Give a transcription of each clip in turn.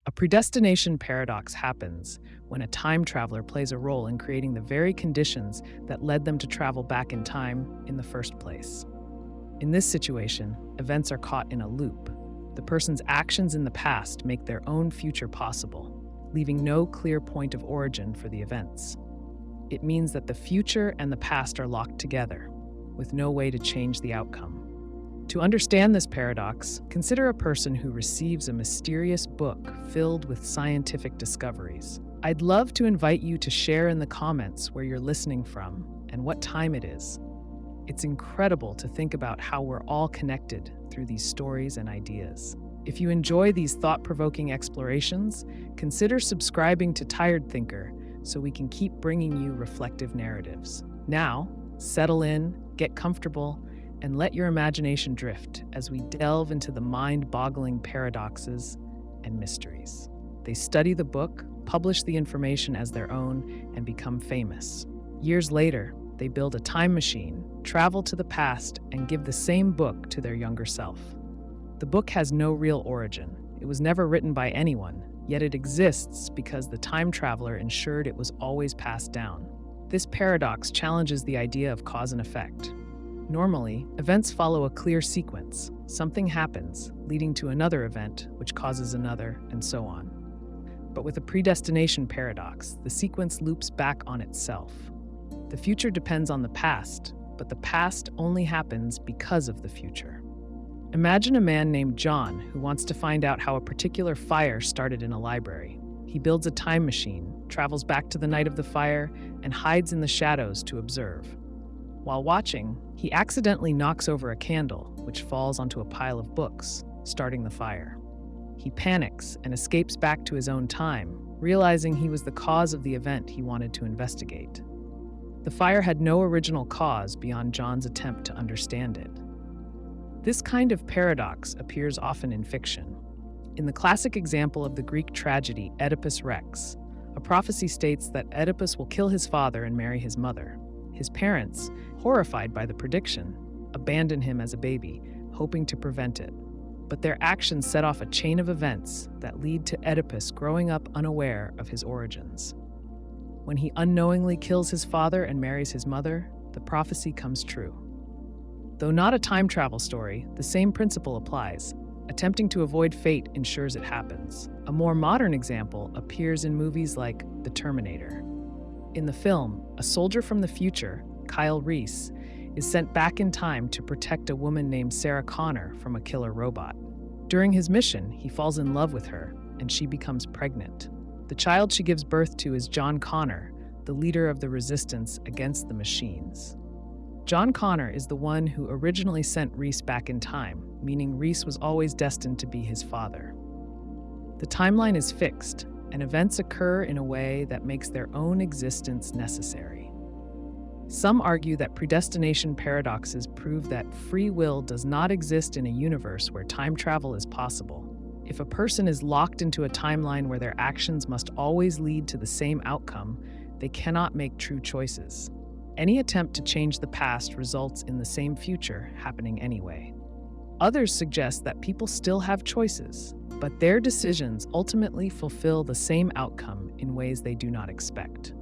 A predestination paradox happens when a time traveler plays a role in creating the very conditions that led them to travel back in time in the first place. In this situation, events are caught in a loop. The person's actions in the past make their own future possible, leaving no clear point of origin for the events. It means that the future and the past are locked together, with no way to change the outcome. To understand this paradox, consider a person who receives a mysterious book filled with scientific discoveries. I'd love to invite you to share in the comments where you're listening from and what time it is. It's incredible to think about how we're all connected through these stories and ideas. If you enjoy these thought-provoking explorations, consider subscribing to Tired Thinker so we can keep bringing you reflective narratives. Now, settle in, get comfortable, and let your imagination drift as we delve into the mind-boggling paradoxes and mysteries. They study the book, publish the information as their own, and become famous. Years later, they build a time machine, travel to the past, and give the same book to their younger self. The book has no real origin. It was never written by anyone, yet it exists because the time traveler ensured it was always passed down. This paradox challenges the idea of cause and effect. Normally, events follow a clear sequence. Something happens, leading to another event, which causes another, and so on. But with a predestination paradox, the sequence loops back on itself. The future depends on the past, but the past only happens because of the future. Imagine a man named John who wants to find out how a particular fire started in a library. He builds a time machine, travels back to the night of the fire, and hides in the shadows to observe. While watching, he accidentally knocks over a candle, which falls onto a pile of books, starting the fire. He panics and escapes back to his own time, realizing he was the cause of the event he wanted to investigate. The fire had no original cause beyond John's attempt to understand it. This kind of paradox appears often in fiction. In the classic example of the Greek tragedy Oedipus Rex, a prophecy states that Oedipus will kill his father and marry his mother. His parents, horrified by the prediction, abandon him as a baby, hoping to prevent it. But their actions set off a chain of events that lead to Oedipus growing up unaware of his origins. When he unknowingly kills his father and marries his mother, the prophecy comes true. Though not a time travel story, the same principle applies. Attempting to avoid fate ensures it happens. A more modern example appears in movies like The Terminator. In the film, a soldier from the future, Kyle Reese, is sent back in time to protect a woman named Sarah Connor from a killer robot. During his mission, he falls in love with her, and she becomes pregnant. The child she gives birth to is John Connor, the leader of the resistance against the machines. John Connor is the one who originally sent Reese back in time, meaning Reese was always destined to be his father. The timeline is fixed, and events occur in a way that makes their own existence necessary. Some argue that predestination paradoxes prove that free will does not exist in a universe where time travel is possible. If a person is locked into a timeline where their actions must always lead to the same outcome, they cannot make true choices. Any attempt to change the past results in the same future happening anyway. Others suggest that people still have choices, but their decisions ultimately fulfill the same outcome in ways they do not expect.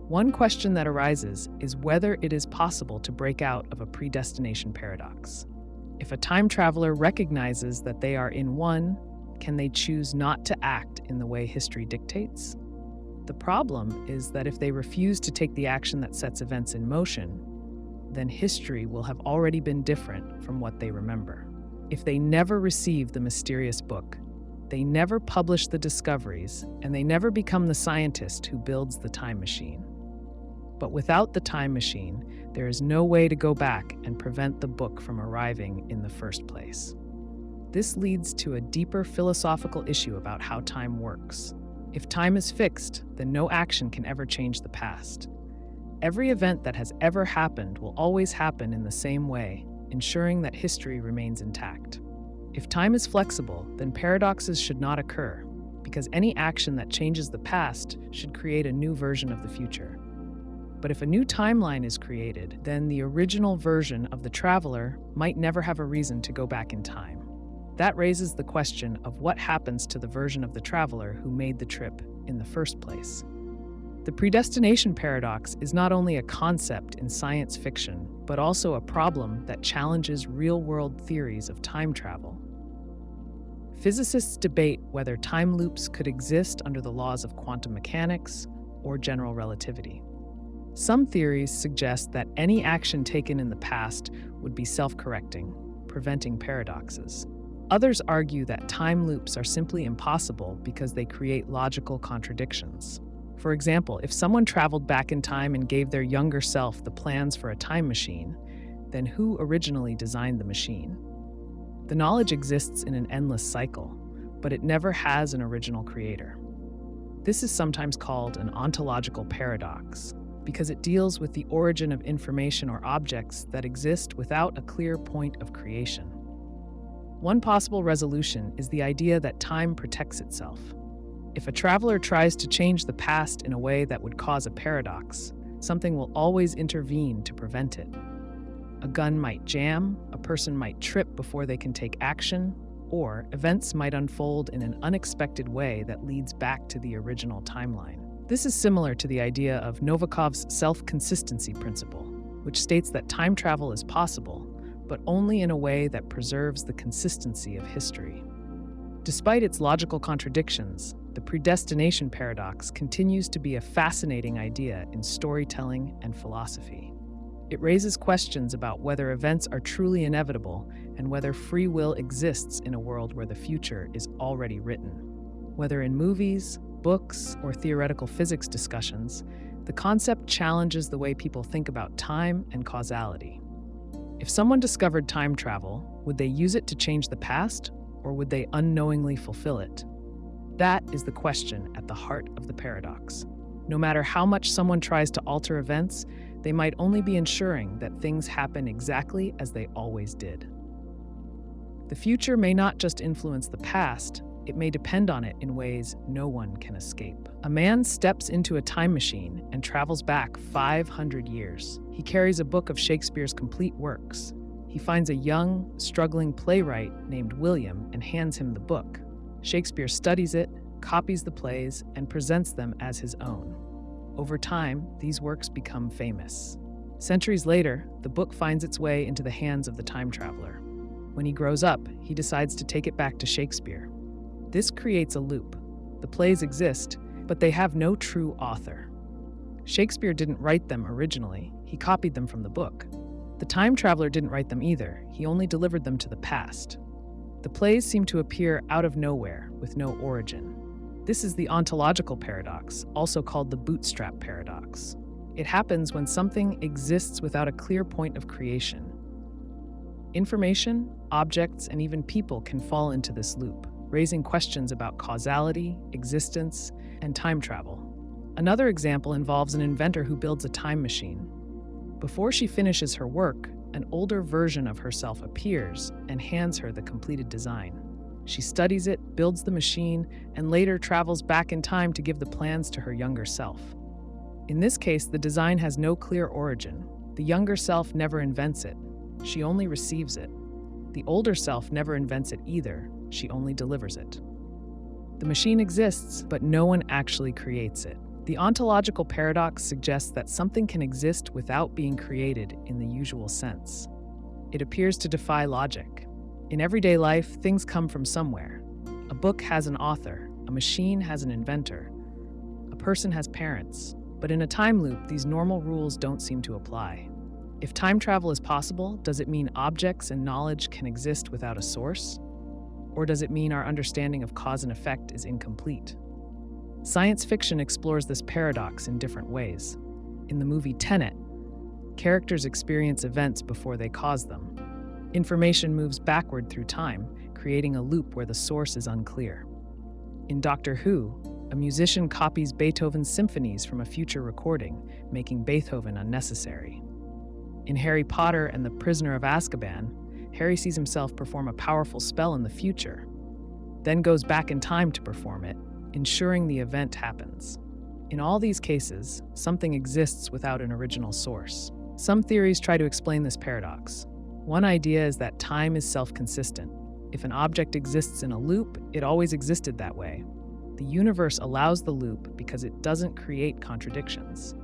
One question that arises is whether it is possible to break out of a predestination paradox. If a time traveler recognizes that they are in one, can they choose not to act in the way history dictates? The problem is that if they refuse to take the action that sets events in motion, then history will have already been different from what they remember. If they never receive the mysterious book, they never publish the discoveries, and they never become the scientist who builds the time machine. But without the time machine, there is no way to go back and prevent the book from arriving in the first place. This leads to a deeper philosophical issue about how time works. If time is fixed, then no action can ever change the past. Every event that has ever happened will always happen in the same way, ensuring that history remains intact. If time is flexible, then paradoxes should not occur, because any action that changes the past should create a new version of the future. But if a new timeline is created, then the original version of the traveler might never have a reason to go back in time. That raises the question of what happens to the version of the traveler who made the trip in the first place. The predestination paradox is not only a concept in science fiction, but also a problem that challenges real-world theories of time travel. Physicists debate whether time loops could exist under the laws of quantum mechanics or general relativity. Some theories suggest that any action taken in the past would be self-correcting, preventing paradoxes. Others argue that time loops are simply impossible because they create logical contradictions. For example, if someone traveled back in time and gave their younger self the plans for a time machine, then who originally designed the machine? The knowledge exists in an endless cycle, but it never has an original creator. This is sometimes called an ontological paradox, because it deals with the origin of information or objects that exist without a clear point of creation. One possible resolution is the idea that time protects itself. If a traveler tries to change the past in a way that would cause a paradox, something will always intervene to prevent it. A gun might jam, a person might trip before they can take action, or events might unfold in an unexpected way that leads back to the original timeline. This is similar to the idea of Novikov's self-consistency principle, which states that time travel is possible, but only in a way that preserves the consistency of history. Despite its logical contradictions, the predestination paradox continues to be a fascinating idea in storytelling and philosophy. It raises questions about whether events are truly inevitable and whether free will exists in a world where the future is already written. Whether in movies, books, or theoretical physics discussions, the concept challenges the way people think about time and causality. If someone discovered time travel, would they use it to change the past, or would they unknowingly fulfill it? That is the question at the heart of the paradox. No matter how much someone tries to alter events, they might only be ensuring that things happen exactly as they always did. The future may not just influence the past, it may depend on it in ways no one can escape. A man steps into a time machine and travels back 500 years. He carries a book of Shakespeare's complete works. He finds a young, struggling playwright named William and hands him the book. Shakespeare studies it, copies the plays, and presents them as his own. Over time, these works become famous. Centuries later, the book finds its way into the hands of the time traveler. When he grows up, he decides to take it back to Shakespeare. This creates a loop. The plays exist, but they have no true author. Shakespeare didn't write them originally, he copied them from the book. The time traveler didn't write them either, he only delivered them to the past. The plays seem to appear out of nowhere, with no origin. This is the ontological paradox, also called the bootstrap paradox. It happens when something exists without a clear point of creation. Information, objects, and even people can fall into this loop, raising questions about causality, existence, and time travel. Another example involves an inventor who builds a time machine. Before she finishes her work, an older version of herself appears and hands her the completed design. She studies it, builds the machine, and later travels back in time to give the plans to her younger self. In this case, the design has no clear origin. The younger self never invents it. She only receives it. The older self never invents it either. She only delivers it. The machine exists, but no one actually creates it. The ontological paradox suggests that something can exist without being created in the usual sense. It appears to defy logic. In everyday life, things come from somewhere. A book has an author, a machine has an inventor, a person has parents. But in a time loop, these normal rules don't seem to apply. If time travel is possible, does it mean objects and knowledge can exist without a source? Or does it mean our understanding of cause and effect is incomplete? Science fiction explores this paradox in different ways. In the movie Tenet, characters experience events before they cause them. Information moves backward through time, creating a loop where the source is unclear. In Doctor Who, a musician copies Beethoven's symphonies from a future recording, making Beethoven unnecessary. In Harry Potter and the Prisoner of Azkaban, Harry sees himself perform a powerful spell in the future, then goes back in time to perform it, ensuring the event happens. In all these cases, something exists without an original source. Some theories try to explain this paradox. One idea is that time is self-consistent. If an object exists in a loop, it always existed that way. The universe allows the loop because it doesn't create contradictions.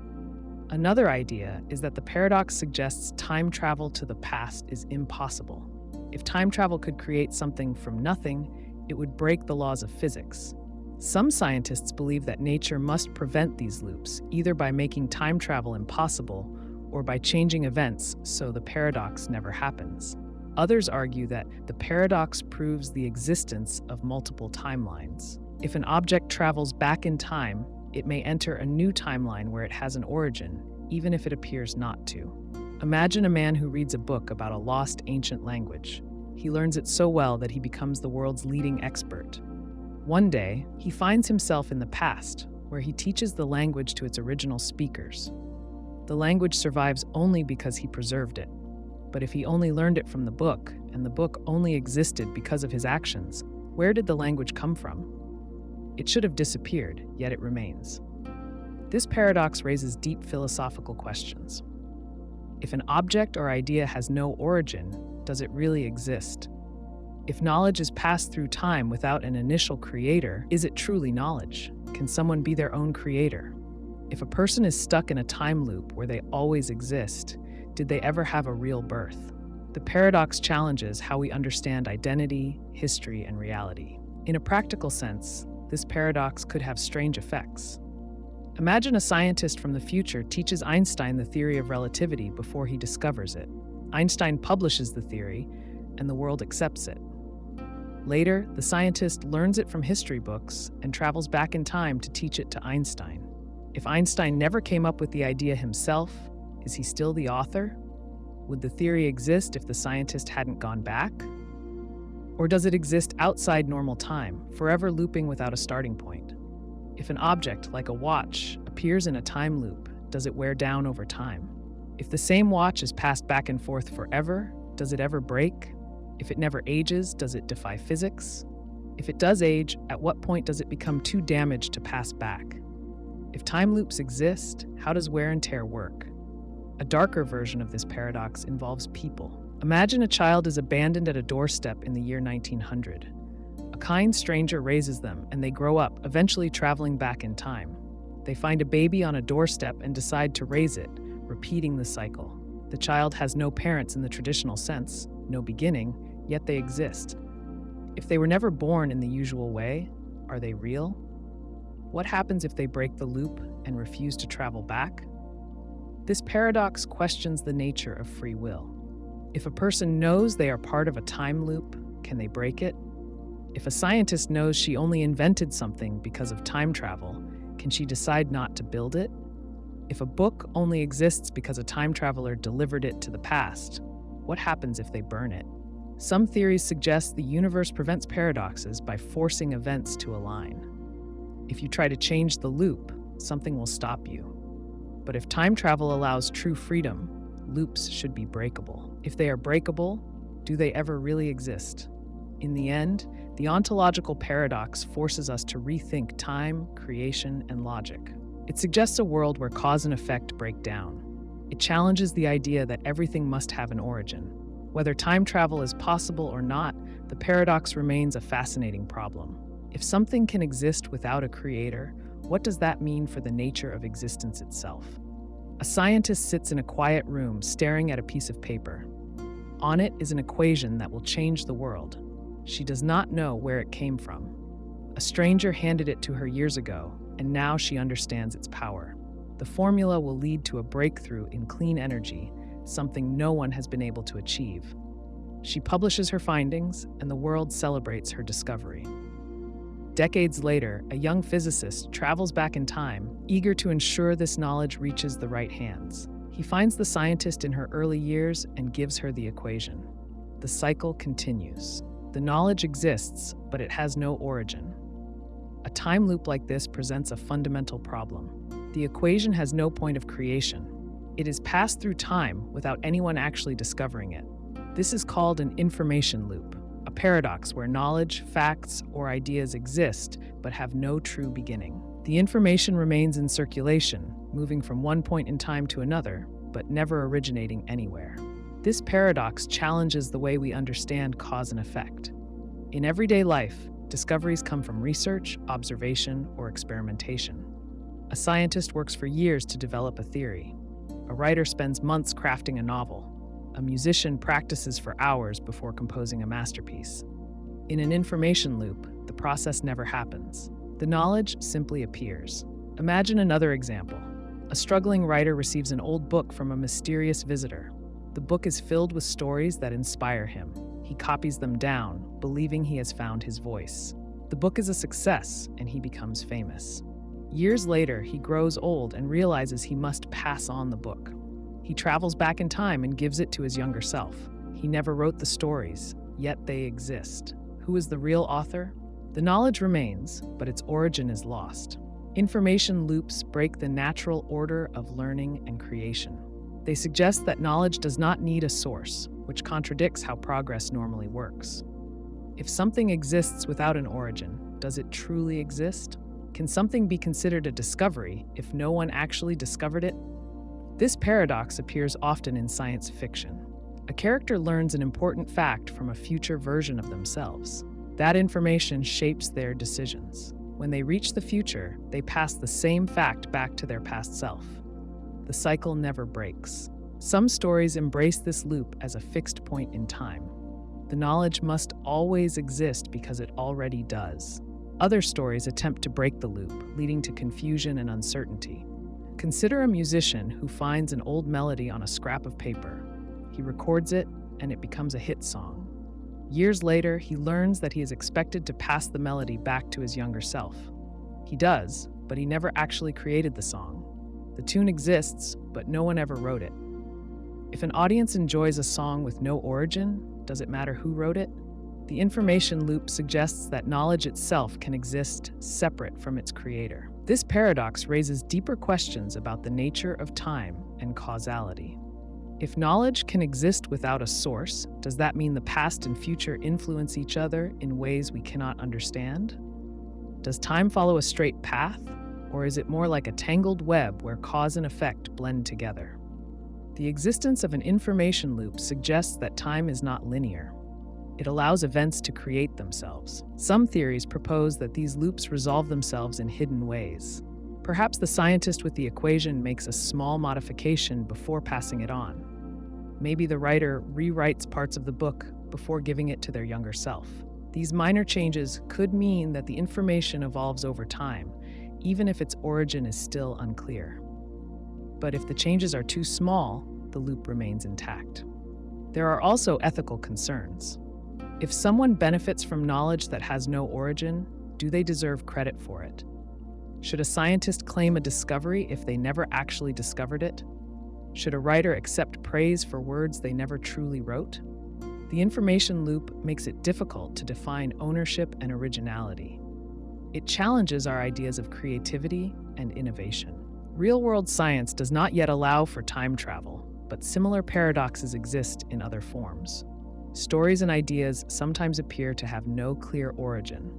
Another idea is that the paradox suggests time travel to the past is impossible. If time travel could create something from nothing, it would break the laws of physics. Some scientists believe that nature must prevent these loops, either by making time travel impossible or by changing events so the paradox never happens. Others argue that the paradox proves the existence of multiple timelines. If an object travels back in time, it may enter a new timeline where it has an origin, even if it appears not to. Imagine a man who reads a book about a lost ancient language. He learns it so well that he becomes the world's leading expert. One day, he finds himself in the past, where he teaches the language to its original speakers. The language survives only because he preserved it. But if he only learned it from the book, and the book only existed because of his actions, where did the language come from? It should have disappeared, yet it remains. This paradox raises deep philosophical questions. If an object or idea has no origin, does it really exist? If knowledge is passed through time without an initial creator, is it truly knowledge? Can someone be their own creator? If a person is stuck in a time loop where they always exist, did they ever have a real birth? The paradox challenges how we understand identity, history, and reality. In a practical sense, this paradox could have strange effects. Imagine a scientist from the future teaches Einstein the theory of relativity before he discovers it. Einstein publishes the theory, and the world accepts it. Later, the scientist learns it from history books and travels back in time to teach it to Einstein. If Einstein never came up with the idea himself, is he still the author? Would the theory exist if the scientist hadn't gone back? Or does it exist outside normal time, forever looping without a starting point? If an object, like a watch, appears in a time loop, does it wear down over time? If the same watch is passed back and forth forever, does it ever break? If it never ages, does it defy physics? If it does age, at what point does it become too damaged to pass back? If time loops exist, how does wear and tear work? A darker version of this paradox involves people. Imagine a child is abandoned at a doorstep in the year 1900. A kind stranger raises them, and they grow up, eventually traveling back in time. They find a baby on a doorstep and decide to raise it, repeating the cycle. The child has no parents in the traditional sense, no beginning, yet they exist. If they were never born in the usual way, are they real? What happens if they break the loop and refuse to travel back? This paradox questions the nature of free will. If a person knows they are part of a time loop, can they break it? If a scientist knows she only invented something because of time travel, can she decide not to build it? If a book only exists because a time traveler delivered it to the past, what happens if they burn it? Some theories suggest the universe prevents paradoxes by forcing events to align. If you try to change the loop, something will stop you. But if time travel allows true freedom, loops should be breakable. If they are breakable, do they ever really exist? In the end, the ontological paradox forces us to rethink time, creation, and logic. It suggests a world where cause and effect break down. It challenges the idea that everything must have an origin. Whether time travel is possible or not, the paradox remains a fascinating problem. If something can exist without a creator, what does that mean for the nature of existence itself? A scientist sits in a quiet room staring at a piece of paper. On it is an equation that will change the world. She does not know where it came from. A stranger handed it to her years ago, and now she understands its power. The formula will lead to a breakthrough in clean energy, something no one has been able to achieve. She publishes her findings, and the world celebrates her discovery. Decades later, a young physicist travels back in time, eager to ensure this knowledge reaches the right hands. He finds the scientist in her early years and gives her the equation. The cycle continues. The knowledge exists, but it has no origin. A time loop like this presents a fundamental problem. The equation has no point of creation. It is passed through time without anyone actually discovering it. This is called an information loop, a paradox where knowledge, facts, or ideas exist but have no true beginning. The information remains in circulation, moving from one point in time to another, but never originating anywhere. This paradox challenges the way we understand cause and effect. In everyday life, discoveries come from research, observation, or experimentation. A scientist works for years to develop a theory. A writer spends months crafting a novel. A musician practices for hours before composing a masterpiece. In an information loop, the process never happens. The knowledge simply appears. Imagine another example. A struggling writer receives an old book from a mysterious visitor. The book is filled with stories that inspire him. He copies them down, believing he has found his voice. The book is a success, and he becomes famous. Years later, he grows old and realizes he must pass on the book. He travels back in time and gives it to his younger self. He never wrote the stories, yet they exist. Who is the real author? The knowledge remains, but its origin is lost. Information loops break the natural order of learning and creation. They suggest that knowledge does not need a source, which contradicts how progress normally works. If something exists without an origin, does it truly exist? Can something be considered a discovery if no one actually discovered it? This paradox appears often in science fiction. A character learns an important fact from a future version of themselves. That information shapes their decisions. When they reach the future, they pass the same fact back to their past self. The cycle never breaks. Some stories embrace this loop as a fixed point in time. The knowledge must always exist because it already does. Other stories attempt to break the loop, leading to confusion and uncertainty. Consider a musician who finds an old melody on a scrap of paper. He records it, and it becomes a hit song. Years later, he learns that he is expected to pass the melody back to his younger self. He does, but he never actually created the song. The tune exists, but no one ever wrote it. If an audience enjoys a song with no origin, does it matter who wrote it? The information loop suggests that knowledge itself can exist separate from its creator. This paradox raises deeper questions about the nature of time and causality. If knowledge can exist without a source, does that mean the past and future influence each other in ways we cannot understand? Does time follow a straight path, or is it more like a tangled web where cause and effect blend together? The existence of an information loop suggests that time is not linear. It allows events to create themselves. Some theories propose that these loops resolve themselves in hidden ways. Perhaps the scientist with the equation makes a small modification before passing it on. Maybe the writer rewrites parts of the book before giving it to their younger self. These minor changes could mean that the information evolves over time, even if its origin is still unclear. But if the changes are too small, the loop remains intact. There are also ethical concerns. If someone benefits from knowledge that has no origin, do they deserve credit for it? Should a scientist claim a discovery if they never actually discovered it? Should a writer accept praise for words they never truly wrote? The information loop makes it difficult to define ownership and originality. It challenges our ideas of creativity and innovation. Real-world science does not yet allow for time travel, but similar paradoxes exist in other forms. Stories and ideas sometimes appear to have no clear origin.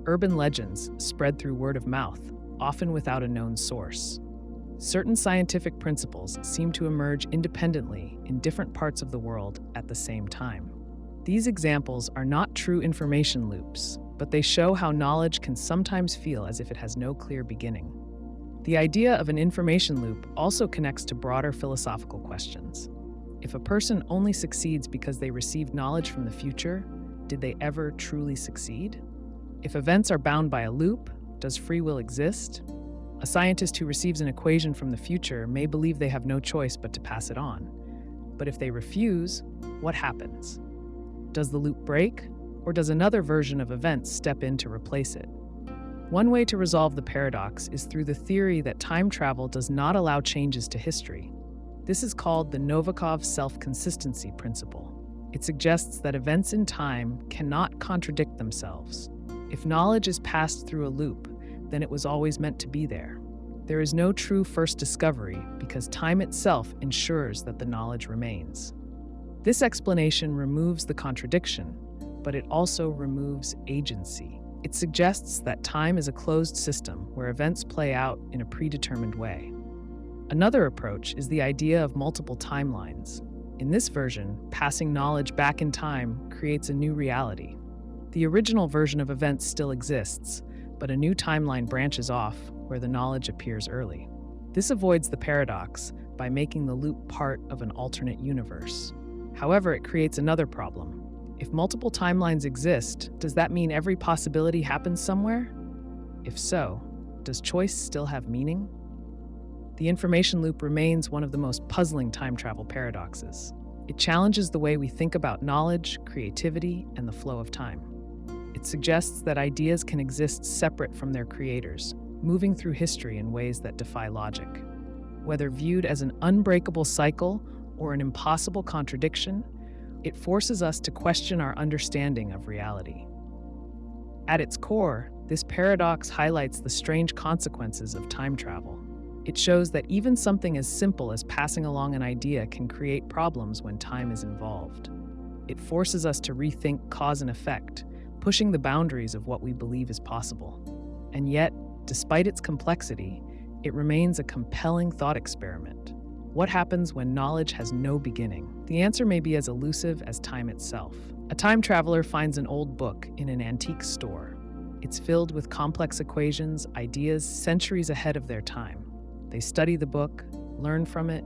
Urban legends spread through word of mouth, often without a known source. Certain scientific principles seem to emerge independently in different parts of the world at the same time. These examples are not true information loops, but they show how knowledge can sometimes feel as if it has no clear beginning. The idea of an information loop also connects to broader philosophical questions. If a person only succeeds because they received knowledge from the future, did they ever truly succeed? If events are bound by a loop, does free will exist? A scientist who receives an equation from the future may believe they have no choice but to pass it on. But if they refuse, what happens? Does the loop break, or does another version of events step in to replace it? One way to resolve the paradox is through the theory that time travel does not allow changes to history. This is called the Novikov self-consistency principle. It suggests that events in time cannot contradict themselves. If knowledge is passed through a loop, then it was always meant to be there. There is no true first discovery because time itself ensures that the knowledge remains. This explanation removes the contradiction, but it also removes agency. It suggests that time is a closed system where events play out in a predetermined way. Another approach is the idea of multiple timelines. In this version, passing knowledge back in time creates a new reality. The original version of events still exists, but a new timeline branches off where the knowledge appears early. This avoids the paradox by making the loop part of an alternate universe. However, it creates another problem. If multiple timelines exist, does that mean every possibility happens somewhere? If so, does choice still have meaning? The information loop remains one of the most puzzling time travel paradoxes. It challenges the way we think about knowledge, creativity, and the flow of time. It suggests that ideas can exist separate from their creators, moving through history in ways that defy logic. Whether viewed as an unbreakable cycle or an impossible contradiction, it forces us to question our understanding of reality. At its core, this paradox highlights the strange consequences of time travel. It shows that even something as simple as passing along an idea can create problems when time is involved. It forces us to rethink cause and effect, pushing the boundaries of what we believe is possible. And yet, despite its complexity, it remains a compelling thought experiment. What happens when knowledge has no beginning? The answer may be as elusive as time itself. A time traveler finds an old book in an antique store. It's filled with complex equations, ideas centuries ahead of their time. They study the book, learn from it,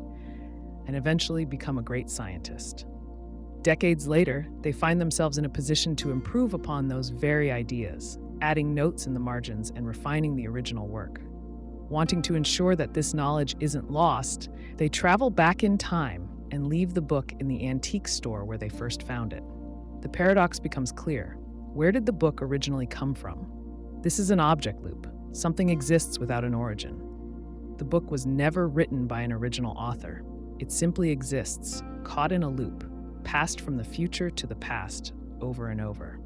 and eventually become a great scientist. Decades later, they find themselves in a position to improve upon those very ideas, adding notes in the margins and refining the original work. Wanting to ensure that this knowledge isn't lost, they travel back in time and leave the book in the antique store where they first found it. The paradox becomes clear. Where did the book originally come from? This is an object loop. Something exists without an origin. The book was never written by an original author. It simply exists, caught in a loop, passed from the future to the past, over and over.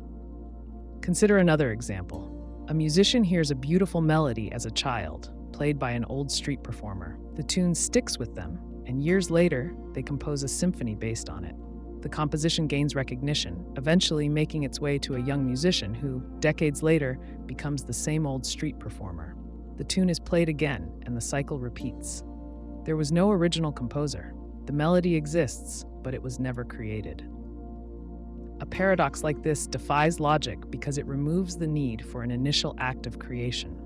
Consider another example. A musician hears a beautiful melody as a child, played by an old street performer. The tune sticks with them, and years later, they compose a symphony based on it. The composition gains recognition, eventually making its way to a young musician who, decades later, becomes the same old street performer. The tune is played again, and the cycle repeats. There was no original composer. The melody exists, but it was never created. A paradox like this defies logic because it removes the need for an initial act of creation.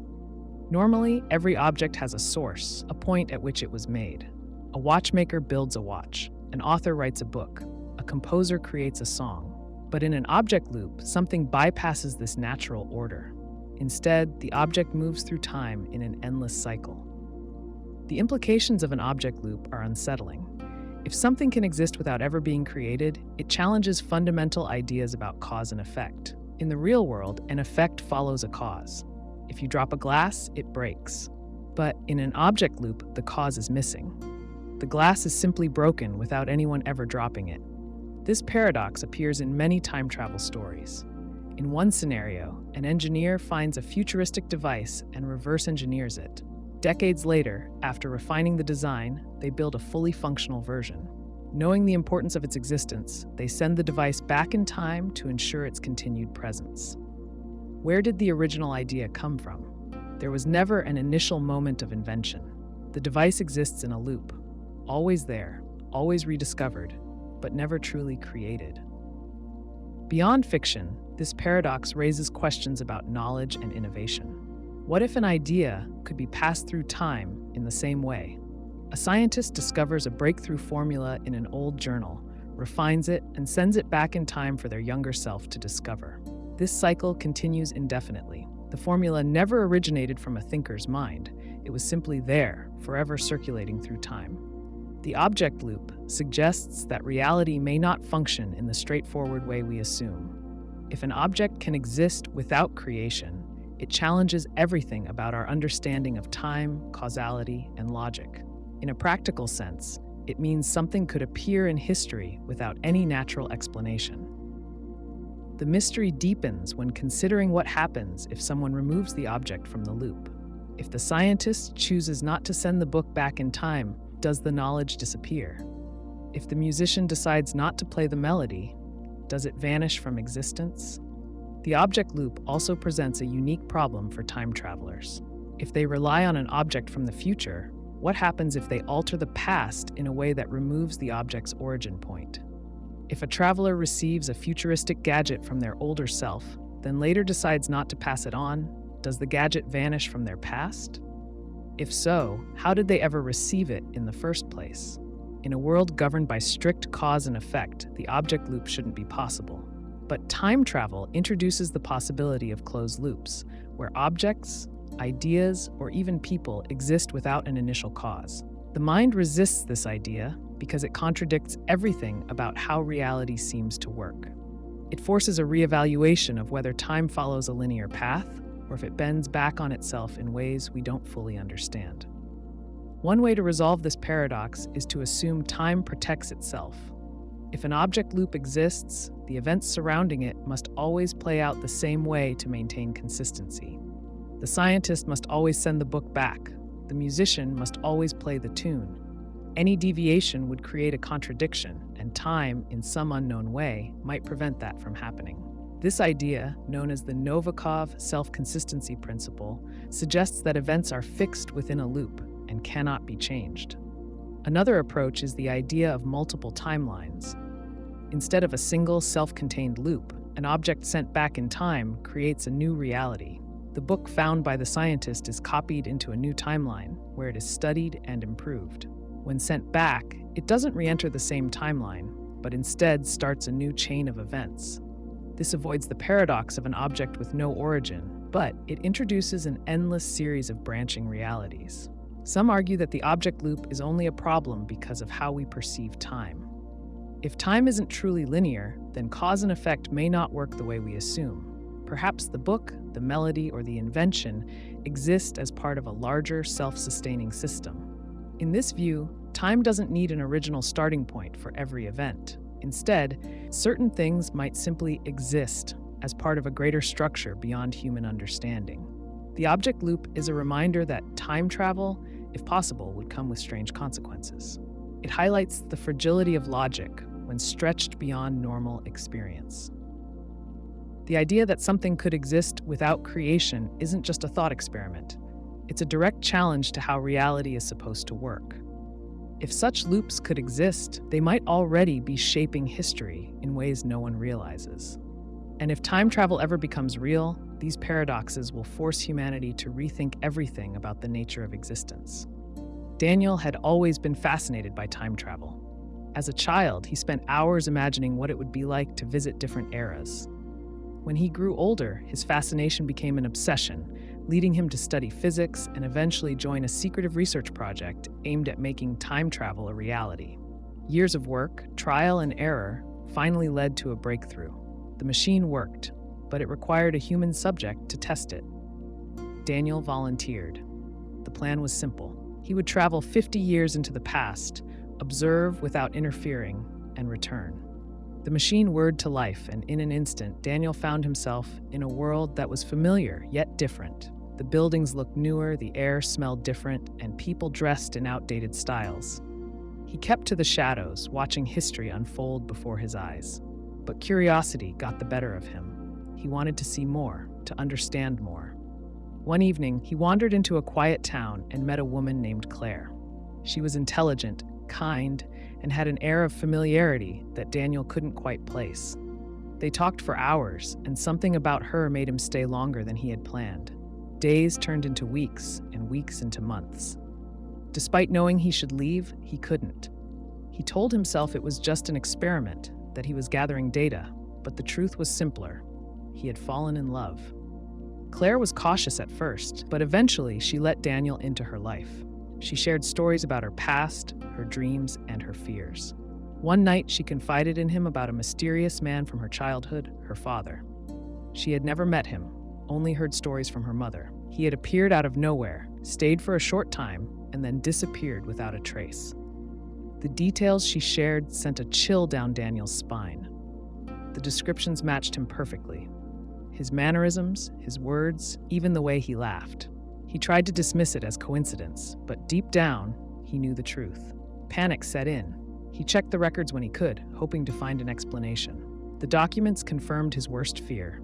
Normally, every object has a source, a point at which it was made. A watchmaker builds a watch. An author writes a book. A composer creates a song. But in an object loop, something bypasses this natural order. Instead, the object moves through time in an endless cycle. The implications of an object loop are unsettling. If something can exist without ever being created, it challenges fundamental ideas about cause and effect. In the real world, an effect follows a cause. If you drop a glass, it breaks. But in an object loop, the cause is missing. The glass is simply broken without anyone ever dropping it. This paradox appears in many time travel stories. In one scenario, an engineer finds a futuristic device and reverse engineers it. Decades later, after refining the design, they build a fully functional version. Knowing the importance of its existence, they send the device back in time to ensure its continued presence. Where did the original idea come from? There was never an initial moment of invention. The device exists in a loop, always there, always rediscovered, but never truly created. Beyond fiction, this paradox raises questions about knowledge and innovation. What if an idea could be passed through time in the same way? A scientist discovers a breakthrough formula in an old journal, refines it, and sends it back in time for their younger self to discover. This cycle continues indefinitely. The formula never originated from a thinker's mind. It was simply there, forever circulating through time. The object loop suggests that reality may not function in the straightforward way we assume. If an object can exist without creation, it challenges everything about our understanding of time, causality, and logic. In a practical sense, it means something could appear in history without any natural explanation. The mystery deepens when considering what happens if someone removes the object from the loop. If the scientist chooses not to send the book back in time, does the knowledge disappear? If the musician decides not to play the melody, does it vanish from existence? The object loop also presents a unique problem for time travelers. If they rely on an object from the future, what happens if they alter the past in a way that removes the object's origin point? If a traveler receives a futuristic gadget from their older self, then later decides not to pass it on, does the gadget vanish from their past? If so, how did they ever receive it in the first place? In a world governed by strict cause and effect, the object loop shouldn't be possible. But time travel introduces the possibility of closed loops, where objects, ideas, or even people exist without an initial cause. The mind resists this idea because it contradicts everything about how reality seems to work. It forces a reevaluation of whether time follows a linear path or if it bends back on itself in ways we don't fully understand. One way to resolve this paradox is to assume time protects itself. If an object loop exists, the events surrounding it must always play out the same way to maintain consistency. The scientist must always send the book back. The musician must always play the tune. Any deviation would create a contradiction, and time, in some unknown way, might prevent that from happening. This idea, known as the Novikov self-consistency principle, suggests that events are fixed within a loop and cannot be changed. Another approach is the idea of multiple timelines. Instead of a single self-contained loop, an object sent back in time creates a new reality. The book found by the scientist is copied into a new timeline, where it is studied and improved. When sent back, it doesn't re-enter the same timeline, but instead starts a new chain of events. This avoids the paradox of an object with no origin, but it introduces an endless series of branching realities. Some argue that the object loop is only a problem because of how we perceive time. If time isn't truly linear, then cause and effect may not work the way we assume. Perhaps the book, the melody, or the invention exist as part of a larger self-sustaining system. In this view, time doesn't need an original starting point for every event. Instead, certain things might simply exist as part of a greater structure beyond human understanding. The object loop is a reminder that time travel, if possible, would come with strange consequences. It highlights the fragility of logic when stretched beyond normal experience. The idea that something could exist without creation isn't just a thought experiment. It's a direct challenge to how reality is supposed to work. If such loops could exist, they might already be shaping history in ways no one realizes. And if time travel ever becomes real, these paradoxes will force humanity to rethink everything about the nature of existence. Daniel had always been fascinated by time travel. As a child, he spent hours imagining what it would be like to visit different eras. When he grew older, his fascination became an obsession, leading him to study physics and eventually join a secretive research project aimed at making time travel a reality. Years of work, trial and error, finally led to a breakthrough. The machine worked, but it required a human subject to test it. Daniel volunteered. The plan was simple. He would travel 50 years into the past, observe without interfering, and return. The machine whirred to life, and in an instant, Daniel found himself in a world that was familiar, yet different. The buildings looked newer, the air smelled different, and people dressed in outdated styles. He kept to the shadows, watching history unfold before his eyes. But curiosity got the better of him. He wanted to see more, to understand more. One evening, he wandered into a quiet town and met a woman named Claire. She was intelligent, kind, and had an air of familiarity that Daniel couldn't quite place. They talked for hours, and something about her made him stay longer than he had planned. Days turned into weeks, and weeks into months. Despite knowing he should leave, he couldn't. He told himself it was just an experiment, that he was gathering data, but the truth was simpler. He had fallen in love. Claire was cautious at first, but eventually she let Daniel into her life. She shared stories about her past, her dreams, and her fears. One night, she confided in him about a mysterious man from her childhood, her father. She had never met him, only heard stories from her mother. He had appeared out of nowhere, stayed for a short time, and then disappeared without a trace. The details she shared sent a chill down Daniel's spine. The descriptions matched him perfectly. His mannerisms, his words, even the way he laughed. He tried to dismiss it as coincidence, but deep down, he knew the truth. Panic set in. He checked the records when he could, hoping to find an explanation. The documents confirmed his worst fear.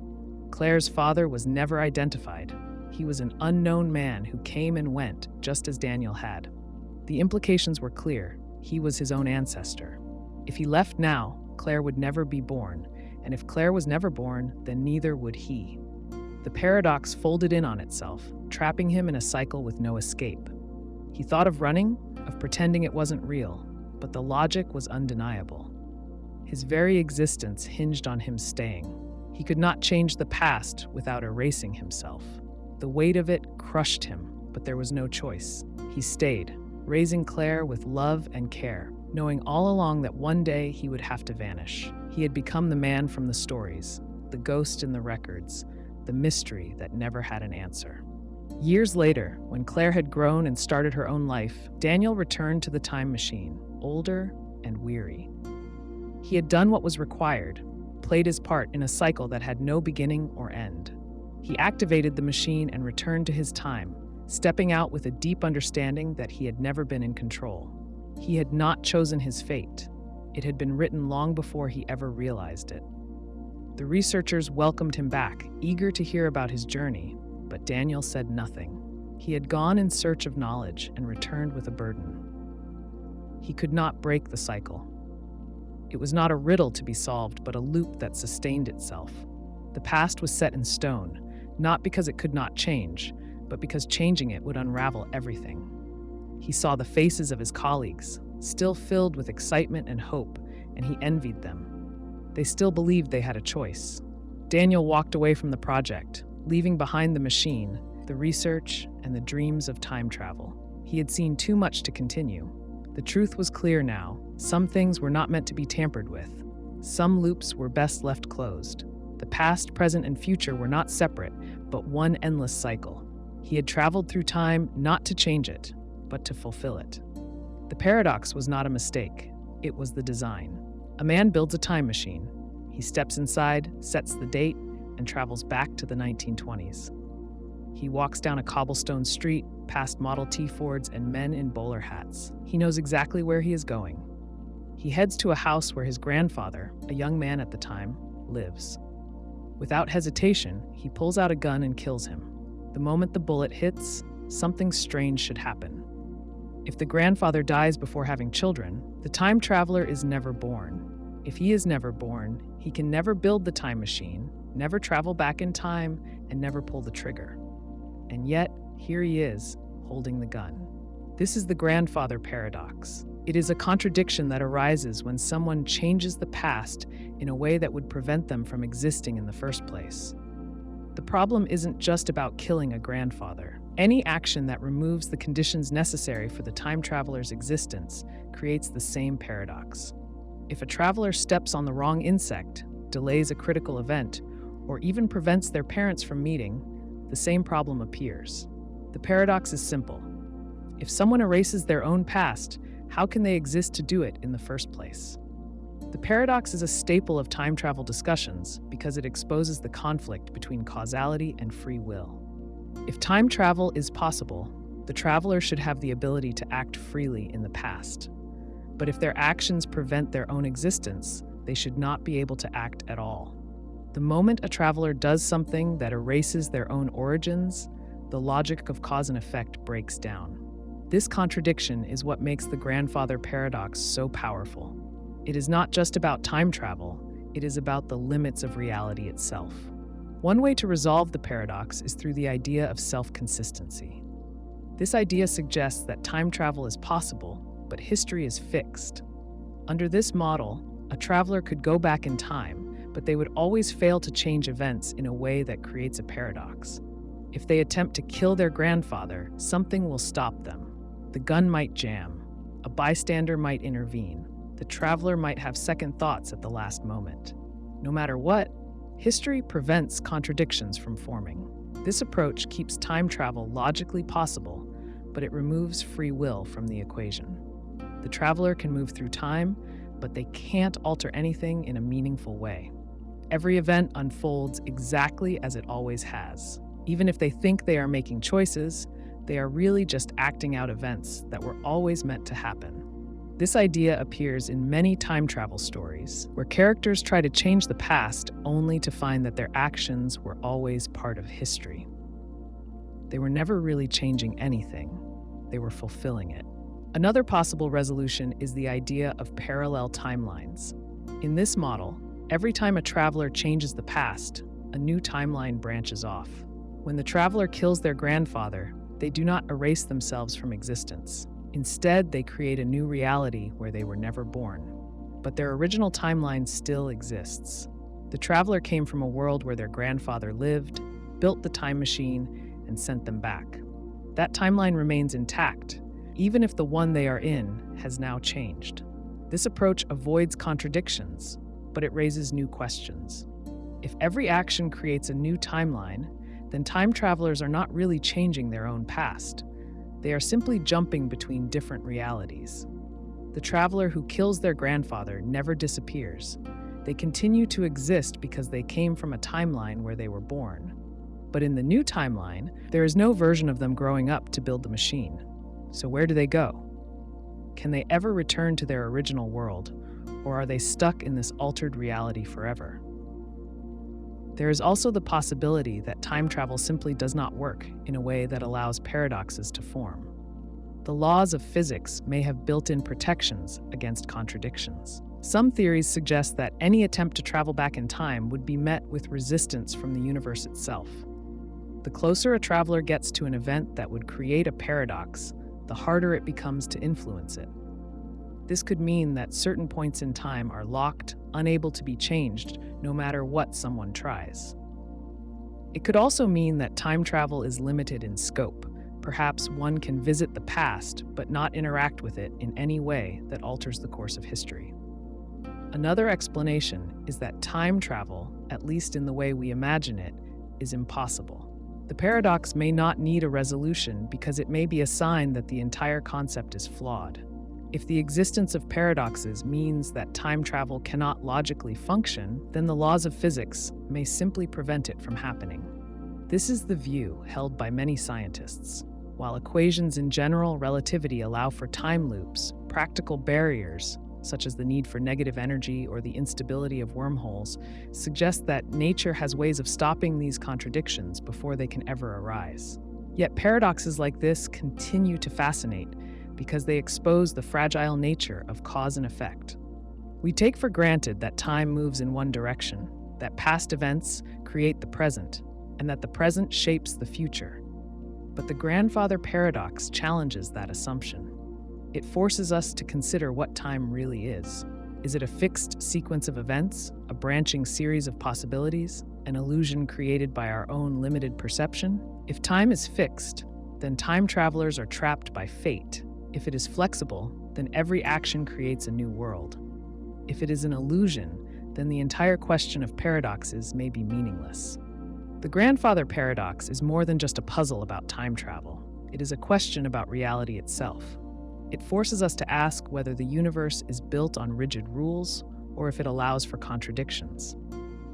Claire's father was never identified. He was an unknown man who came and went, just as Daniel had. The implications were clear. He was his own ancestor. If he left now, Claire would never be born, and if Claire was never born, then neither would he. The paradox folded in on itself, trapping him in a cycle with no escape. He thought of running, of pretending it wasn't real, but the logic was undeniable. His very existence hinged on him staying. He could not change the past without erasing himself. The weight of it crushed him, but there was no choice. He stayed, raising Claire with love and care, knowing all along that one day he would have to vanish. He had become the man from the stories, the ghost in the records, the mystery that never had an answer. Years later, when Claire had grown and started her own life, Daniel returned to the time machine, older and weary. He had done what was required, played his part in a cycle that had no beginning or end. He activated the machine and returned to his time, stepping out with a deep understanding that he had never been in control. He had not chosen his fate. It had been written long before he ever realized it. The researchers welcomed him back, eager to hear about his journey, but Daniel said nothing. He had gone in search of knowledge and returned with a burden. He could not break the cycle. It was not a riddle to be solved, but a loop that sustained itself. The past was set in stone, not because it could not change, but because changing it would unravel everything. He saw the faces of his colleagues, still filled with excitement and hope, and he envied them. They still believed they had a choice. Daniel walked away from the project, leaving behind the machine, the research, and the dreams of time travel. He had seen too much to continue. The truth was clear now. Some things were not meant to be tampered with. Some loops were best left closed. The past, present, and future were not separate, but one endless cycle. He had traveled through time not to change it, but to fulfill it. The paradox was not a mistake. It was the design. A man builds a time machine. He steps inside, sets the date, and travels back to the 1920s. He walks down a cobblestone street, past Model T Fords and men in bowler hats. He knows exactly where he is going. He heads to a house where his grandfather, a young man at the time, lives. Without hesitation, he pulls out a gun and kills him. The moment the bullet hits, something strange should happen. If the grandfather dies before having children, the time traveler is never born. If he is never born, he can never build the time machine, never travel back in time, and never pull the trigger. And yet, here he is, holding the gun. This is the grandfather paradox. It is a contradiction that arises when someone changes the past in a way that would prevent them from existing in the first place. The problem isn't just about killing a grandfather. Any action that removes the conditions necessary for the time traveler's existence creates the same paradox. If a traveler steps on the wrong insect, delays a critical event, or even prevents their parents from meeting, the same problem appears. The paradox is simple. If someone erases their own past, how can they exist to do it in the first place? The paradox is a staple of time travel discussions because it exposes the conflict between causality and free will. If time travel is possible, the traveler should have the ability to act freely in the past. But if their actions prevent their own existence, they should not be able to act at all. The moment a traveler does something that erases their own origins, the logic of cause and effect breaks down. This contradiction is what makes the grandfather paradox so powerful. It is not just about time travel, it is about the limits of reality itself. One way to resolve the paradox is through the idea of self-consistency. This idea suggests that time travel is possible, but history is fixed. Under this model, a traveler could go back in time, but they would always fail to change events in a way that creates a paradox. If they attempt to kill their grandfather, something will stop them. The gun might jam, a bystander might intervene, the traveler might have second thoughts at the last moment. No matter what, history prevents contradictions from forming. This approach keeps time travel logically possible, but it removes free will from the equation. The traveler can move through time, but they can't alter anything in a meaningful way. Every event unfolds exactly as it always has. Even if they think they are making choices, they are really just acting out events that were always meant to happen. This idea appears in many time travel stories, where characters try to change the past only to find that their actions were always part of history. They were never really changing anything, they were fulfilling it. Another possible resolution is the idea of parallel timelines. In this model, Every time a traveler changes the past, a new timeline branches off. When the traveler kills their grandfather, they do not erase themselves from existence. Instead, they create a new reality where they were never born. But their original timeline still exists. The traveler came from a world where their grandfather lived, built the time machine, and sent them back. That timeline remains intact, even if the one they are in has now changed. This approach avoids contradictions, but it raises new questions. If every action creates a new timeline, then time travelers are not really changing their own past. They are simply jumping between different realities. The traveler who kills their grandfather never disappears. They continue to exist because they came from a timeline where they were born. But in the new timeline, there is no version of them growing up to build the machine. So where do they go? Can they ever return to their original world, or are they stuck in this altered reality forever? There is also the possibility that time travel simply does not work in a way that allows paradoxes to form. The laws of physics may have built-in protections against contradictions. Some theories suggest that any attempt to travel back in time would be met with resistance from the universe itself. The closer a traveler gets to an event that would create a paradox, the harder it becomes to influence it. This could mean that certain points in time are locked, unable to be changed, no matter what someone tries. It could also mean that time travel is limited in scope. Perhaps one can visit the past, but not interact with it in any way that alters the course of history. Another explanation is that time travel, at least in the way we imagine it, is impossible. The paradox may not need a resolution because it may be a sign that the entire concept is flawed. If the existence of paradoxes means that time travel cannot logically function, then the laws of physics may simply prevent it from happening. This is the view held by many scientists. While equations in general relativity allow for time loops, practical barriers, such as the need for negative energy or the instability of wormholes, suggest that nature has ways of stopping these contradictions before they can ever arise. Yet paradoxes like this continue to fascinate because they expose the fragile nature of cause and effect. We take for granted that time moves in one direction, that past events create the present, and that the present shapes the future. But the grandfather paradox challenges that assumption. It forces us to consider what time really is. Is it a fixed sequence of events, a branching series of possibilities, an illusion created by our own limited perception? If time is fixed, then time travelers are trapped by fate. If it is flexible, then every action creates a new world. If it is an illusion, then the entire question of paradoxes may be meaningless. The grandfather paradox is more than just a puzzle about time travel. It is a question about reality itself. It forces us to ask whether the universe is built on rigid rules or if it allows for contradictions.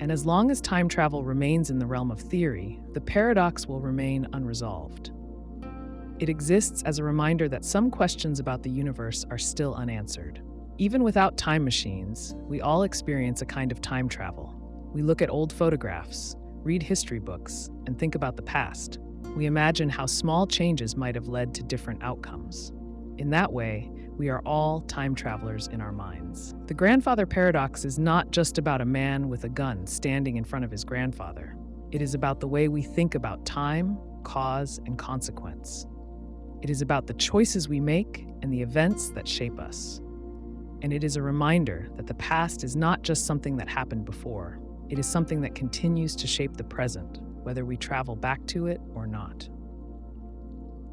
And as long as time travel remains in the realm of theory, the paradox will remain unresolved. It exists as a reminder that some questions about the universe are still unanswered. Even without time machines, we all experience a kind of time travel. We look at old photographs, read history books, and think about the past. We imagine how small changes might have led to different outcomes. In that way, we are all time travelers in our minds. The grandfather paradox is not just about a man with a gun standing in front of his grandfather. It is about the way we think about time, cause, and consequence. It is about the choices we make and the events that shape us. And it is a reminder that the past is not just something that happened before. It is something that continues to shape the present, whether we travel back to it or not.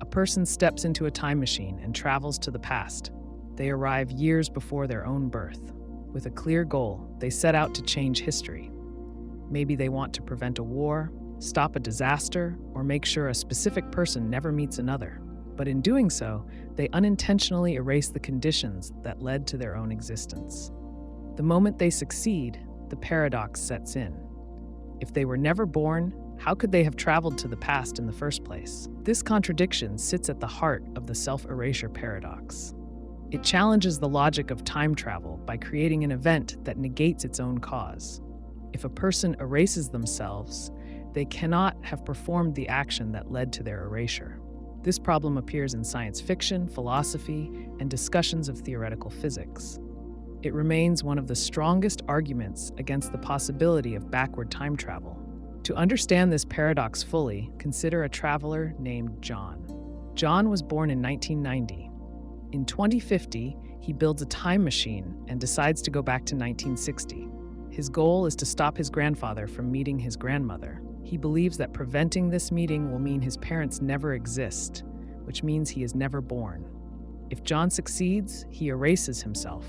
A person steps into a time machine and travels to the past. They arrive years before their own birth. With a clear goal, they set out to change history. Maybe they want to prevent a war, stop a disaster, or make sure a specific person never meets another. But in doing so, they unintentionally erase the conditions that led to their own existence. The moment they succeed, the paradox sets in. If they were never born, how could they have traveled to the past in the first place? This contradiction sits at the heart of the Self-Erasure Paradox. It challenges the logic of time travel by creating an event that negates its own cause. If a person erases themselves, they cannot have performed the action that led to their erasure. This problem appears in science fiction, philosophy, and discussions of theoretical physics. It remains one of the strongest arguments against the possibility of backward time travel. To understand this paradox fully, consider a traveler named John. John was born in 1990. In 2050, he builds a time machine and decides to go back to 1960. His goal is to stop his grandfather from meeting his grandmother. He believes that preventing this meeting will mean his parents never exist, which means he is never born. If John succeeds, he erases himself.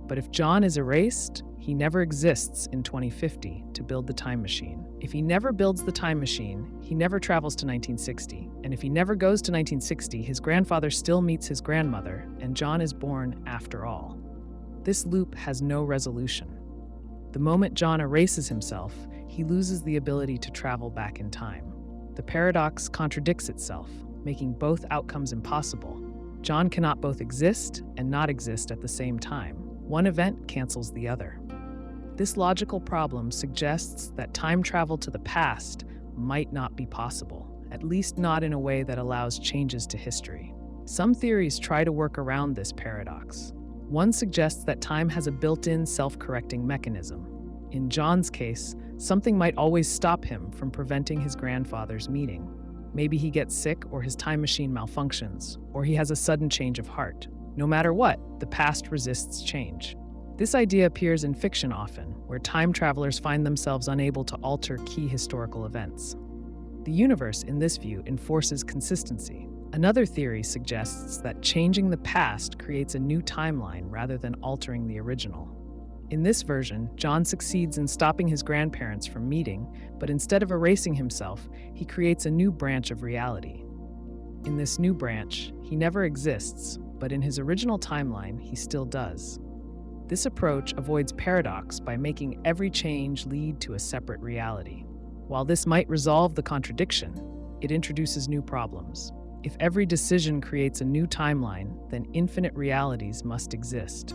But if John is erased, he never exists in 2050 to build the time machine. If he never builds the time machine, he never travels to 1960. And if he never goes to 1960, his grandfather still meets his grandmother, and John is born after all. This loop has no resolution. The moment John erases himself, he loses the ability to travel back in time. The paradox contradicts itself, making both outcomes impossible. John cannot both exist and not exist at the same time. One event cancels the other. This logical problem suggests that time travel to the past might not be possible, at least not in a way that allows changes to history. Some theories try to work around this paradox. One suggests that time has a built-in self-correcting mechanism. In John's case, something might always stop him from preventing his grandfather's meeting. Maybe he gets sick, or his time machine malfunctions, or he has a sudden change of heart. No matter what, the past resists change. This idea appears in fiction often, where time travelers find themselves unable to alter key historical events. The universe, in this view, enforces consistency. Another theory suggests that changing the past creates a new timeline rather than altering the original. In this version, John succeeds in stopping his grandparents from meeting, but instead of erasing himself, he creates a new branch of reality. In this new branch, he never exists, but in his original timeline, he still does. This approach avoids paradox by making every change lead to a separate reality. While this might resolve the contradiction, it introduces new problems. If every decision creates a new timeline, then infinite realities must exist.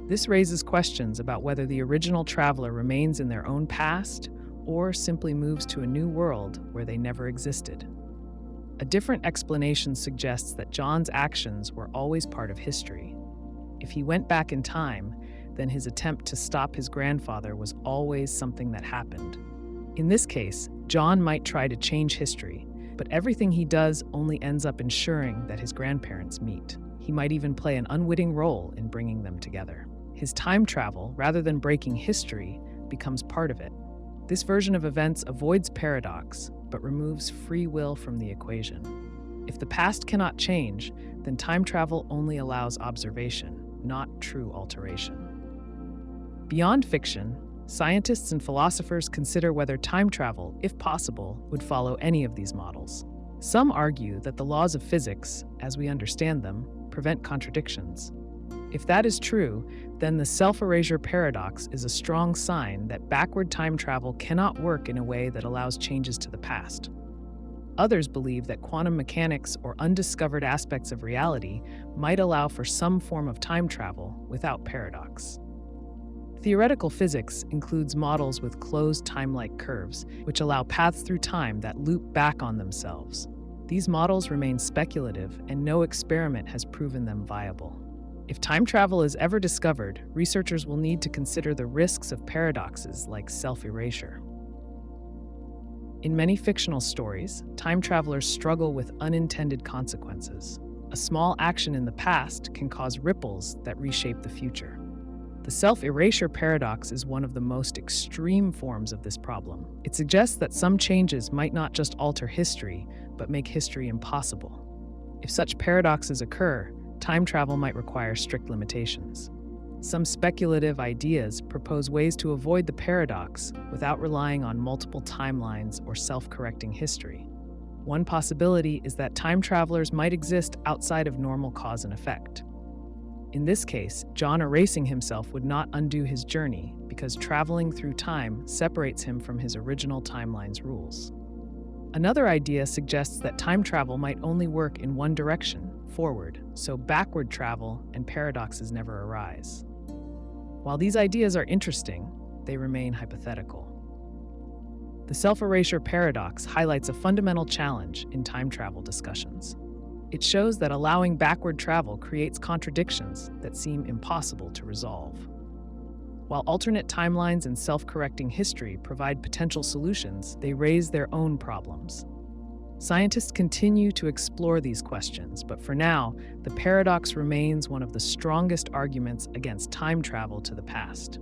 This raises questions about whether the original traveler remains in their own past or simply moves to a new world where they never existed. A different explanation suggests that John's actions were always part of history. If he went back in time, then his attempt to stop his grandfather was always something that happened. In this case, John might try to change history, but everything he does only ends up ensuring that his grandparents meet. He might even play an unwitting role in bringing them together. His time travel, rather than breaking history, becomes part of it. This version of events avoids paradox, but removes free will from the equation. If the past cannot change, then time travel only allows observation, not true alteration. Beyond fiction, scientists and philosophers consider whether time travel, if possible, would follow any of these models. Some argue that the laws of physics, as we understand them, prevent contradictions. If that is true, then the Self-Erasure Paradox is a strong sign that backward time travel cannot work in a way that allows changes to the past. Others believe that quantum mechanics or undiscovered aspects of reality might allow for some form of time travel without paradox. Theoretical physics includes models with closed time-like curves, which allow paths through time that loop back on themselves. These models remain speculative, and no experiment has proven them viable. If time travel is ever discovered, researchers will need to consider the risks of paradoxes like self-erasure. In many fictional stories, time travelers struggle with unintended consequences. A small action in the past can cause ripples that reshape the future. The Self-Erasure Paradox is one of the most extreme forms of this problem. It suggests that some changes might not just alter history, but make history impossible. If such paradoxes occur, time travel might require strict limitations. Some speculative ideas propose ways to avoid the paradox without relying on multiple timelines or self-correcting history. One possibility is that time travelers might exist outside of normal cause and effect. In this case, John erasing himself would not undo his journey because traveling through time separates him from his original timeline's rules. Another idea suggests that time travel might only work in one direction, forward, so backward travel and paradoxes never arise. While these ideas are interesting, they remain hypothetical. The Self-Erasure Paradox highlights a fundamental challenge in time travel discussions. It shows that allowing backward travel creates contradictions that seem impossible to resolve. While alternate timelines and self-correcting history provide potential solutions, they raise their own problems. Scientists continue to explore these questions, but for now, the paradox remains one of the strongest arguments against time travel to the past.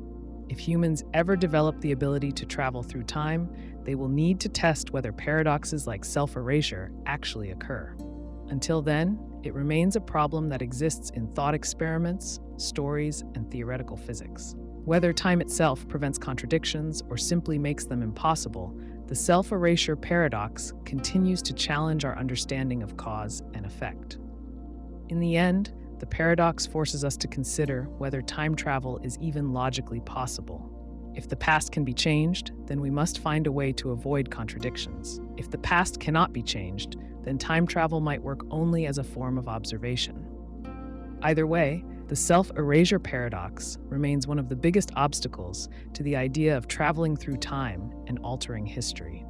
If humans ever develop the ability to travel through time, they will need to test whether paradoxes like self-erasure actually occur. Until then, it remains a problem that exists in thought experiments, stories, and theoretical physics. Whether time itself prevents contradictions or simply makes them impossible, the Self-Erasure Paradox continues to challenge our understanding of cause and effect. In the end, the paradox forces us to consider whether time travel is even logically possible. If the past can be changed, then we must find a way to avoid contradictions. If the past cannot be changed, then time travel might work only as a form of observation. Either way, the Self-Erasure Paradox remains one of the biggest obstacles to the idea of traveling through time and altering history.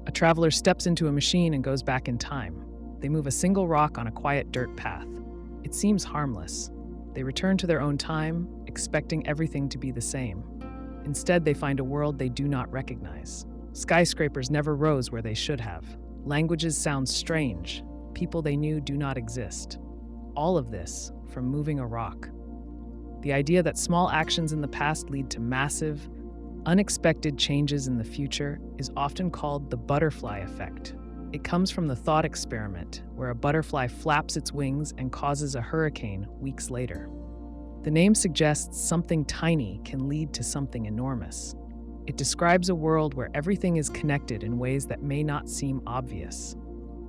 A traveler steps into a machine and goes back in time. They move a single rock on a quiet dirt path. It seems harmless. They return to their own time, expecting everything to be the same. Instead, they find a world they do not recognize. Skyscrapers never rose where they should have. Languages sound strange. People they knew do not exist. All of this from moving a rock. The idea that small actions in the past lead to massive, unexpected changes in the future is often called the butterfly effect. It comes from the thought experiment, where a butterfly flaps its wings and causes a hurricane weeks later. The name suggests something tiny can lead to something enormous. It describes a world where everything is connected in ways that may not seem obvious.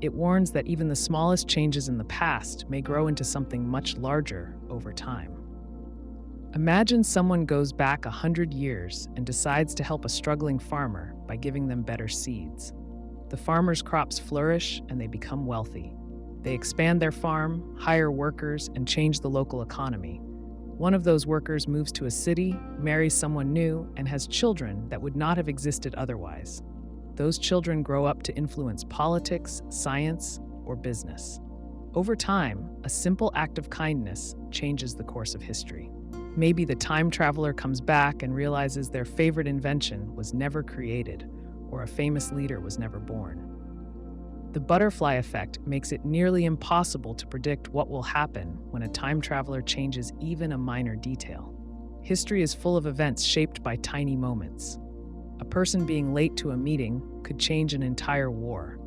It warns that even the smallest changes in the past may grow into something much larger over time. Imagine someone goes back 100 years and decides to help a struggling farmer by giving them better seeds. The farmer's crops flourish and they become wealthy. They expand their farm, hire workers, and change the local economy. One of those workers moves to a city, marries someone new, and has children that would not have existed otherwise. Those children grow up to influence politics, science, or business. Over time, a simple act of kindness changes the course of history. Maybe the time traveler comes back and realizes their favorite invention was never created, or a famous leader was never born. The butterfly effect makes it nearly impossible to predict what will happen when a time traveler changes even a minor detail. History is full of events shaped by tiny moments. A person being late to a meeting could change an entire war.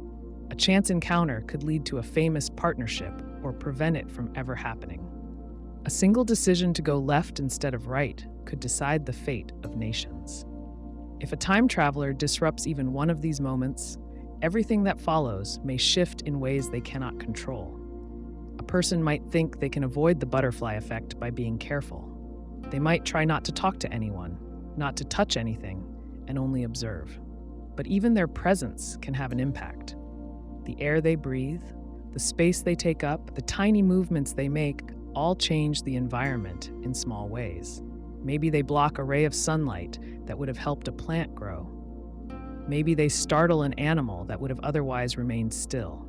A chance encounter could lead to a famous partnership or prevent it from ever happening. A single decision to go left instead of right could decide the fate of nations. If a time traveler disrupts even one of these moments, everything that follows may shift in ways they cannot control. A person might think they can avoid the butterfly effect by being careful. They might try not to talk to anyone, not to touch anything, and only observe. But even their presence can have an impact. The air they breathe, the space they take up, the tiny movements they make all change the environment in small ways. Maybe they block a ray of sunlight that would have helped a plant grow. Maybe they startle an animal that would have otherwise remained still.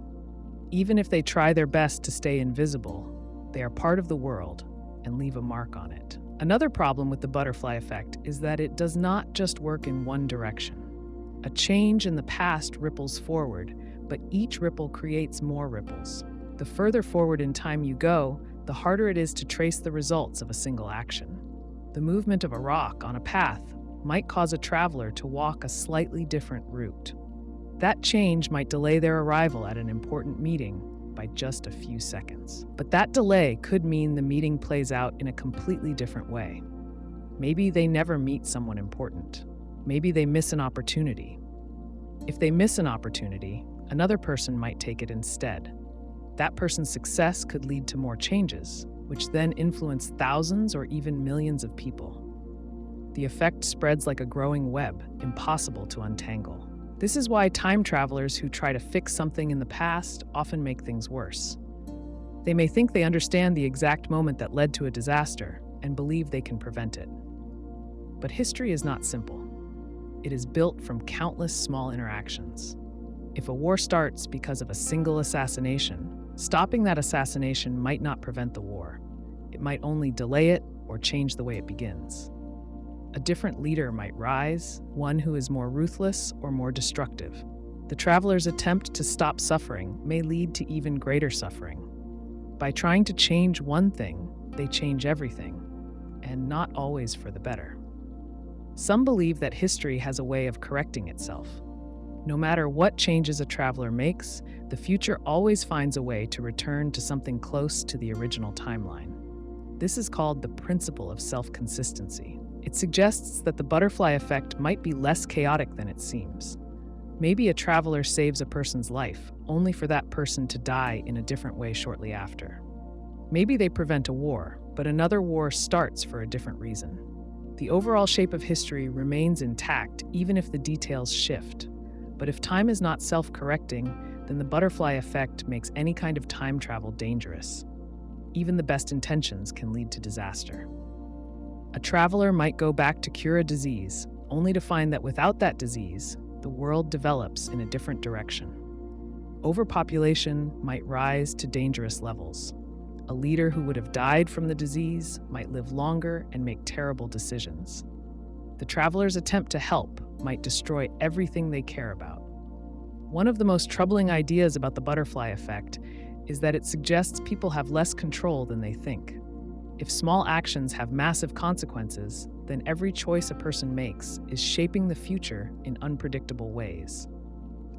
Even if they try their best to stay invisible, they are part of the world and leave a mark on it. Another problem with the butterfly effect is that it does not just work in one direction. A change in the past ripples forward, but each ripple creates more ripples. The further forward in time you go, the harder it is to trace the results of a single action. The movement of a rock on a path might cause a traveler to walk a slightly different route. That change might delay their arrival at an important meeting by just a few seconds. But that delay could mean the meeting plays out in a completely different way. Maybe they never meet someone important. Maybe they miss an opportunity. If they miss an opportunity, another person might take it instead. That person's success could lead to more changes, which then influence thousands or even millions of people. The effect spreads like a growing web, impossible to untangle. This is why time travelers who try to fix something in the past often make things worse. They may think they understand the exact moment that led to a disaster and believe they can prevent it. But history is not simple. It is built from countless small interactions. If a war starts because of a single assassination, Stopping that assassination might not prevent the war. It might only delay it or change the way it begins. A different leader might rise, one who is more ruthless or more destructive. The traveler's attempt to stop suffering may lead to even greater suffering. By trying to change one thing, they change everything, and not always for the better. Some believe that history has a way of correcting itself. No matter what changes a traveler makes, the future always finds a way to return to something close to the original timeline. This is called the principle of self-consistency. It suggests that the butterfly effect might be less chaotic than it seems. Maybe a traveler saves a person's life, only for that person to die in a different way shortly after. Maybe they prevent a war, but another war starts for a different reason. The overall shape of history remains intact even if the details shift. But if time is not self-correcting, then the butterfly effect makes any kind of time travel dangerous. Even the best intentions can lead to disaster. A traveler might go back to cure a disease, only to find that without that disease, the world develops in a different direction. Overpopulation might rise to dangerous levels. A leader who would have died from the disease might live longer and make terrible decisions. The traveler's attempt to help might destroy everything they care about. One of the most troubling ideas about the butterfly effect is that it suggests people have less control than they think. If small actions have massive consequences, then every choice a person makes is shaping the future in unpredictable ways.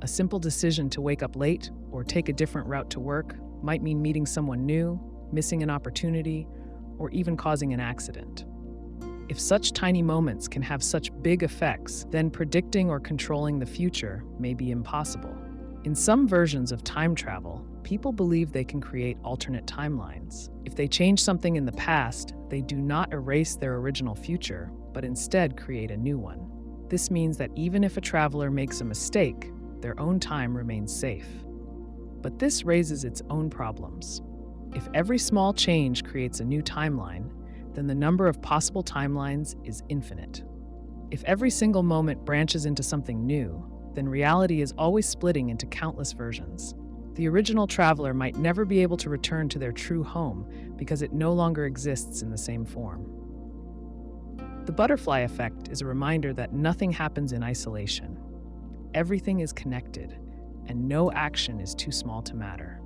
A simple decision to wake up late or take a different route to work might mean meeting someone new, missing an opportunity, or even causing an accident. If such tiny moments can have such big effects, then predicting or controlling the future may be impossible. In some versions of time travel, people believe they can create alternate timelines. If they change something in the past, they do not erase their original future, but instead create a new one. This means that even if a traveler makes a mistake, their own time remains safe. But this raises its own problems. If every small change creates a new timeline, then the number of possible timelines is infinite. If every single moment branches into something new, then reality is always splitting into countless versions. The original traveler might never be able to return to their true home because it no longer exists in the same form. The butterfly effect is a reminder that nothing happens in isolation. Everything is connected, and no action is too small to matter.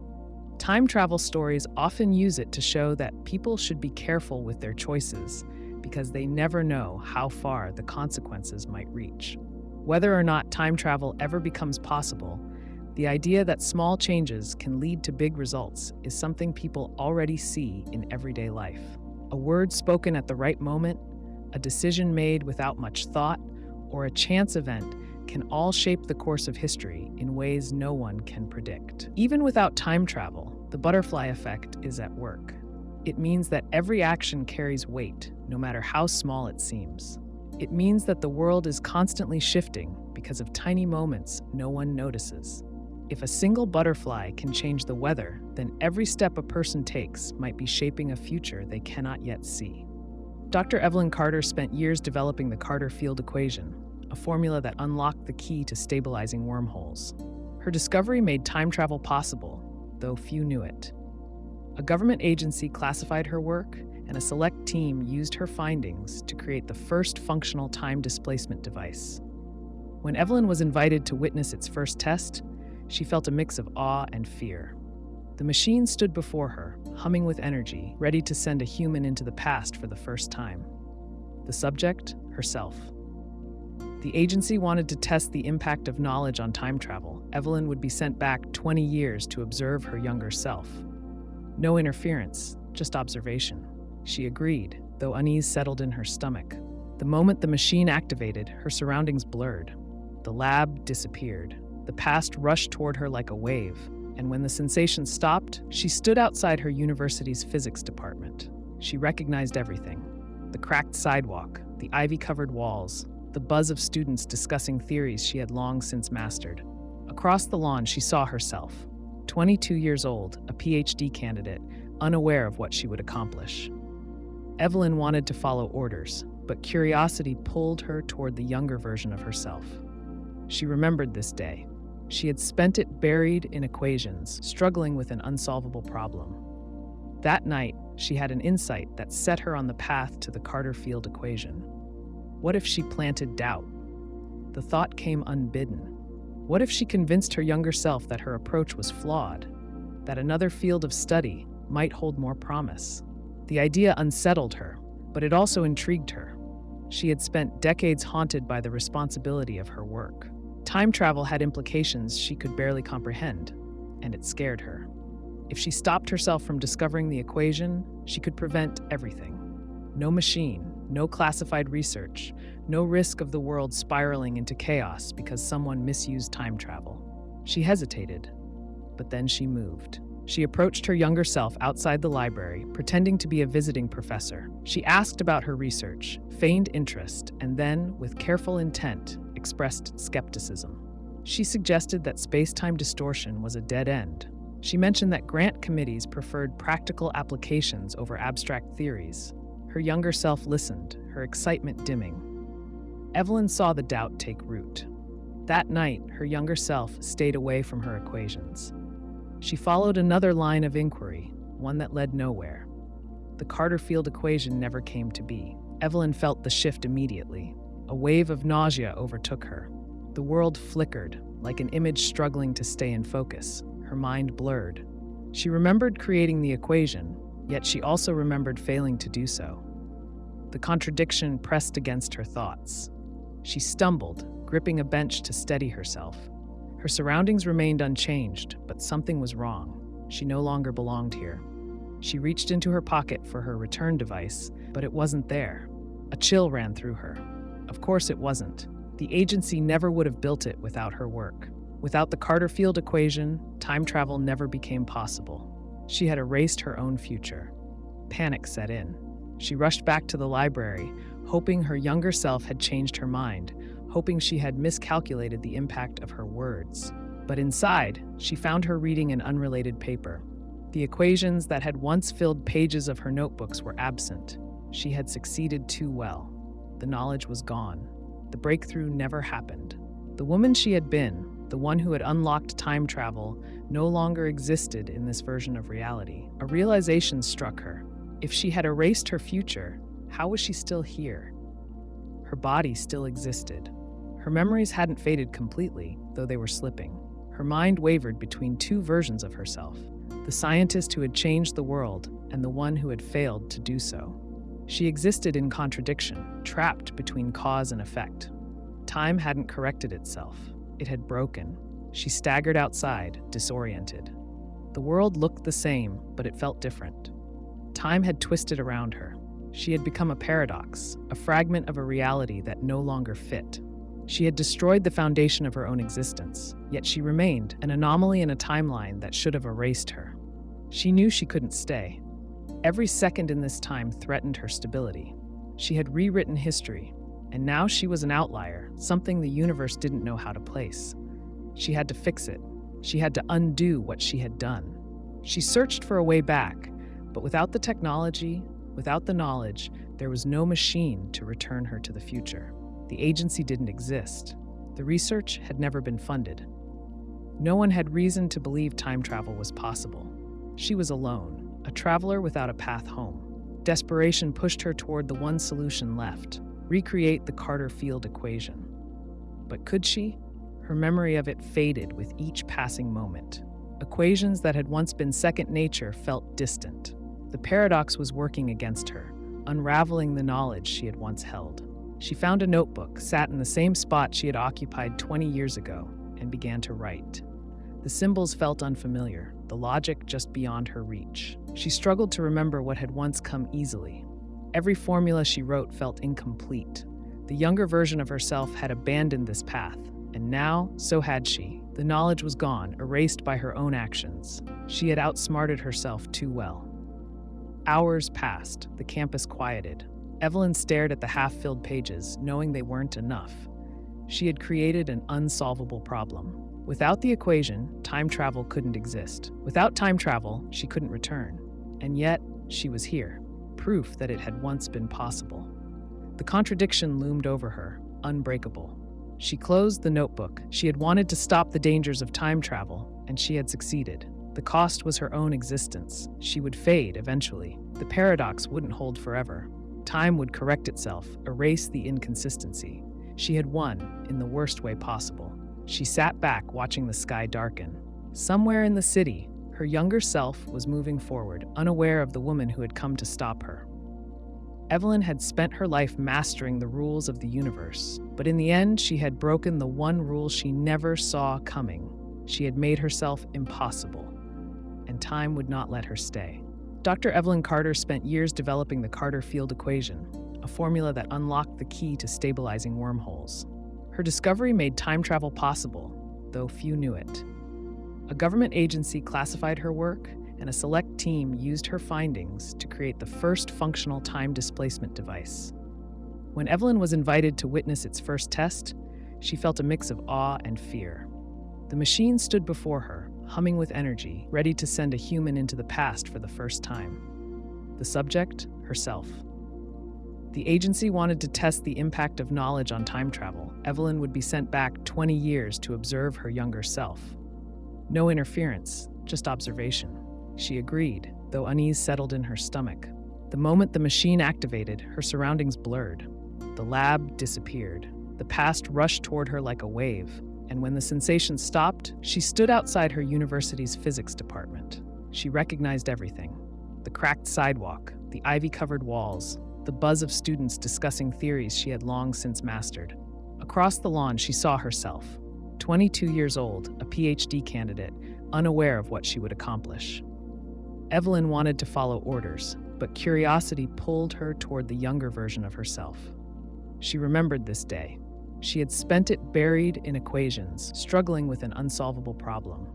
Time travel stories often use it to show that people should be careful with their choices because they never know how far the consequences might reach. Whether or not time travel ever becomes possible, the idea that small changes can lead to big results is something people already see in everyday life. A word spoken at the right moment, a decision made without much thought, or a chance event can all shape the course of history in ways no one can predict. Even without time travel, the butterfly effect is at work. It means that every action carries weight, no matter how small it seems. It means that the world is constantly shifting because of tiny moments no one notices. If a single butterfly can change the weather, then every step a person takes might be shaping a future they cannot yet see. Dr. Evelyn Carter spent years developing the Carter field equation, a formula that unlocked the key to stabilizing wormholes. Her discovery made time travel possible, though few knew it. A government agency classified her work, and a select team used her findings to create the first functional time displacement device. When Evelyn was invited to witness its first test, she felt a mix of awe and fear. The machine stood before her, humming with energy, ready to send a human into the past for the first time. The subject, herself. The agency wanted to test the impact of knowledge on time travel. Evelyn would be sent back 20 years to observe her younger self. No interference, just observation. She agreed, though unease settled in her stomach. The moment the machine activated, her surroundings blurred. The lab disappeared. The past rushed toward her like a wave, and when the sensation stopped, she stood outside her university's physics department. She recognized everything. The cracked sidewalk, the ivy-covered walls, the buzz of students discussing theories she had long since mastered. Across the lawn, she saw herself, 22 years old, a PhD candidate, unaware of what she would accomplish. Evelyn wanted to follow orders, but curiosity pulled her toward the younger version of herself. She remembered this day. She had spent it buried in equations, struggling with an unsolvable problem. That night, she had an insight that set her on the path to the Carter field equation. What if she planted doubt? The thought came unbidden. What if she convinced her younger self that her approach was flawed, that another field of study might hold more promise? The idea unsettled her, but it also intrigued her. She had spent decades haunted by the responsibility of her work. Time travel had implications she could barely comprehend, and it scared her. If she stopped herself from discovering the equation, she could prevent everything. No machine, no classified research, no risk of the world spiraling into chaos because someone misused time travel. She hesitated, but then she moved. She approached her younger self outside the library, pretending to be a visiting professor. She asked about her research, feigned interest, and then, with careful intent, expressed skepticism. She suggested that space-time distortion was a dead end. She mentioned that grant committees preferred practical applications over abstract theories. Her younger self listened, her excitement dimming. Evelyn saw the doubt take root. That night, her younger self stayed away from her equations. She followed another line of inquiry, one that led nowhere. The Carter field equation never came to be. Evelyn felt the shift immediately. A wave of nausea overtook her. The world flickered, like an image struggling to stay in focus. Her mind blurred. She remembered creating the equation, yet she also remembered failing to do so. The contradiction pressed against her thoughts. She stumbled, gripping a bench to steady herself. Her surroundings remained unchanged, but something was wrong. She no longer belonged here. She reached into her pocket for her return device, but it wasn't there. A chill ran through her. Of course it wasn't. The agency never would have built it without her work. Without the Carter field equation, time travel never became possible. She had erased her own future. Panic set in. She rushed back to the library, hoping her younger self had changed her mind, hoping she had miscalculated the impact of her words. But inside, she found her reading an unrelated paper. The equations that had once filled pages of her notebooks were absent. She had succeeded too well. The knowledge was gone. The breakthrough never happened. The woman she had been, the one who had unlocked time travel, no longer existed in this version of reality. A realization struck her. If she had erased her future, how was she still here? Her body still existed. Her memories hadn't faded completely, though they were slipping. Her mind wavered between two versions of herself, the scientist who had changed the world and the one who had failed to do so. She existed in contradiction, trapped between cause and effect. Time hadn't corrected itself. It had broken. She staggered outside, disoriented. The world looked the same, but it felt different. Time had twisted around her. She had become a paradox, a fragment of a reality that no longer fit. She had destroyed the foundation of her own existence, yet she remained an anomaly in a timeline that should have erased her. She knew she couldn't stay. Every second in this time threatened her stability. She had rewritten history, and now she was an outlier, something the universe didn't know how to place. She had to fix it. She had to undo what she had done. She searched for a way back, but without the technology, without the knowledge, there was no machine to return her to the future. The agency didn't exist. The research had never been funded. No one had reason to believe time travel was possible. She was alone, a traveler without a path home. Desperation pushed her toward the one solution left: recreate the Carter field equation. But could she? Her memory of it faded with each passing moment. Equations that had once been second nature felt distant. The paradox was working against her, unraveling the knowledge she had once held. She found a notebook, sat in the same spot she had occupied 20 years ago, and began to write. The symbols felt unfamiliar, the logic just beyond her reach. She struggled to remember what had once come easily. Every formula she wrote felt incomplete. The younger version of herself had abandoned this path, and now, so had she. The knowledge was gone, erased by her own actions. She had outsmarted herself too well. Hours passed, the campus quieted. Evelyn stared at the half-filled pages, knowing they weren't enough. She had created an unsolvable problem. Without the equation, time travel couldn't exist. Without time travel, she couldn't return. And yet, she was here, proof that it had once been possible. The contradiction loomed over her, unbreakable. She closed the notebook. She had wanted to stop the dangers of time travel, and she had succeeded. The cost was her own existence. She would fade eventually. The paradox wouldn't hold forever. Time would correct itself, erase the inconsistency. She had won in the worst way possible. She sat back, watching the sky darken. Somewhere in the city, her younger self was moving forward, unaware of the woman who had come to stop her. Evelyn had spent her life mastering the rules of the universe, but in the end, she had broken the one rule she never saw coming. She had made herself impossible, and time would not let her stay. Dr. Evelyn Carter spent years developing the Carter field equation, a formula that unlocked the key to stabilizing wormholes. Her discovery made time travel possible, though few knew it. A government agency classified her work, and a select team used her findings to create the first functional time displacement device. When Evelyn was invited to witness its first test, she felt a mix of awe and fear. The machine stood before her, humming with energy, ready to send a human into the past for the first time. The subject, herself. The agency wanted to test the impact of knowledge on time travel. Evelyn would be sent back 20 years to observe her younger self. No interference, just observation. She agreed, though unease settled in her stomach. The moment the machine activated, her surroundings blurred. The lab disappeared. The past rushed toward her like a wave, and when the sensation stopped, she stood outside her university's physics department. She recognized everything. The cracked sidewalk, the ivy-covered walls, the buzz of students discussing theories she had long since mastered. Across the lawn, she saw herself, 22 years old, a PhD candidate, unaware of what she would accomplish. Evelyn wanted to follow orders, but curiosity pulled her toward the younger version of herself. She remembered this day. She had spent it buried in equations, struggling with an unsolvable problem.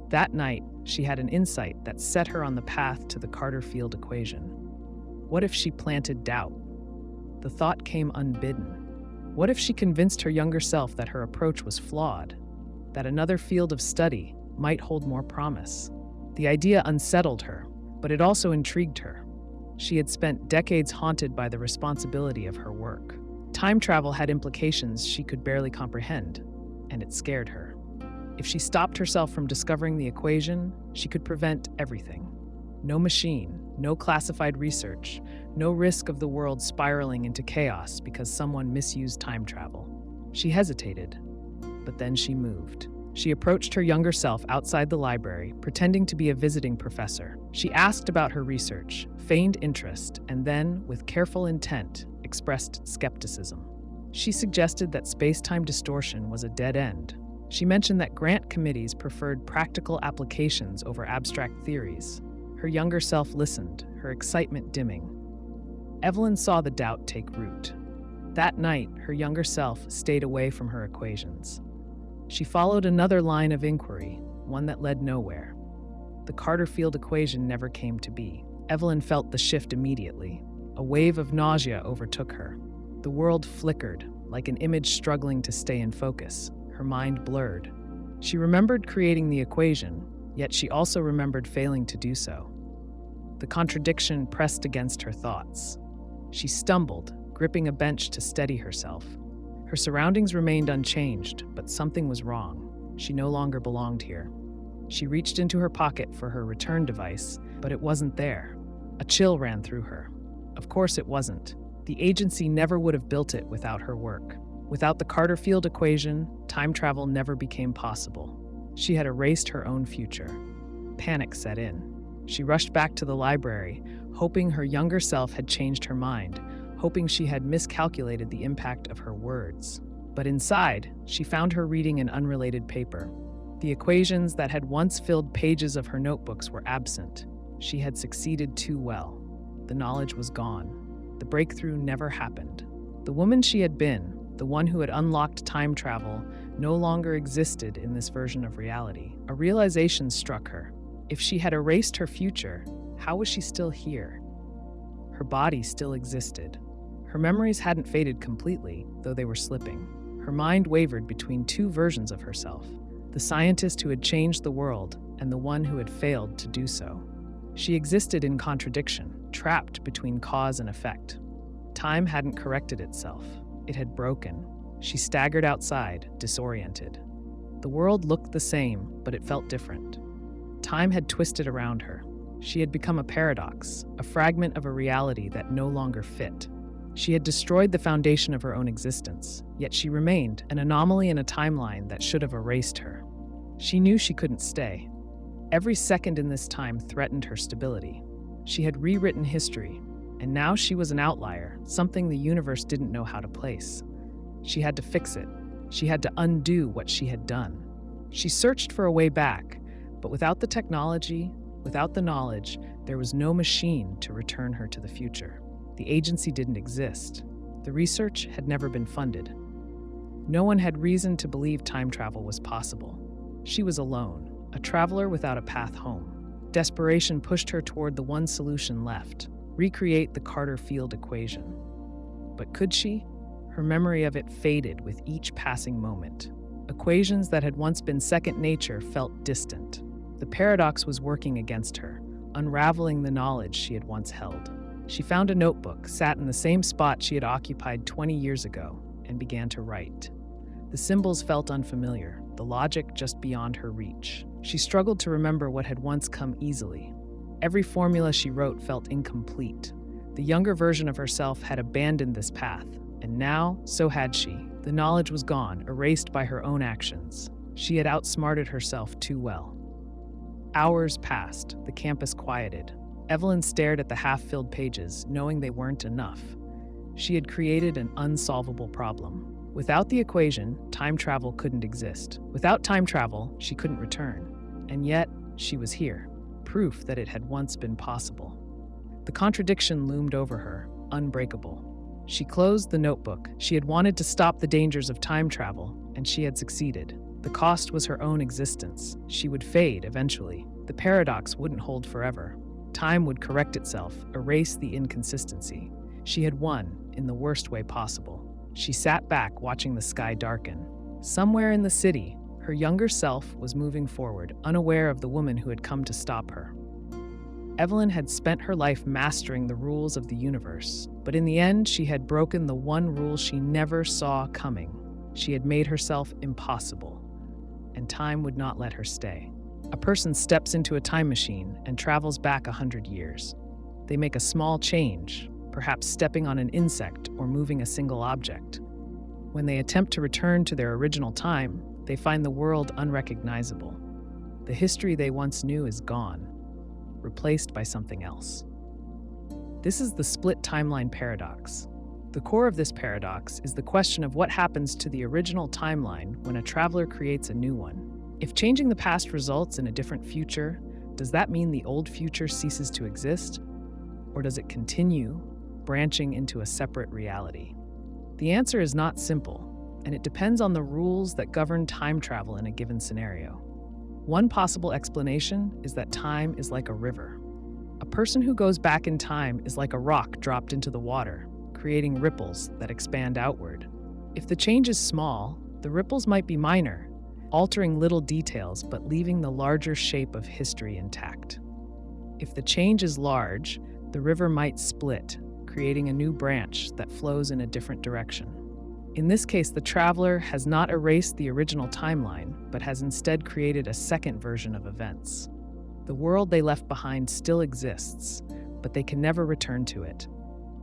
That night, she had an insight that set her on the path to the Carter field equation. What if she planted doubt? The thought came unbidden. What if she convinced her younger self that her approach was flawed, that another field of study might hold more promise? The idea unsettled her, but it also intrigued her. She had spent decades haunted by the responsibility of her work. Time travel had implications she could barely comprehend, and it scared her. If she stopped herself from discovering the equation, she could prevent everything. No machine, no classified research, no risk of the world spiraling into chaos because someone misused time travel. She hesitated, but then she moved. She approached her younger self outside the library, pretending to be a visiting professor. She asked about her research, feigned interest, and then, with careful intent, expressed skepticism. She suggested that space-time distortion was a dead end. She mentioned that grant committees preferred practical applications over abstract theories. Her younger self listened, her excitement dimming. Evelyn saw the doubt take root. That night, her younger self stayed away from her equations. She followed another line of inquiry, one that led nowhere. The Carter field equation never came to be. Evelyn felt the shift immediately. A wave of nausea overtook her. The world flickered, like an image struggling to stay in focus. Her mind blurred. She remembered creating the equation, yet she also remembered failing to do so. The contradiction pressed against her thoughts. She stumbled, gripping a bench to steady herself. Her surroundings remained unchanged, but something was wrong. She no longer belonged here. She reached into her pocket for her return device, but it wasn't there. A chill ran through her. Of course it wasn't. The agency never would have built it without her work. Without the Carter field equation, time travel never became possible. She had erased her own future. Panic set in. She rushed back to the library, hoping her younger self had changed her mind, hoping she had miscalculated the impact of her words. But inside, she found her reading an unrelated paper. The equations that had once filled pages of her notebooks were absent. She had succeeded too well. The knowledge was gone. The breakthrough never happened. The woman she had been, the one who had unlocked time travel, no longer existed in this version of reality. A realization struck her. If she had erased her future, how was she still here? Her body still existed. Her memories hadn't faded completely, though they were slipping. Her mind wavered between two versions of herself, the scientist who had changed the world and the one who had failed to do so. She existed in contradiction, trapped between cause and effect. Time hadn't corrected itself. It had broken. She staggered outside, disoriented. The world looked the same, but it felt different. Time had twisted around her. She had become a paradox, a fragment of a reality that no longer fit. She had destroyed the foundation of her own existence, yet she remained an anomaly in a timeline that should have erased her. She knew she couldn't stay. Every second in this time threatened her stability. She had rewritten history, and now she was an outlier, something the universe didn't know how to place. She had to fix it. She had to undo what she had done. She searched for a way back, but without the technology, without the knowledge, there was no machine to return her to the future. The agency didn't exist. The research had never been funded. No one had reason to believe time travel was possible. She was alone, a traveler without a path home. Desperation pushed her toward the one solution left: recreate the Carter field equation. But could she? Her memory of it faded with each passing moment. Equations that had once been second nature felt distant. The paradox was working against her, unraveling the knowledge she had once held. She found a notebook, sat in the same spot she had occupied 20 years ago, and began to write. The symbols felt unfamiliar, the logic just beyond her reach. She struggled to remember what had once come easily. Every formula she wrote felt incomplete. The younger version of herself had abandoned this path, and now, so had she. The knowledge was gone, erased by her own actions. She had outsmarted herself too well. Hours passed, the campus quieted. Evelyn stared at the half-filled pages, knowing they weren't enough. She had created an unsolvable problem. Without the equation, time travel couldn't exist. Without time travel, she couldn't return. And yet, she was here, proof that it had once been possible. The contradiction loomed over her, unbreakable. She closed the notebook. She had wanted to stop the dangers of time travel, and she had succeeded. The cost was her own existence. She would fade eventually. The paradox wouldn't hold forever. Time would correct itself, erase the inconsistency. She had won, in the worst way possible. She sat back, watching the sky darken. Somewhere in the city, her younger self was moving forward, unaware of the woman who had come to stop her. Evelyn had spent her life mastering the rules of the universe, but in the end, she had broken the one rule she never saw coming. She had made herself impossible, and time would not let her stay. A person steps into a time machine and travels back 100 years. They make a small change, perhaps stepping on an insect or moving a single object. When they attempt to return to their original time, they find the world unrecognizable. The history they once knew is gone, replaced by something else. This is the split timeline paradox. The core of this paradox is the question of what happens to the original timeline when a traveler creates a new one. If changing the past results in a different future, does that mean the old future ceases to exist? Or does it continue, branching into a separate reality? The answer is not simple, and it depends on the rules that govern time travel in a given scenario. One possible explanation is that time is like a river. A person who goes back in time is like a rock dropped into the water, creating ripples that expand outward. If the change is small, the ripples might be minor, altering little details but leaving the larger shape of history intact. If the change is large, the river might split, creating a new branch that flows in a different direction. In this case, the traveler has not erased the original timeline, but has instead created a second version of events. The world they left behind still exists, but they can never return to it.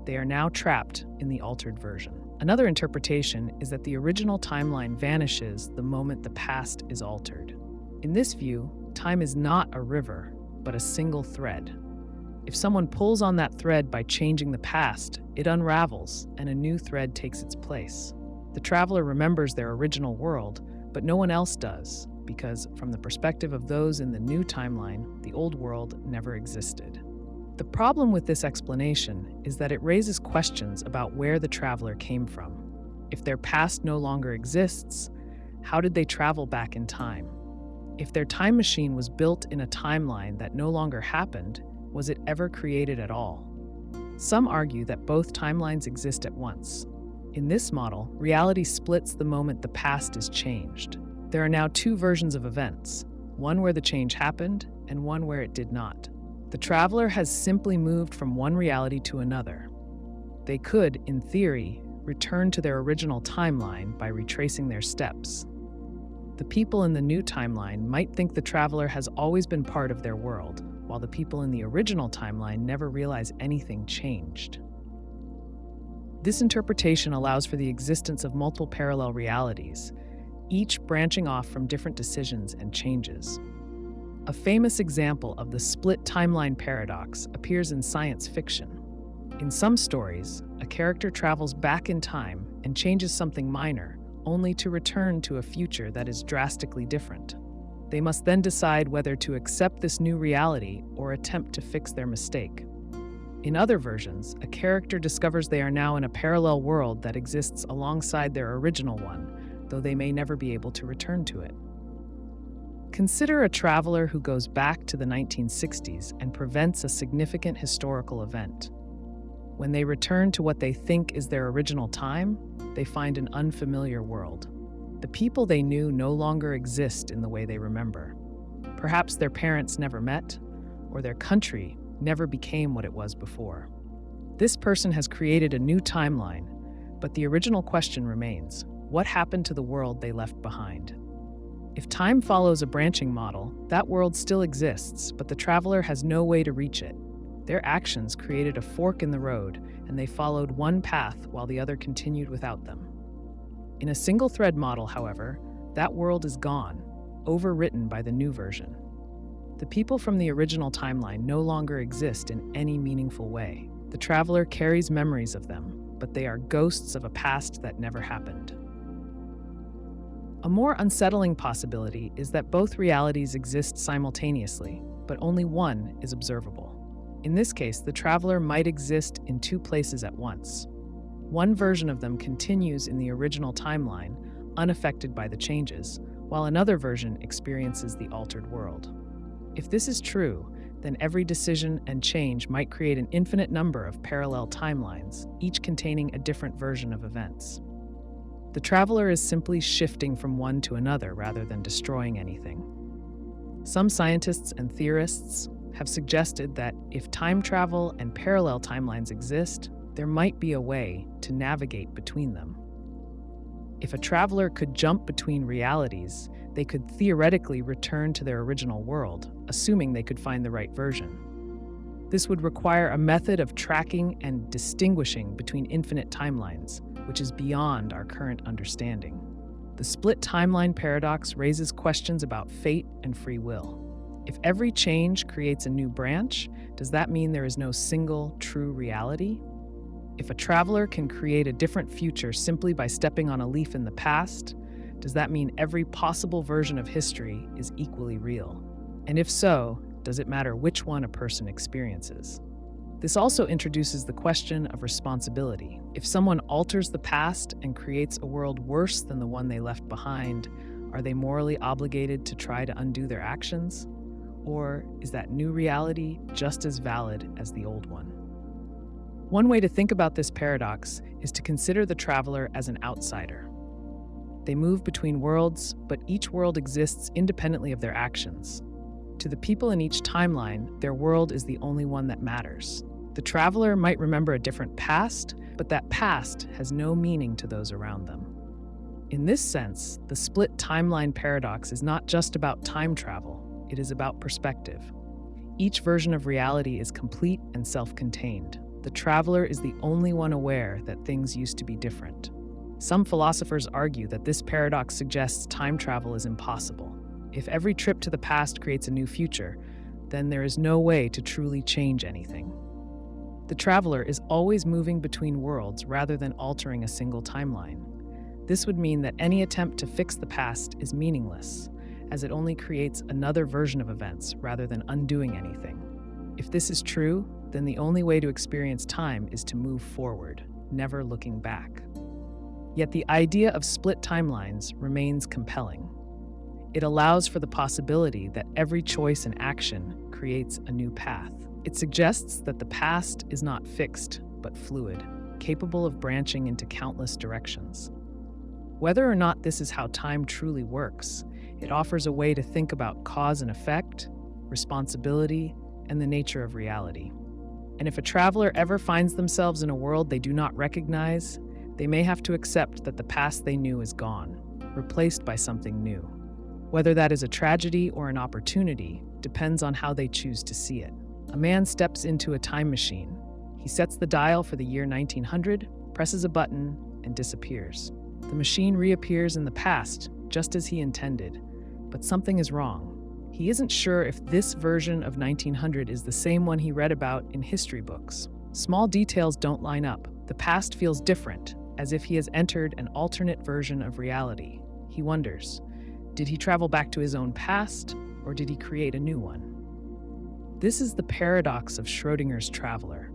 They are now trapped in the altered version. Another interpretation is that the original timeline vanishes the moment the past is altered. In this view, time is not a river, but a single thread. If someone pulls on that thread by changing the past, it unravels and a new thread takes its place. The traveler remembers their original world, but no one else does, because from the perspective of those in the new timeline, the old world never existed. The problem with this explanation is that it raises questions about where the traveler came from. If their past no longer exists, how did they travel back in time? If their time machine was built in a timeline that no longer happened, was it ever created at all? Some argue that both timelines exist at once. In this model, reality splits the moment the past is changed. There are now two versions of events, one where the change happened and one where it did not. The traveler has simply moved from one reality to another. They could, in theory, return to their original timeline by retracing their steps. The people in the new timeline might think the traveler has always been part of their world, while the people in the original timeline never realize anything changed. This interpretation allows for the existence of multiple parallel realities, each branching off from different decisions and changes. A famous example of the split timeline paradox appears in science fiction. In some stories, a character travels back in time and changes something minor, only to return to a future that is drastically different. They must then decide whether to accept this new reality or attempt to fix their mistake. In other versions, a character discovers they are now in a parallel world that exists alongside their original one, though they may never be able to return to it. Consider a traveler who goes back to the 1960s and prevents a significant historical event. When they return to what they think is their original time, they find an unfamiliar world. The people they knew no longer exist in the way they remember. Perhaps their parents never met, or their country never became what it was before. This person has created a new timeline, but the original question remains: what happened to the world they left behind? If time follows a branching model, that world still exists, but the traveler has no way to reach it. Their actions created a fork in the road, and they followed one path while the other continued without them. In a single thread model, however, that world is gone, overwritten by the new version. The people from the original timeline no longer exist in any meaningful way. The traveler carries memories of them, but they are ghosts of a past that never happened. A more unsettling possibility is that both realities exist simultaneously, but only one is observable. In this case, the traveler might exist in two places at once. One version of them continues in the original timeline, unaffected by the changes, while another version experiences the altered world. If this is true, then every decision and change might create an infinite number of parallel timelines, each containing a different version of events. The traveler is simply shifting from one to another rather than destroying anything. Some scientists and theorists have suggested that if time travel and parallel timelines exist, there might be a way to navigate between them. If a traveler could jump between realities, they could theoretically return to their original world, assuming they could find the right version. This would require a method of tracking and distinguishing between infinite timelines, which is beyond our current understanding. The split timeline paradox raises questions about fate and free will. If every change creates a new branch, does that mean there is no single true reality? If a traveler can create a different future simply by stepping on a leaf in the past, does that mean every possible version of history is equally real? And if so, does it matter which one a person experiences? This also introduces the question of responsibility. If someone alters the past and creates a world worse than the one they left behind, are they morally obligated to try to undo their actions? Or is that new reality just as valid as the old one? One way to think about this paradox is to consider the traveler as an outsider. They move between worlds, but each world exists independently of their actions. To the people in each timeline, their world is the only one that matters. The traveler might remember a different past, but that past has no meaning to those around them. In this sense, the split timeline paradox is not just about time travel, it is about perspective. Each version of reality is complete and self-contained. The traveler is the only one aware that things used to be different. Some philosophers argue that this paradox suggests time travel is impossible. If every trip to the past creates a new future, then there is no way to truly change anything. The traveler is always moving between worlds rather than altering a single timeline. This would mean that any attempt to fix the past is meaningless, as it only creates another version of events rather than undoing anything. If this is true, then the only way to experience time is to move forward, never looking back. Yet the idea of split timelines remains compelling. It allows for the possibility that every choice and action creates a new path. It suggests that the past is not fixed, but fluid, capable of branching into countless directions. Whether or not this is how time truly works, it offers a way to think about cause and effect, responsibility, and the nature of reality. And if a traveler ever finds themselves in a world they do not recognize, they may have to accept that the past they knew is gone, replaced by something new. Whether that is a tragedy or an opportunity depends on how they choose to see it. A man steps into a time machine. He sets the dial for the year 1900, presses a button, and disappears. The machine reappears in the past, just as he intended, but something is wrong. He isn't sure if this version of 1900 is the same one he read about in history books. Small details don't line up. The past feels different, as if he has entered an alternate version of reality. He wonders, did he travel back to his own past, or did he create a new one? This is the paradox of Schrödinger's traveler.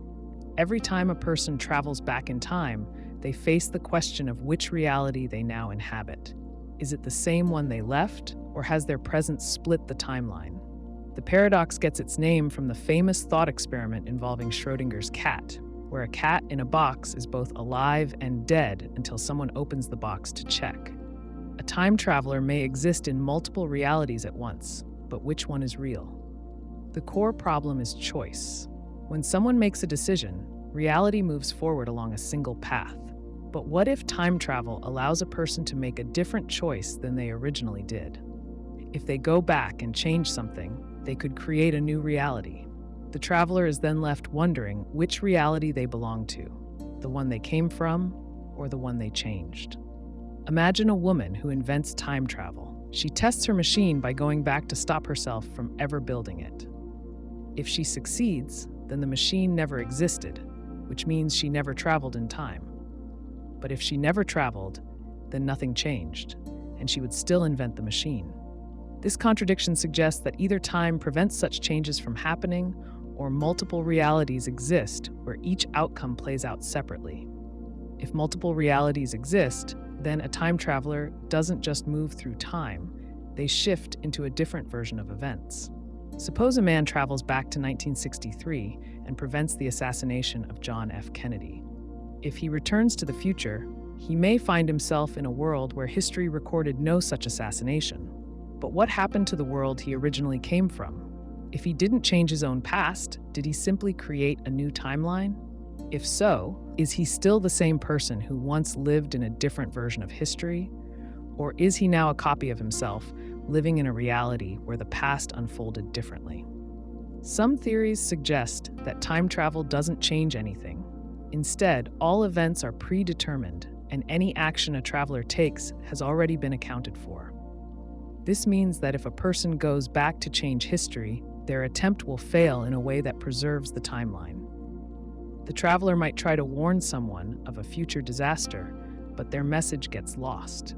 Every time a person travels back in time, they face the question of which reality they now inhabit. Is it the same one they left, or has their presence split the timeline? The paradox gets its name from the famous thought experiment involving Schrödinger's cat, where a cat in a box is both alive and dead until someone opens the box to check. A time traveler may exist in multiple realities at once, but which one is real? The core problem is choice. When someone makes a decision, reality moves forward along a single path. But what if time travel allows a person to make a different choice than they originally did? If they go back and change something, they could create a new reality. The traveler is then left wondering which reality they belong to, the one they came from or the one they changed. Imagine a woman who invents time travel. She tests her machine by going back to stop herself from ever building it. If she succeeds, then the machine never existed, which means she never traveled in time. But if she never traveled, then nothing changed, and she would still invent the machine. This contradiction suggests that either time prevents such changes from happening, or multiple realities exist where each outcome plays out separately. If multiple realities exist, then a time traveler doesn't just move through time, they shift into a different version of events. Suppose a man travels back to 1963 and prevents the assassination of John F. Kennedy. If he returns to the future, he may find himself in a world where history recorded no such assassination. But what happened to the world he originally came from? If he didn't change his own past, did he simply create a new timeline? If so, is he still the same person who once lived in a different version of history? Or is he now a copy of himself, living in a reality where the past unfolded differently? Some theories suggest that time travel doesn't change anything. Instead, all events are predetermined, and any action a traveler takes has already been accounted for. This means that if a person goes back to change history, their attempt will fail in a way that preserves the timeline. The traveler might try to warn someone of a future disaster, but their message gets lost.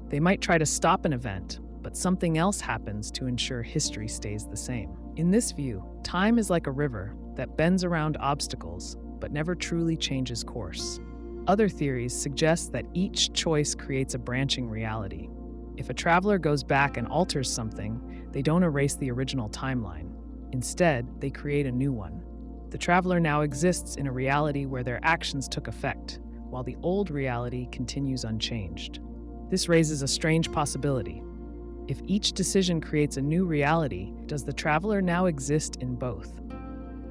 They might try to stop an event, but something else happens to ensure history stays the same. In this view, time is like a river that bends around obstacles, but never truly changes course. Other theories suggest that each choice creates a branching reality. If a traveler goes back and alters something, they don't erase the original timeline. Instead, they create a new one. The traveler now exists in a reality where their actions took effect, while the old reality continues unchanged. This raises a strange possibility. If each decision creates a new reality, does the traveler now exist in both?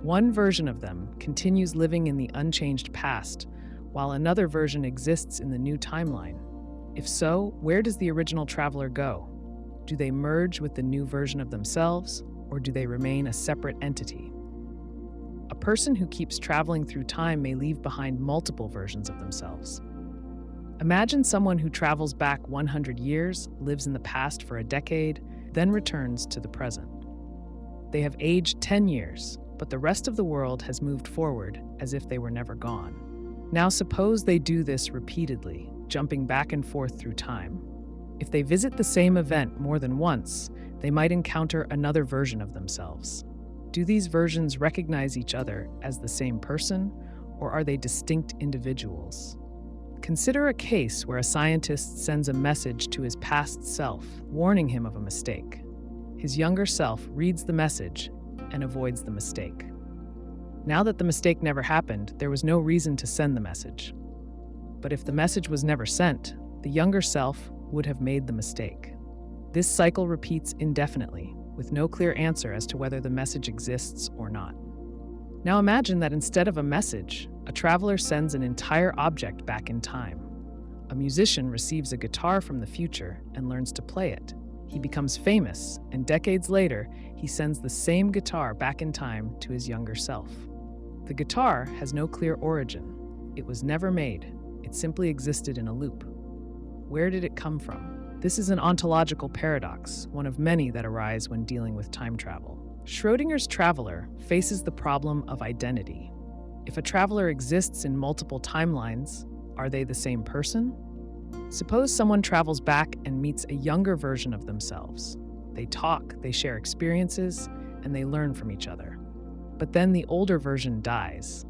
One version of them continues living in the unchanged past, while another version exists in the new timeline. If so, where does the original traveler go? Do they merge with the new version of themselves, or do they remain a separate entity? A person who keeps traveling through time may leave behind multiple versions of themselves. Imagine someone who travels back 100 years, lives in the past for a decade, then returns to the present. They have aged 10 years, but the rest of the world has moved forward as if they were never gone. Now suppose they do this repeatedly, jumping back and forth through time. If they visit the same event more than once, they might encounter another version of themselves. Do these versions recognize each other as the same person, or are they distinct individuals? Consider a case where a scientist sends a message to his past self, warning him of a mistake. His younger self reads the message and avoids the mistake. Now that the mistake never happened, there was no reason to send the message. But if the message was never sent, the younger self would have made the mistake. This cycle repeats indefinitely, with no clear answer as to whether the message exists or not. Now imagine that instead of a message, A traveler sends an entire object back in time. A musician receives a guitar from the future and learns to play it. He becomes famous, and decades later, he sends the same guitar back in time to his younger self. The guitar has no clear origin. It was never made. It simply existed in a loop. Where did it come from? This is an ontological paradox, one of many that arise when dealing with time travel. Schrödinger's traveler faces the problem of identity. If a traveler exists in multiple timelines, are they the same person? Suppose someone travels back and meets a younger version of themselves. They talk, they share experiences, and they learn from each other. But then the older version dies.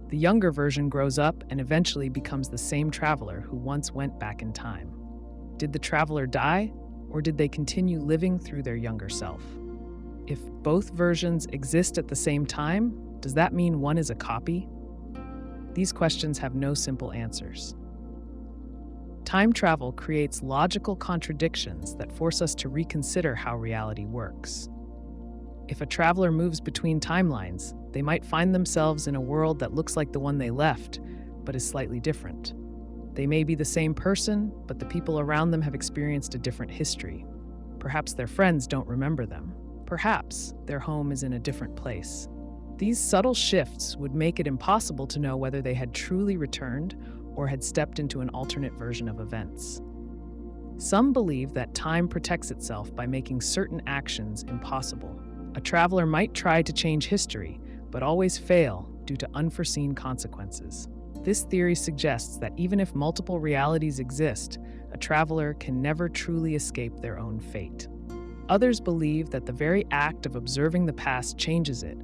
The younger version grows up and eventually becomes the same traveler who once went back in time. Did the traveler die, or did they continue living through their younger self? If both versions exist at the same time, does that mean one is a copy? These questions have no simple answers. Time travel creates logical contradictions that force us to reconsider how reality works. If a traveler moves between timelines, they might find themselves in a world that looks like the one they left, but is slightly different. They may be the same person, but the people around them have experienced a different history. Perhaps their friends don't remember them. Perhaps their home is in a different place. These subtle shifts would make it impossible to know whether they had truly returned or had stepped into an alternate version of events. Some believe that time protects itself by making certain actions impossible. A traveler might try to change history, but always fail due to unforeseen consequences. This theory suggests that even if multiple realities exist, a traveler can never truly escape their own fate. Others believe that the very act of observing the past changes it,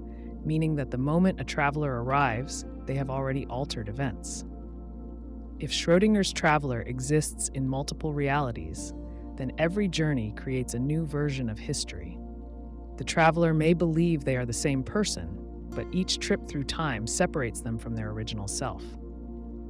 meaning that the moment a traveler arrives, they have already altered events. If Schrödinger's traveler exists in multiple realities, then every journey creates a new version of history. The traveler may believe they are the same person, but each trip through time separates them from their original self.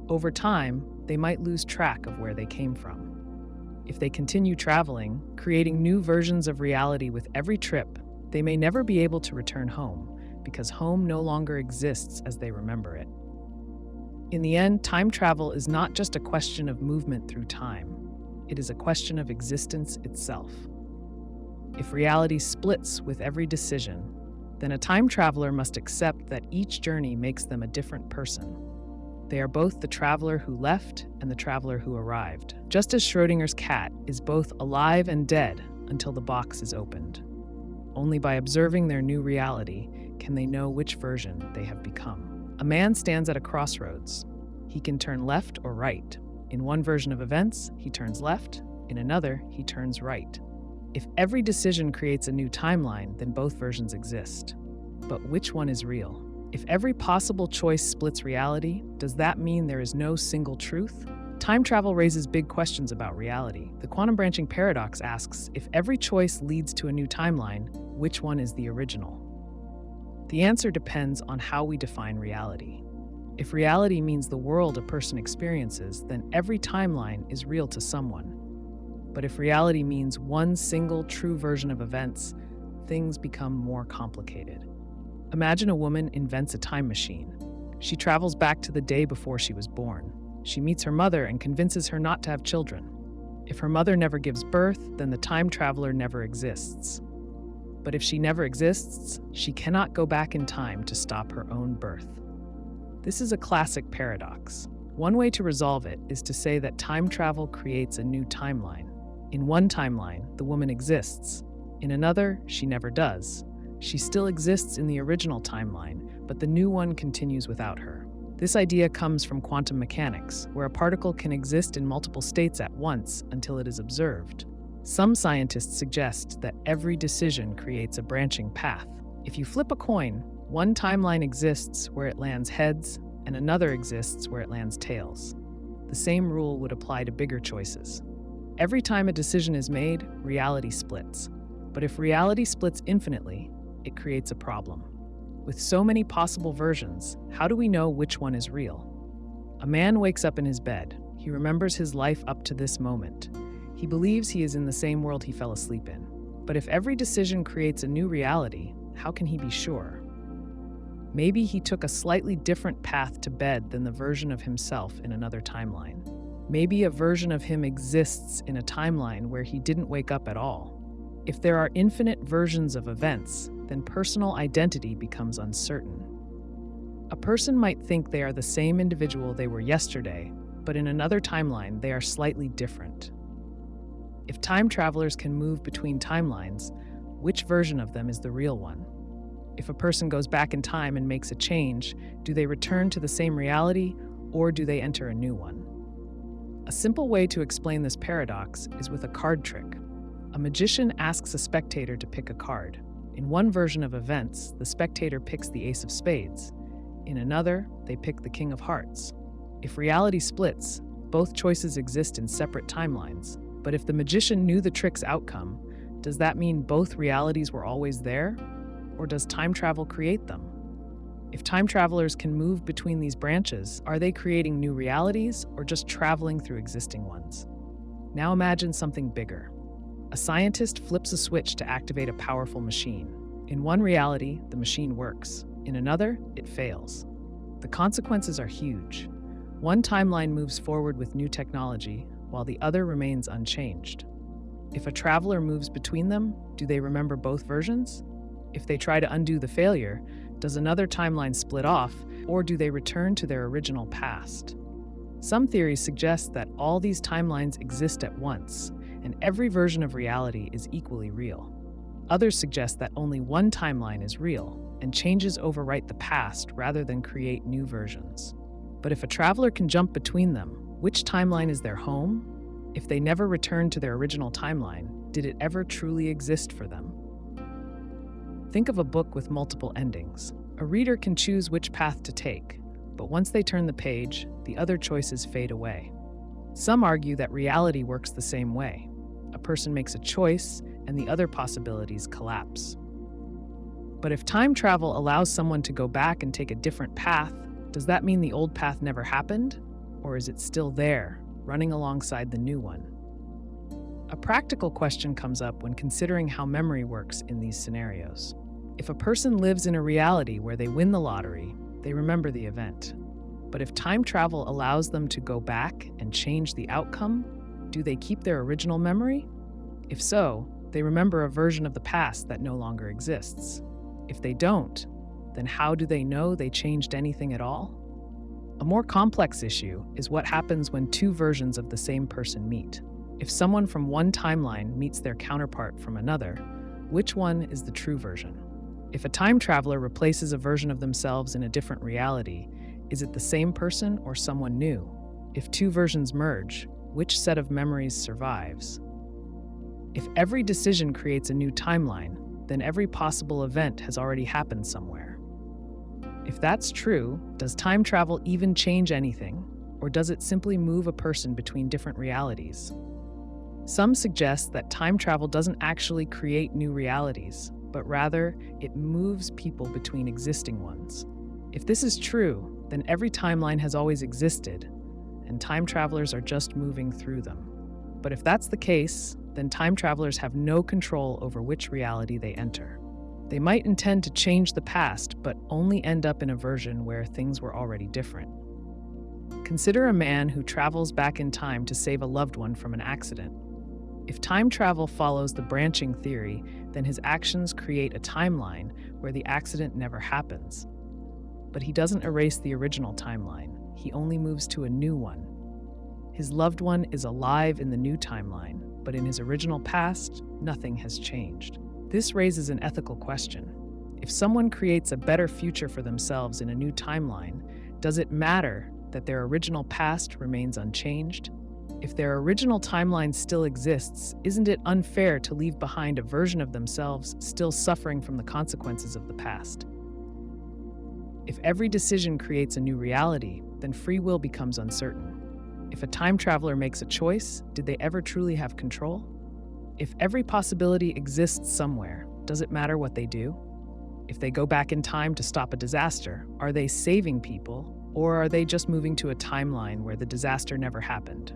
Over time, they might lose track of where they came from. If they continue traveling, creating new versions of reality with every trip, they may never be able to return home, because home no longer exists as they remember it. In the end, time travel is not just a question of movement through time. It is a question of existence itself. If reality splits with every decision, then a time traveler must accept that each journey makes them a different person. They are both the traveler who left and the traveler who arrived, just as Schrödinger's cat is both alive and dead until the box is opened. Only by observing their new reality can they know which version they have become. A man stands at a crossroads. He can turn left or right. In one version of events, he turns left. In another, he turns right. If every decision creates a new timeline, then both versions exist. But which one is real? If every possible choice splits reality, does that mean there is no single truth? Time travel raises big questions about reality. The quantum branching paradox asks, if every choice leads to a new timeline, which one is the original? The answer depends on how we define reality. If reality means the world a person experiences, then every timeline is real to someone. But if reality means one single true version of events, things become more complicated. Imagine a woman invents a time machine. She travels back to the day before she was born. She meets her mother and convinces her not to have children. If her mother never gives birth, then the time traveler never exists. But if she never exists, she cannot go back in time to stop her own birth. This is a classic paradox. One way to resolve it is to say that time travel creates a new timeline. In one timeline, the woman exists. In another, she never does. She still exists in the original timeline, but the new one continues without her. This idea comes from quantum mechanics, where a particle can exist in multiple states at once until it is observed. Some scientists suggest that every decision creates a branching path. If you flip a coin, one timeline exists where it lands heads, and another exists where it lands tails. The same rule would apply to bigger choices. Every time a decision is made, reality splits. But if reality splits infinitely, it creates a problem. With so many possible versions, how do we know which one is real? A man wakes up in his bed. He remembers his life up to this moment. He believes he is in the same world he fell asleep in. But if every decision creates a new reality, how can he be sure? Maybe he took a slightly different path to bed than the version of himself in another timeline. Maybe a version of him exists in a timeline where he didn't wake up at all. If there are infinite versions of events, then personal identity becomes uncertain. A person might think they are the same individual they were yesterday, but in another timeline, they are slightly different. If time travelers can move between timelines, which version of them is the real one? If a person goes back in time and makes a change, do they return to the same reality, or do they enter a new one? A simple way to explain this paradox is with a card trick. A magician asks a spectator to pick a card. In one version of events, the spectator picks the Ace of Spades. In another, they pick the King of Hearts. If reality splits, both choices exist in separate timelines. But if the magician knew the trick's outcome, does that mean both realities were always there? Or does time travel create them? If time travelers can move between these branches, are they creating new realities or just traveling through existing ones? Now imagine something bigger. A scientist flips a switch to activate a powerful machine. In one reality, the machine works. In another, it fails. The consequences are huge. One timeline moves forward with new technology, while the other remains unchanged. If a traveler moves between them, do they remember both versions? If they try to undo the failure, does another timeline split off, or do they return to their original past? Some theories suggest that all these timelines exist at once, and every version of reality is equally real. Others suggest that only one timeline is real, and changes overwrite the past rather than create new versions. But if a traveler can jump between them, which timeline is their home? If they never returned to their original timeline, did it ever truly exist for them? Think of a book with multiple endings. A reader can choose which path to take, but once they turn the page, the other choices fade away. Some argue that reality works the same way. A person makes a choice, and the other possibilities collapse. But if time travel allows someone to go back and take a different path, does that mean the old path never happened? Or is it still there, running alongside the new one? A practical question comes up when considering how memory works in these scenarios. If a person lives in a reality where they win the lottery, they remember the event. But if time travel allows them to go back and change the outcome, do they keep their original memory? If so, they remember a version of the past that no longer exists. If they don't, then how do they know they changed anything at all? A more complex issue is what happens when two versions of the same person meet. If someone from one timeline meets their counterpart from another, which one is the true version? If a time traveler replaces a version of themselves in a different reality, is it the same person or someone new? If two versions merge, which set of memories survives? If every decision creates a new timeline, then every possible event has already happened somewhere. If that's true, does time travel even change anything, or does it simply move a person between different realities? Some suggest that time travel doesn't actually create new realities, but rather it moves people between existing ones. If this is true, then every timeline has always existed, and time travelers are just moving through them. But if that's the case, then time travelers have no control over which reality they enter. They might intend to change the past, but only end up in a version where things were already different. Consider a man who travels back in time to save a loved one from an accident. If time travel follows the branching theory, then his actions create a timeline where the accident never happens. But he doesn't erase the original timeline, he only moves to a new one. His loved one is alive in the new timeline, but in his original past, nothing has changed. This raises an ethical question. If someone creates a better future for themselves in a new timeline, does it matter that their original past remains unchanged? If their original timeline still exists, isn't it unfair to leave behind a version of themselves still suffering from the consequences of the past? If every decision creates a new reality, then free will becomes uncertain. If a time traveler makes a choice, did they ever truly have control? If every possibility exists somewhere, does it matter what they do? If they go back in time to stop a disaster, are they saving people, or are they just moving to a timeline where the disaster never happened?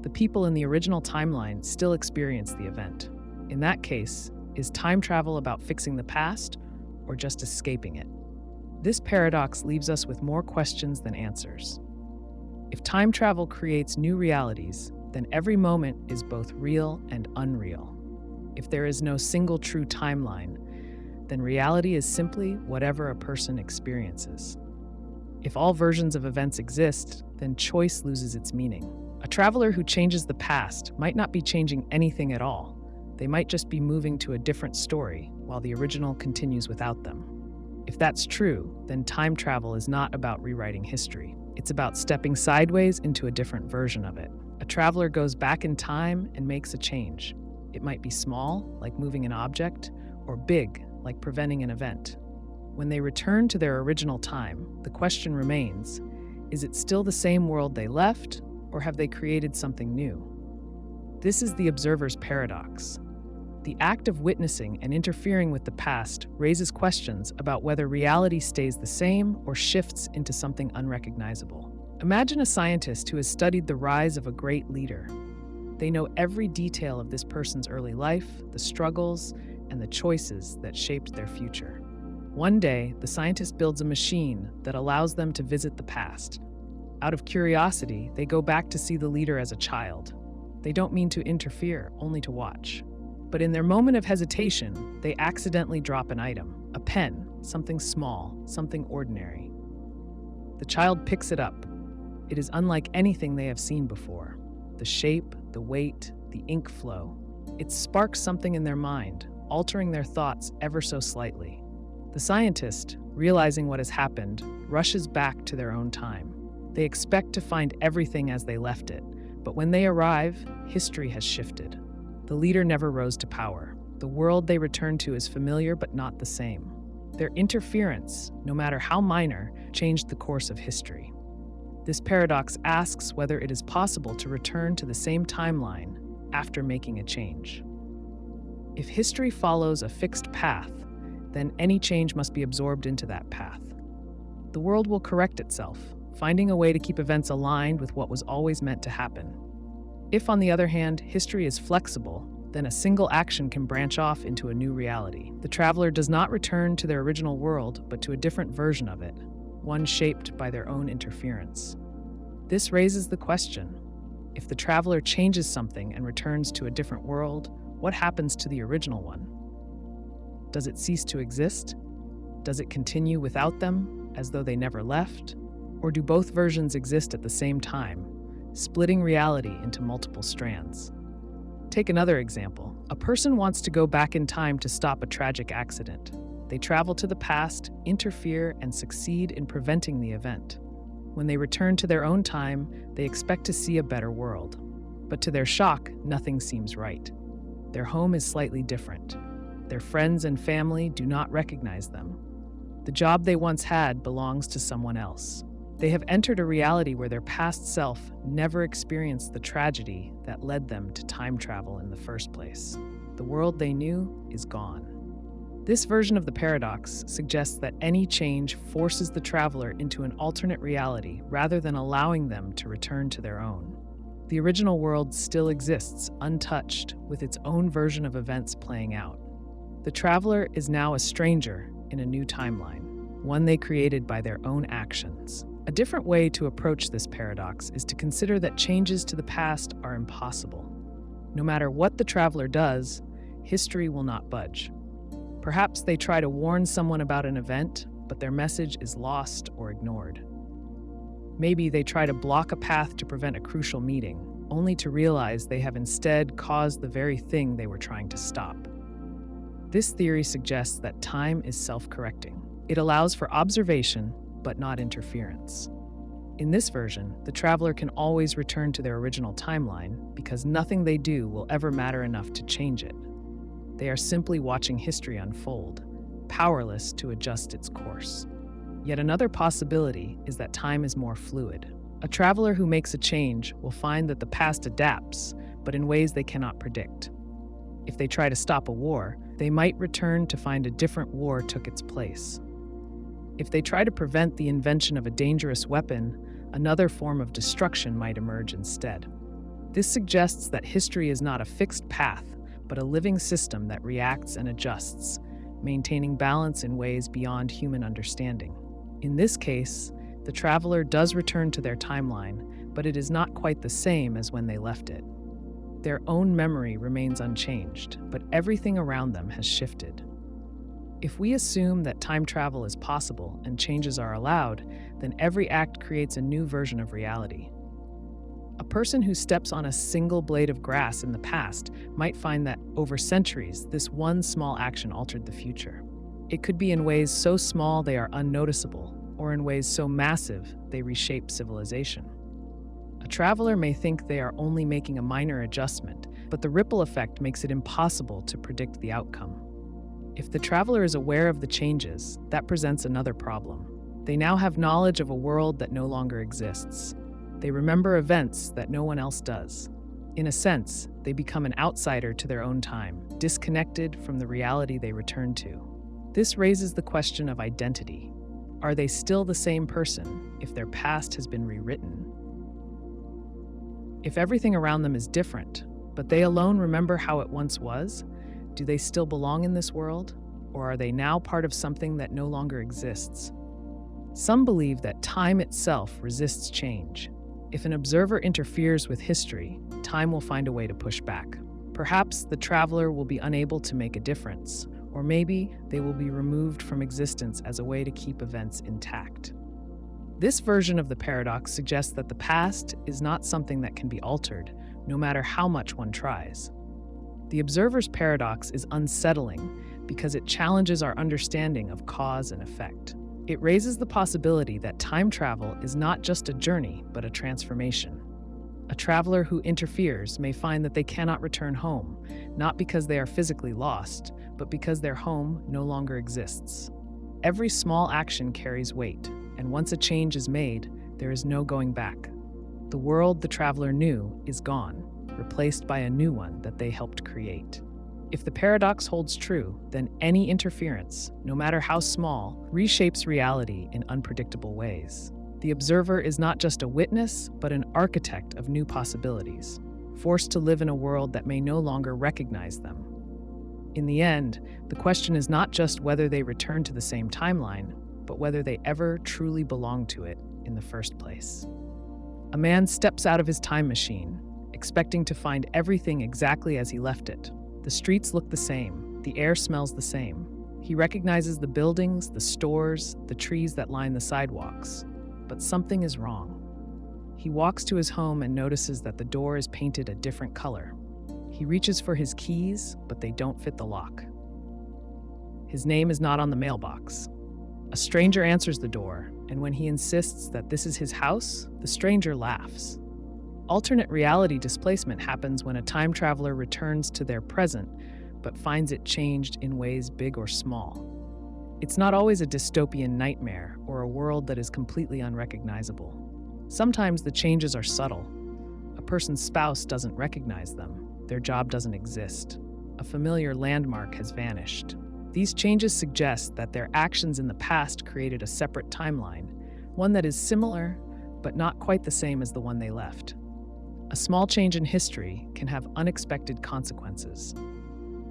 The people in the original timeline still experience the event. In that case, is time travel about fixing the past or just escaping it? This paradox leaves us with more questions than answers. If time travel creates new realities, then every moment is both real and unreal. If there is no single true timeline, then reality is simply whatever a person experiences. If all versions of events exist, then choice loses its meaning. A traveler who changes the past might not be changing anything at all. They might just be moving to a different story while the original continues without them. If that's true, then time travel is not about rewriting history. It's about stepping sideways into a different version of it. A traveler goes back in time and makes a change. It might be small, like moving an object, or big, like preventing an event. When they return to their original time, the question remains, is it still the same world they left, or have they created something new? This is the observer's paradox. The act of witnessing and interfering with the past raises questions about whether reality stays the same or shifts into something unrecognizable. Imagine a scientist who has studied the rise of a great leader. They know every detail of this person's early life, the struggles, and the choices that shaped their future. One day, the scientist builds a machine that allows them to visit the past. Out of curiosity, they go back to see the leader as a child. They don't mean to interfere, only to watch. But in their moment of hesitation, they accidentally drop an item, a pen, something small, something ordinary. The child picks it up. It is unlike anything they have seen before. The shape, the weight, the ink flow. It sparks something in their mind, altering their thoughts ever so slightly. The scientist, realizing what has happened, rushes back to their own time. They expect to find everything as they left it, but when they arrive, history has shifted. The leader never rose to power. The world they return to is familiar but not the same. Their interference, no matter how minor, changed the course of history. This paradox asks whether it is possible to return to the same timeline after making a change. If history follows a fixed path, then any change must be absorbed into that path. The world will correct itself, finding a way to keep events aligned with what was always meant to happen. If, on the other hand, history is flexible, then a single action can branch off into a new reality. The traveler does not return to their original world, but to a different version of it, one shaped by their own interference. This raises the question, if the traveler changes something and returns to a different world, what happens to the original one? Does it cease to exist? Does it continue without them, as though they never left? Or do both versions exist at the same time, splitting reality into multiple strands? Take another example. A person wants to go back in time to stop a tragic accident. They travel to the past, interfere, and succeed in preventing the event. When they return to their own time, they expect to see a better world. But to their shock, nothing seems right. Their home is slightly different. Their friends and family do not recognize them. The job they once had belongs to someone else. They have entered a reality where their past self never experienced the tragedy that led them to time travel in the first place. The world they knew is gone. This version of the paradox suggests that any change forces the traveler into an alternate reality rather than allowing them to return to their own. The original world still exists, untouched, with its own version of events playing out. The traveler is now a stranger in a new timeline, one they created by their own actions. A different way to approach this paradox is to consider that changes to the past are impossible. No matter what the traveler does, history will not budge. Perhaps they try to warn someone about an event, but their message is lost or ignored. Maybe they try to block a path to prevent a crucial meeting, only to realize they have instead caused the very thing they were trying to stop. This theory suggests that time is self-correcting. It allows for observation, but not interference. In this version, the traveler can always return to their original timeline because nothing they do will ever matter enough to change it. They are simply watching history unfold, powerless to adjust its course. Yet another possibility is that time is more fluid. A traveler who makes a change will find that the past adapts, but in ways they cannot predict. If they try to stop a war, they might return to find a different war took its place. If they try to prevent the invention of a dangerous weapon, another form of destruction might emerge instead. This suggests that history is not a fixed path, but a living system that reacts and adjusts, maintaining balance in ways beyond human understanding. In this case, the traveler does return to their timeline, but it is not quite the same as when they left it. Their own memory remains unchanged, but everything around them has shifted. If we assume that time travel is possible and changes are allowed, then every act creates a new version of reality. A person who steps on a single blade of grass in the past might find that, over centuries, this one small action altered the future. It could be in ways so small they are unnoticeable, or in ways so massive they reshape civilization. A traveler may think they are only making a minor adjustment, but the ripple effect makes it impossible to predict the outcome. If the traveler is aware of the changes, that presents another problem. They now have knowledge of a world that no longer exists. They remember events that no one else does. In a sense, they become an outsider to their own time, disconnected from the reality they return to. This raises the question of identity. Are they still the same person if their past has been rewritten? If everything around them is different, but they alone remember how it once was, do they still belong in this world, or are they now part of something that no longer exists? Some believe that time itself resists change. If an observer interferes with history, time will find a way to push back. Perhaps the traveler will be unable to make a difference, or maybe they will be removed from existence as a way to keep events intact. This version of the paradox suggests that the past is not something that can be altered, no matter how much one tries. The observer's paradox is unsettling because it challenges our understanding of cause and effect. It raises the possibility that time travel is not just a journey, but a transformation. A traveler who interferes may find that they cannot return home, not because they are physically lost, but because their home no longer exists. Every small action carries weight, and once a change is made, there is no going back. The world the traveler knew is gone, replaced by a new one that they helped create. If the paradox holds true, then any interference, no matter how small, reshapes reality in unpredictable ways. The observer is not just a witness, but an architect of new possibilities, forced to live in a world that may no longer recognize them. In the end, the question is not just whether they return to the same timeline, but whether they ever truly belong to it in the first place. A man steps out of his time machine, expecting to find everything exactly as he left it. The streets look the same, the air smells the same. He recognizes the buildings, the stores, the trees that line the sidewalks. But something is wrong. He walks to his home and notices that the door is painted a different color. He reaches for his keys, but they don't fit the lock. His name is not on the mailbox. A stranger answers the door, and when he insists that this is his house, the stranger laughs. Alternate reality displacement happens when a time traveler returns to their present, but finds it changed in ways big or small. It's not always a dystopian nightmare or a world that is completely unrecognizable. Sometimes the changes are subtle. A person's spouse doesn't recognize them. Their job doesn't exist. A familiar landmark has vanished. These changes suggest that their actions in the past created a separate timeline, one that is similar, but not quite the same as the one they left. A small change in history can have unexpected consequences.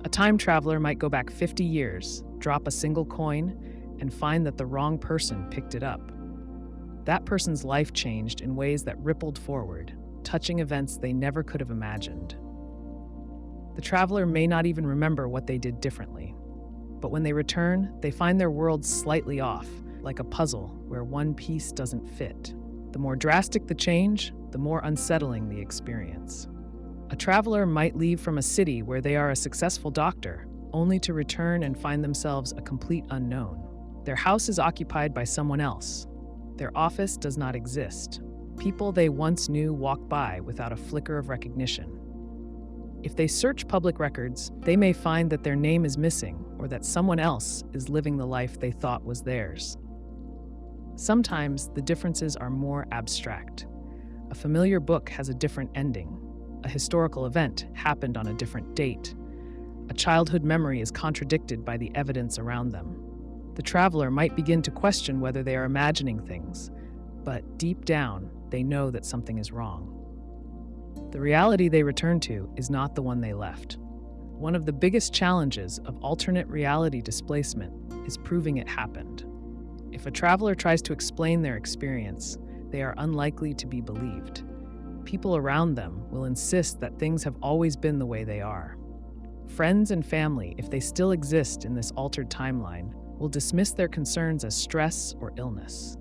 A time traveler might go back 50 years, drop a single coin, and find that the wrong person picked it up. That person's life changed in ways that rippled forward, touching events they never could have imagined. The traveler may not even remember what they did differently. But when they return, they find their world slightly off, like a puzzle where one piece doesn't fit. The more drastic the change, the more unsettling the experience. A traveler might leave from a city where they are a successful doctor, only to return and find themselves a complete unknown. Their house is occupied by someone else. Their office does not exist. People they once knew walk by without a flicker of recognition. If they search public records, they may find that their name is missing or that someone else is living the life they thought was theirs. Sometimes the differences are more abstract. A familiar book has a different ending. A historical event happened on a different date. A childhood memory is contradicted by the evidence around them. The traveler might begin to question whether they are imagining things, but deep down, they know that something is wrong. The reality they return to is not the one they left. One of the biggest challenges of alternate reality displacement is proving it happened. If a traveler tries to explain their experience, they are unlikely to be believed. People around them will insist that things have always been the way they are. Friends and family, if they still exist in this altered timeline, will dismiss their concerns as stress or illness.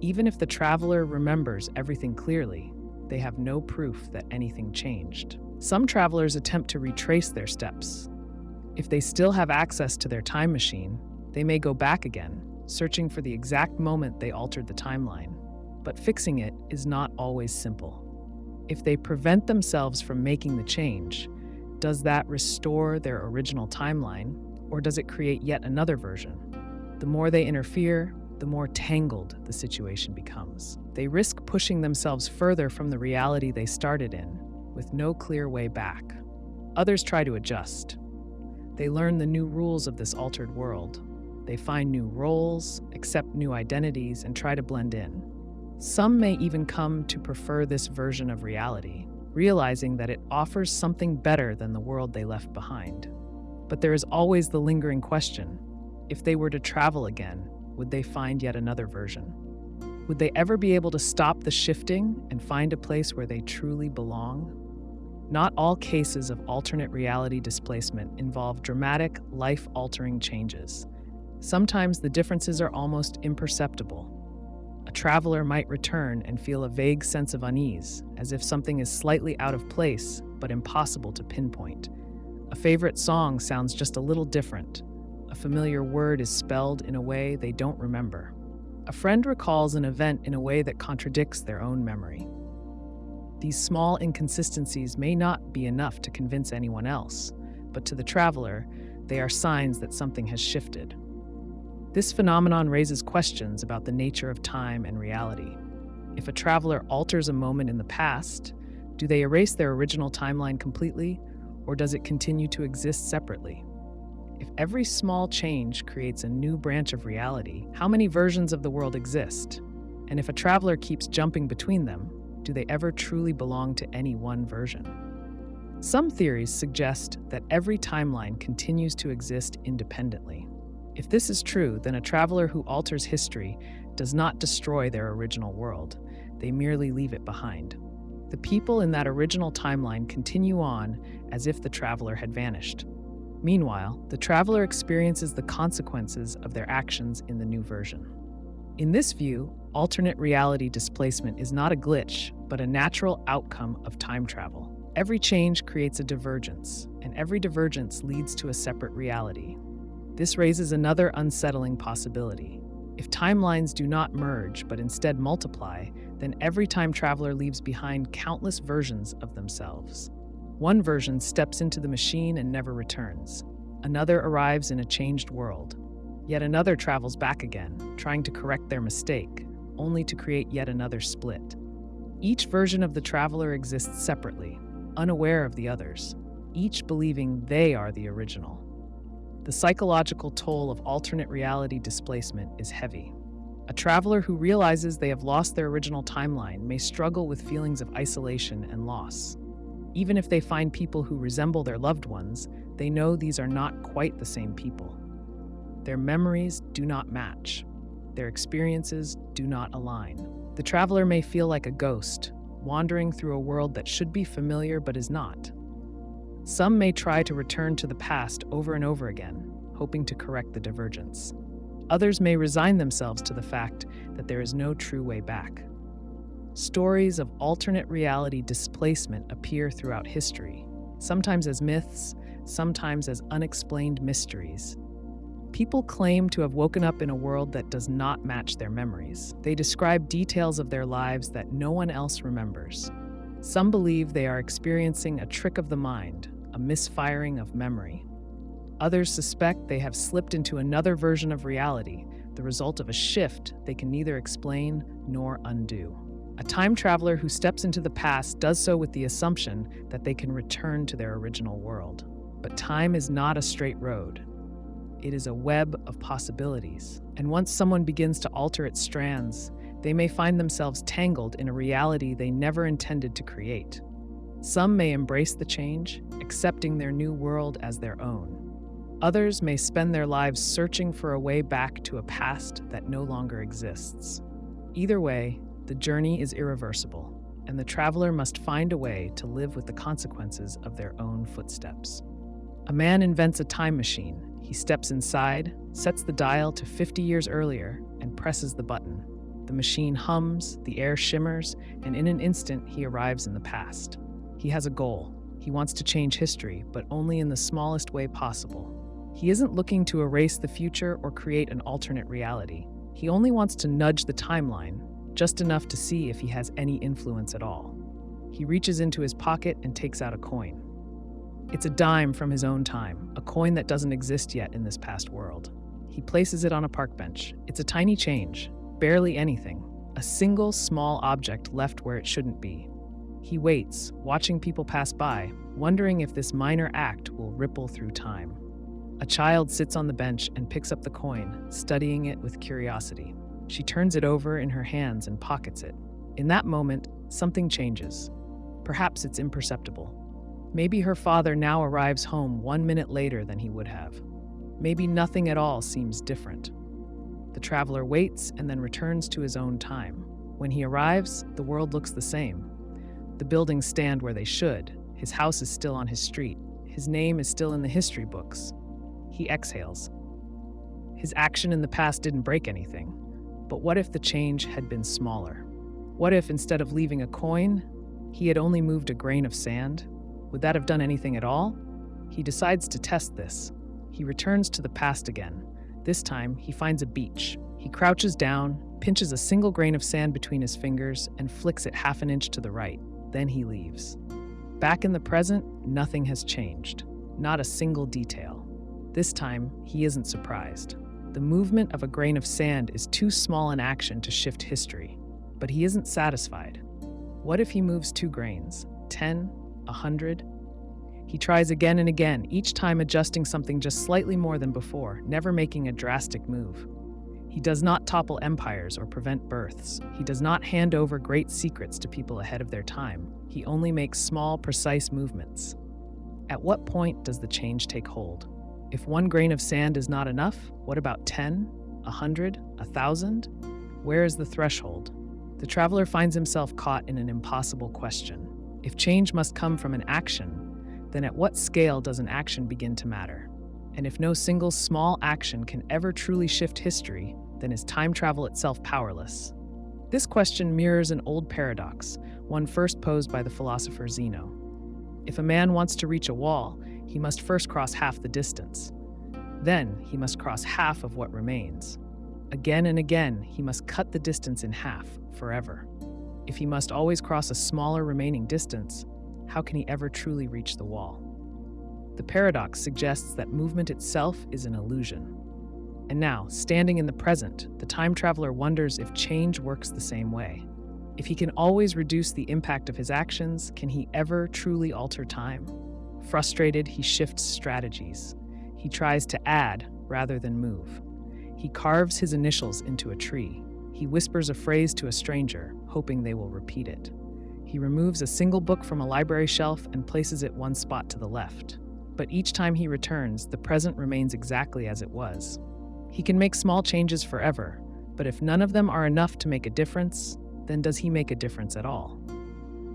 Even if the traveler remembers everything clearly, they have no proof that anything changed. Some travelers attempt to retrace their steps. If they still have access to their time machine, they may go back again, searching for the exact moment they altered the timeline. But fixing it is not always simple. If they prevent themselves from making the change, does that restore their original timeline, or does it create yet another version? The more they interfere, the more tangled the situation becomes. They risk pushing themselves further from the reality they started in, with no clear way back. Others try to adjust. They learn the new rules of this altered world. They find new roles, accept new identities, and try to blend in. Some may even come to prefer this version of reality, realizing that it offers something better than the world they left behind. But there is always the lingering question: if they were to travel again, would they find yet another version? Would they ever be able to stop the shifting and find a place where they truly belong? Not all cases of alternate reality displacement involve dramatic, life-altering changes. Sometimes the differences are almost imperceptible. A traveler might return and feel a vague sense of unease, as if something is slightly out of place but impossible to pinpoint. A favorite song sounds just a little different. A familiar word is spelled in a way they don't remember. A friend recalls an event in a way that contradicts their own memory. These small inconsistencies may not be enough to convince anyone else, but to the traveler, they are signs that something has shifted. This phenomenon raises questions about the nature of time and reality. If a traveler alters a moment in the past, do they erase their original timeline completely, or does it continue to exist separately? If every small change creates a new branch of reality, how many versions of the world exist? And if a traveler keeps jumping between them, do they ever truly belong to any one version? Some theories suggest that every timeline continues to exist independently. If this is true, then a traveler who alters history does not destroy their original world. They merely leave it behind. The people in that original timeline continue on as if the traveler had vanished. Meanwhile, the traveler experiences the consequences of their actions in the new version. In this view, alternate reality displacement is not a glitch, but a natural outcome of time travel. Every change creates a divergence, and every divergence leads to a separate reality. This raises another unsettling possibility. If timelines do not merge, but instead multiply, then every time traveler leaves behind countless versions of themselves. One version steps into the machine and never returns. Another arrives in a changed world. Yet another travels back again, trying to correct their mistake, only to create yet another split. Each version of the traveler exists separately, unaware of the others, each believing they are the original. The psychological toll of alternate reality displacement is heavy. A traveler who realizes they have lost their original timeline may struggle with feelings of isolation and loss. Even if they find people who resemble their loved ones, they know these are not quite the same people. Their memories do not match. Their experiences do not align. The traveler may feel like a ghost, wandering through a world that should be familiar but is not. Some may try to return to the past over and over again, hoping to correct the divergence. Others may resign themselves to the fact that there is no true way back. Stories of alternate reality displacement appear throughout history, sometimes as myths, sometimes as unexplained mysteries. People claim to have woken up in a world that does not match their memories. They describe details of their lives that no one else remembers. Some believe they are experiencing a trick of the mind, a misfiring of memory. Others suspect they have slipped into another version of reality, the result of a shift they can neither explain nor undo. A time traveler who steps into the past does so with the assumption that they can return to their original world. But time is not a straight road. It is a web of possibilities. And once someone begins to alter its strands, they may find themselves tangled in a reality they never intended to create. Some may embrace the change, accepting their new world as their own. Others may spend their lives searching for a way back to a past that no longer exists. Either way, the journey is irreversible, and the traveler must find a way to live with the consequences of their own footsteps. A man invents a time machine. He steps inside, sets the dial to 50 years earlier, and presses the button. The machine hums, the air shimmers, and in an instant he arrives in the past. He has a goal. He wants to change history, but only in the smallest way possible. He isn't looking to erase the future or create an alternate reality. He only wants to nudge the timeline, just enough to see if he has any influence at all. He reaches into his pocket and takes out a coin. It's a dime from his own time, a coin that doesn't exist yet in this past world. He places it on a park bench. It's a tiny change, barely anything, a single small object left where it shouldn't be. He waits, watching people pass by, wondering if this minor act will ripple through time. A child sits on the bench and picks up the coin, studying it with curiosity. She turns it over in her hands and pockets it. In that moment, something changes. Perhaps it's imperceptible. Maybe her father now arrives home 1 minute later than he would have. Maybe nothing at all seems different. The traveler waits and then returns to his own time. When he arrives, the world looks the same. The buildings stand where they should. His house is still on his street. His name is still in the history books. He exhales. His action in the past didn't break anything. But what if the change had been smaller? What if, instead of leaving a coin, he had only moved a grain of sand? Would that have done anything at all? He decides to test this. He returns to the past again. This time, he finds a beach. He crouches down, pinches a single grain of sand between his fingers, and flicks it half an inch to the right. Then he leaves. Back in the present, nothing has changed. Not a single detail. This time, he isn't surprised. The movement of a grain of sand is too small an action to shift history. But he isn't satisfied. What if he moves 2 grains? 10? 100? He tries again and again, each time adjusting something just slightly more than before, never making a drastic move. He does not topple empires or prevent births. He does not hand over great secrets to people ahead of their time. He only makes small, precise movements. At what point does the change take hold? If 1 grain of sand is not enough, what about 10, 100, 1,000? Where is the threshold? The traveler finds himself caught in an impossible question. If change must come from an action, then at what scale does an action begin to matter? And if no single small action can ever truly shift history, then is time travel itself powerless? This question mirrors an old paradox, one first posed by the philosopher Zeno. If a man wants to reach a wall, he must first cross half the distance. Then he must cross half of what remains. Again and again, he must cut the distance in half, forever. If he must always cross a smaller remaining distance, how can he ever truly reach the wall? The paradox suggests that movement itself is an illusion. And now, standing in the present, the time traveler wonders if change works the same way. If he can always reduce the impact of his actions, can he ever truly alter time? Frustrated, he shifts strategies. He tries to add rather than move. He carves his initials into a tree. He whispers a phrase to a stranger, hoping they will repeat it. He removes a single book from a library shelf and places it 1 spot to the left. But each time he returns, the present remains exactly as it was. He can make small changes forever, but if none of them are enough to make a difference, then does he make a difference at all?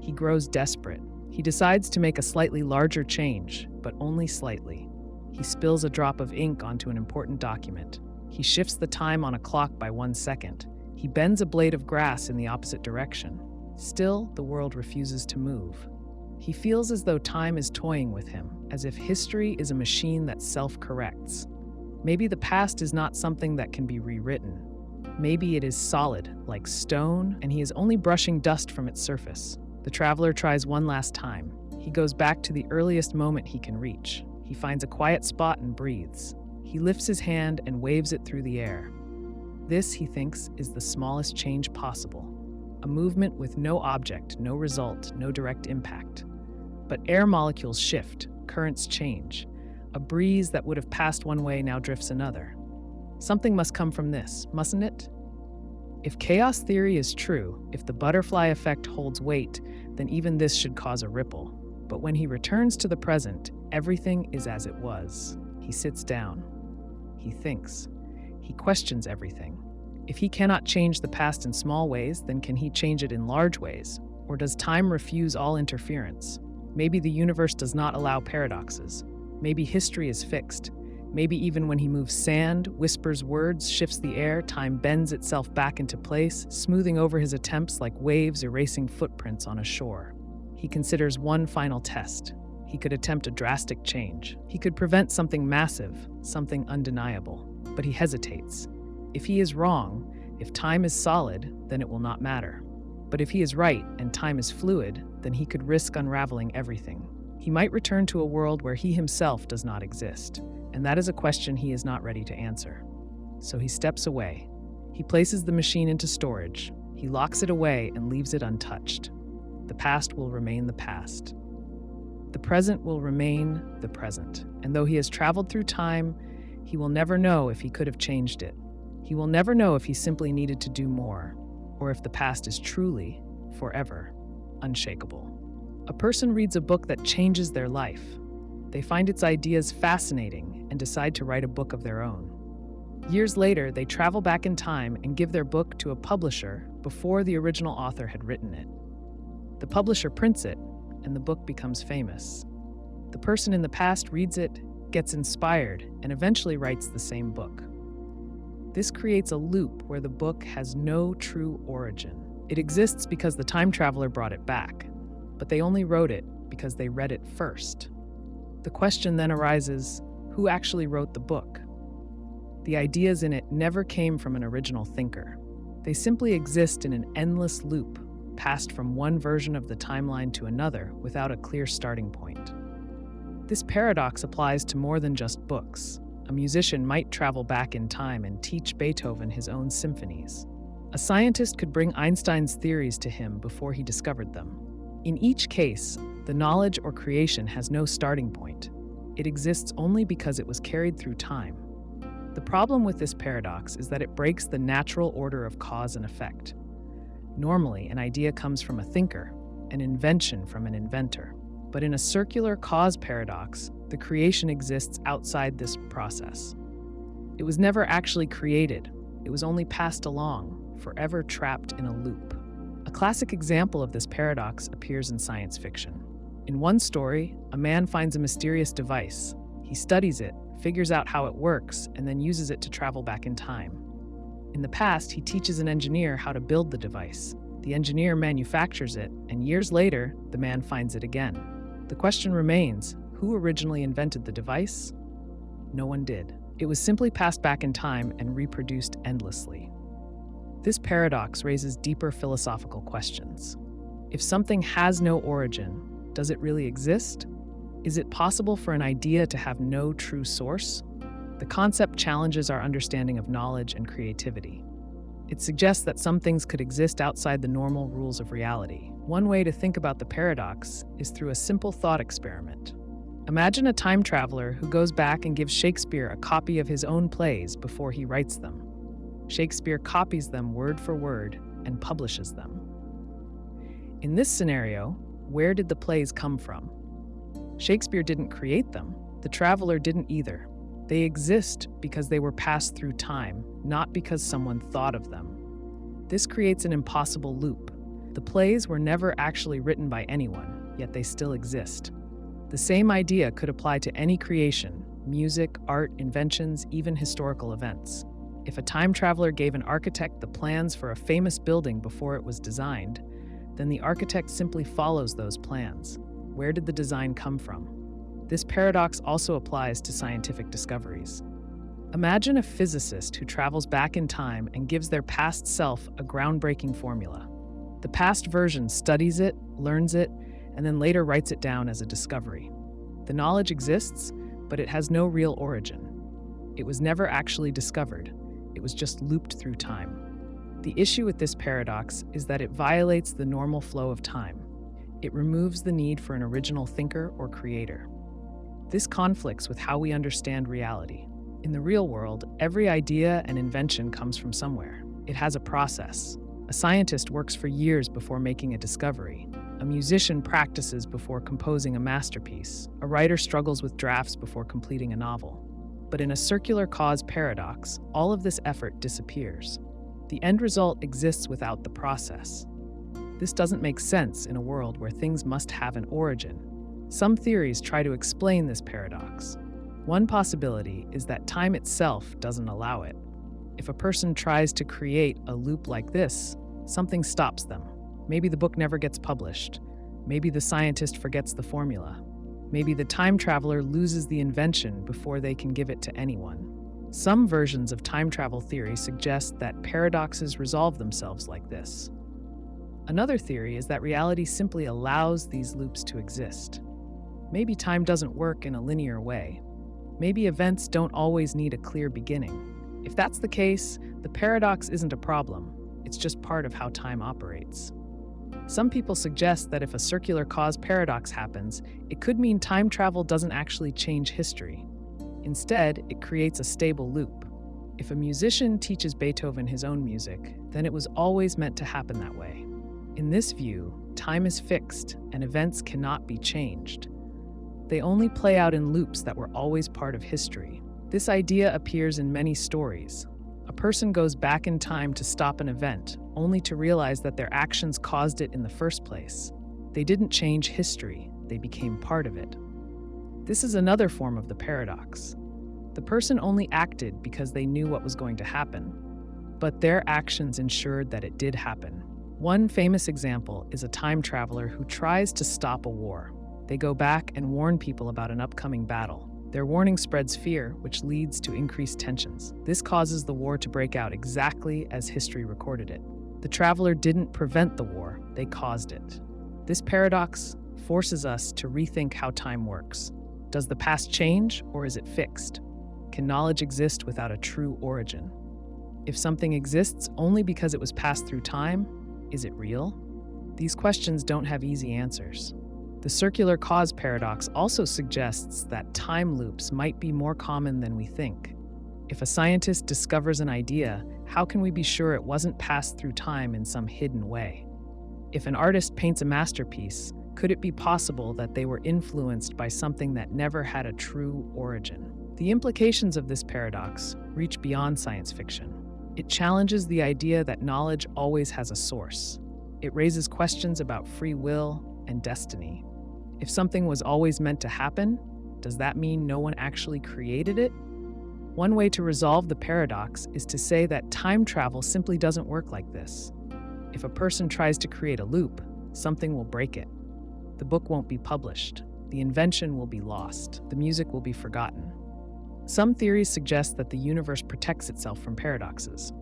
He grows desperate. He decides to make a slightly larger change, but only slightly. He spills a drop of ink onto an important document. He shifts the time on a clock by 1 second. He bends a blade of grass in the opposite direction. Still, the world refuses to move. He feels as though time is toying with him, as if history is a machine that self-corrects. Maybe the past is not something that can be rewritten. Maybe it is solid, like stone, and he is only brushing dust from its surface. The traveler tries one last time. He goes back to the earliest moment he can reach. He finds a quiet spot and breathes. He lifts his hand and waves it through the air. This, he thinks, is the smallest change possible. A movement with no object, no result, no direct impact. But air molecules shift, currents change. A breeze that would have passed one way now drifts another. Something must come from this, mustn't it? If chaos theory is true, if the butterfly effect holds weight, then even this should cause a ripple. But when he returns to the present, everything is as it was. He He sits down. He thinks. He questions everything. If he cannot change the past in small ways, then can he change it in large ways? Or does time refuse all interference? Maybe the universe does not allow paradoxes. Maybe history is fixed. Maybe even when he moves sand, whispers words, shifts the air, time bends itself back into place, smoothing over his attempts like waves erasing footprints on a shore. He considers one final test. He could attempt a drastic change. He could prevent something massive, something undeniable. But he hesitates. If he is wrong, if time is solid, then it will not matter. But if he is right and time is fluid, then he could risk unraveling everything. He might return to a world where he himself does not exist, and that is a question he is not ready to answer. So he steps away. He places the machine into storage. He locks it away and leaves it untouched. The past will remain the past. The present will remain the present, and though he has traveled through time, he will never know if he could have changed it. He will never know if he simply needed to do more, or if the past is truly, forever, unshakable. A person reads a book that changes their life. They find its ideas fascinating and decide to write a book of their own. Years later, they travel back in time and give their book to a publisher before the original author had written it. The publisher prints it, and the book becomes famous. The person in the past reads it, gets inspired, and eventually writes the same book. This creates a loop where the book has no true origin. It exists because the time traveler brought it back, but they only wrote it because they read it first. The question then arises, who actually wrote the book? The ideas in it never came from an original thinker. They simply exist in an endless loop, passed from one version of the timeline to another without a clear starting point. This paradox applies to more than just books. A musician might travel back in time and teach Beethoven his own symphonies. A scientist could bring Einstein's theories to him before he discovered them. In each case, the knowledge or creation has no starting point. It exists only because it was carried through time. The problem with this paradox is that it breaks the natural order of cause and effect. Normally, an idea comes from a thinker, an invention from an inventor. But in a circular cause paradox, the creation exists outside this process. It was never actually created. It was only passed along, forever trapped in a loop. A classic example of this paradox appears in science fiction. In one story, a man finds a mysterious device. He studies it, figures out how it works, and then uses it to travel back in time. In the past, he teaches an engineer how to build the device. The engineer manufactures it, and years later, the man finds it again. The question remains, who originally invented the device? No one did. It was simply passed back in time and reproduced endlessly. This paradox raises deeper philosophical questions. If something has no origin, does it really exist? Is it possible for an idea to have no true source? The concept challenges our understanding of knowledge and creativity. It suggests that some things could exist outside the normal rules of reality. One way to think about the paradox is through a simple thought experiment. Imagine a time traveler who goes back and gives Shakespeare a copy of his own plays before he writes them. Shakespeare copies them word for word and publishes them. In this scenario, where did the plays come from? Shakespeare didn't create them. The traveler didn't either. They exist because they were passed through time, not because someone thought of them. This creates an impossible loop. The plays were never actually written by anyone, yet they still exist. The same idea could apply to any creation: music, art, inventions, even historical events. If a time traveler gave an architect the plans for a famous building before it was designed, then the architect simply follows those plans. Where did the design come from? This paradox also applies to scientific discoveries. Imagine a physicist who travels back in time and gives their past self a groundbreaking formula. The past version studies it, learns it, and then later writes it down as a discovery. The knowledge exists, but it has no real origin. It was never actually discovered. It was just looped through time. The issue with this paradox is that it violates the normal flow of time. It removes the need for an original thinker or creator. This conflicts with how we understand reality. In the real world, every idea and invention comes from somewhere. It has a process. A scientist works for years before making a discovery. A musician practices before composing a masterpiece. A writer struggles with drafts before completing a novel. But in a circular cause paradox, all of this effort disappears. The end result exists without the process. This doesn't make sense in a world where things must have an origin. Some theories try to explain this paradox. One possibility is that time itself doesn't allow it. If a person tries to create a loop like this, something stops them. Maybe the book never gets published. Maybe the scientist forgets the formula. Maybe the time traveler loses the invention before they can give it to anyone. Some versions of time travel theory suggest that paradoxes resolve themselves like this. Another theory is that reality simply allows these loops to exist. Maybe time doesn't work in a linear way. Maybe events don't always need a clear beginning. If that's the case, the paradox isn't a problem. It's just part of how time operates. Some people suggest that if a circular cause paradox happens, it could mean time travel doesn't actually change history. Instead, it creates a stable loop. If a musician teaches Beethoven his own music, then it was always meant to happen that way. In this view, time is fixed and events cannot be changed. They only play out in loops that were always part of history. This idea appears in many stories. A person goes back in time to stop an event, only to realize that their actions caused it in the first place. They didn't change history, they became part of it. This is another form of the paradox. The person only acted because they knew what was going to happen, but their actions ensured that it did happen. One famous example is a time traveler who tries to stop a war. They go back and warn people about an upcoming battle. Their warning spreads fear, which leads to increased tensions. This causes the war to break out exactly as history recorded it. The traveler didn't prevent the war, they caused it. This paradox forces us to rethink how time works. Does the past change, or is it fixed? Can knowledge exist without a true origin? If something exists only because it was passed through time, is it real? These questions don't have easy answers. The circular cause paradox also suggests that time loops might be more common than we think. If a scientist discovers an idea, how can we be sure it wasn't passed through time in some hidden way? If an artist paints a masterpiece, could it be possible that they were influenced by something that never had a true origin? The implications of this paradox reach beyond science fiction. It challenges the idea that knowledge always has a source. It raises questions about free will and destiny. If something was always meant to happen, does that mean no one actually created it? One way to resolve the paradox is to say that time travel simply doesn't work like this. If a person tries to create a loop, something will break it. The book won't be published. The invention will be lost. The music will be forgotten. Some theories suggest that the universe protects itself from paradoxes.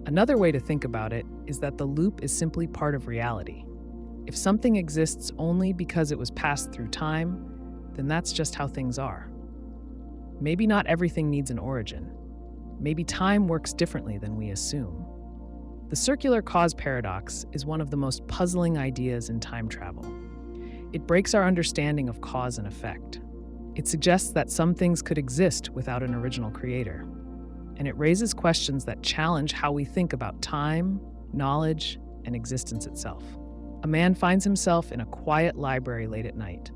Another way to think about it is that the loop is simply part of reality. If something exists only because it was passed through time, then that's just how things are. Maybe not everything needs an origin. Maybe time works differently than we assume. The circular cause paradox is one of the most puzzling ideas in time travel. It breaks our understanding of cause and effect. It suggests that some things could exist without an original creator. And it raises questions that challenge how we think about time, knowledge, and existence itself. A man finds himself in a quiet library late at night.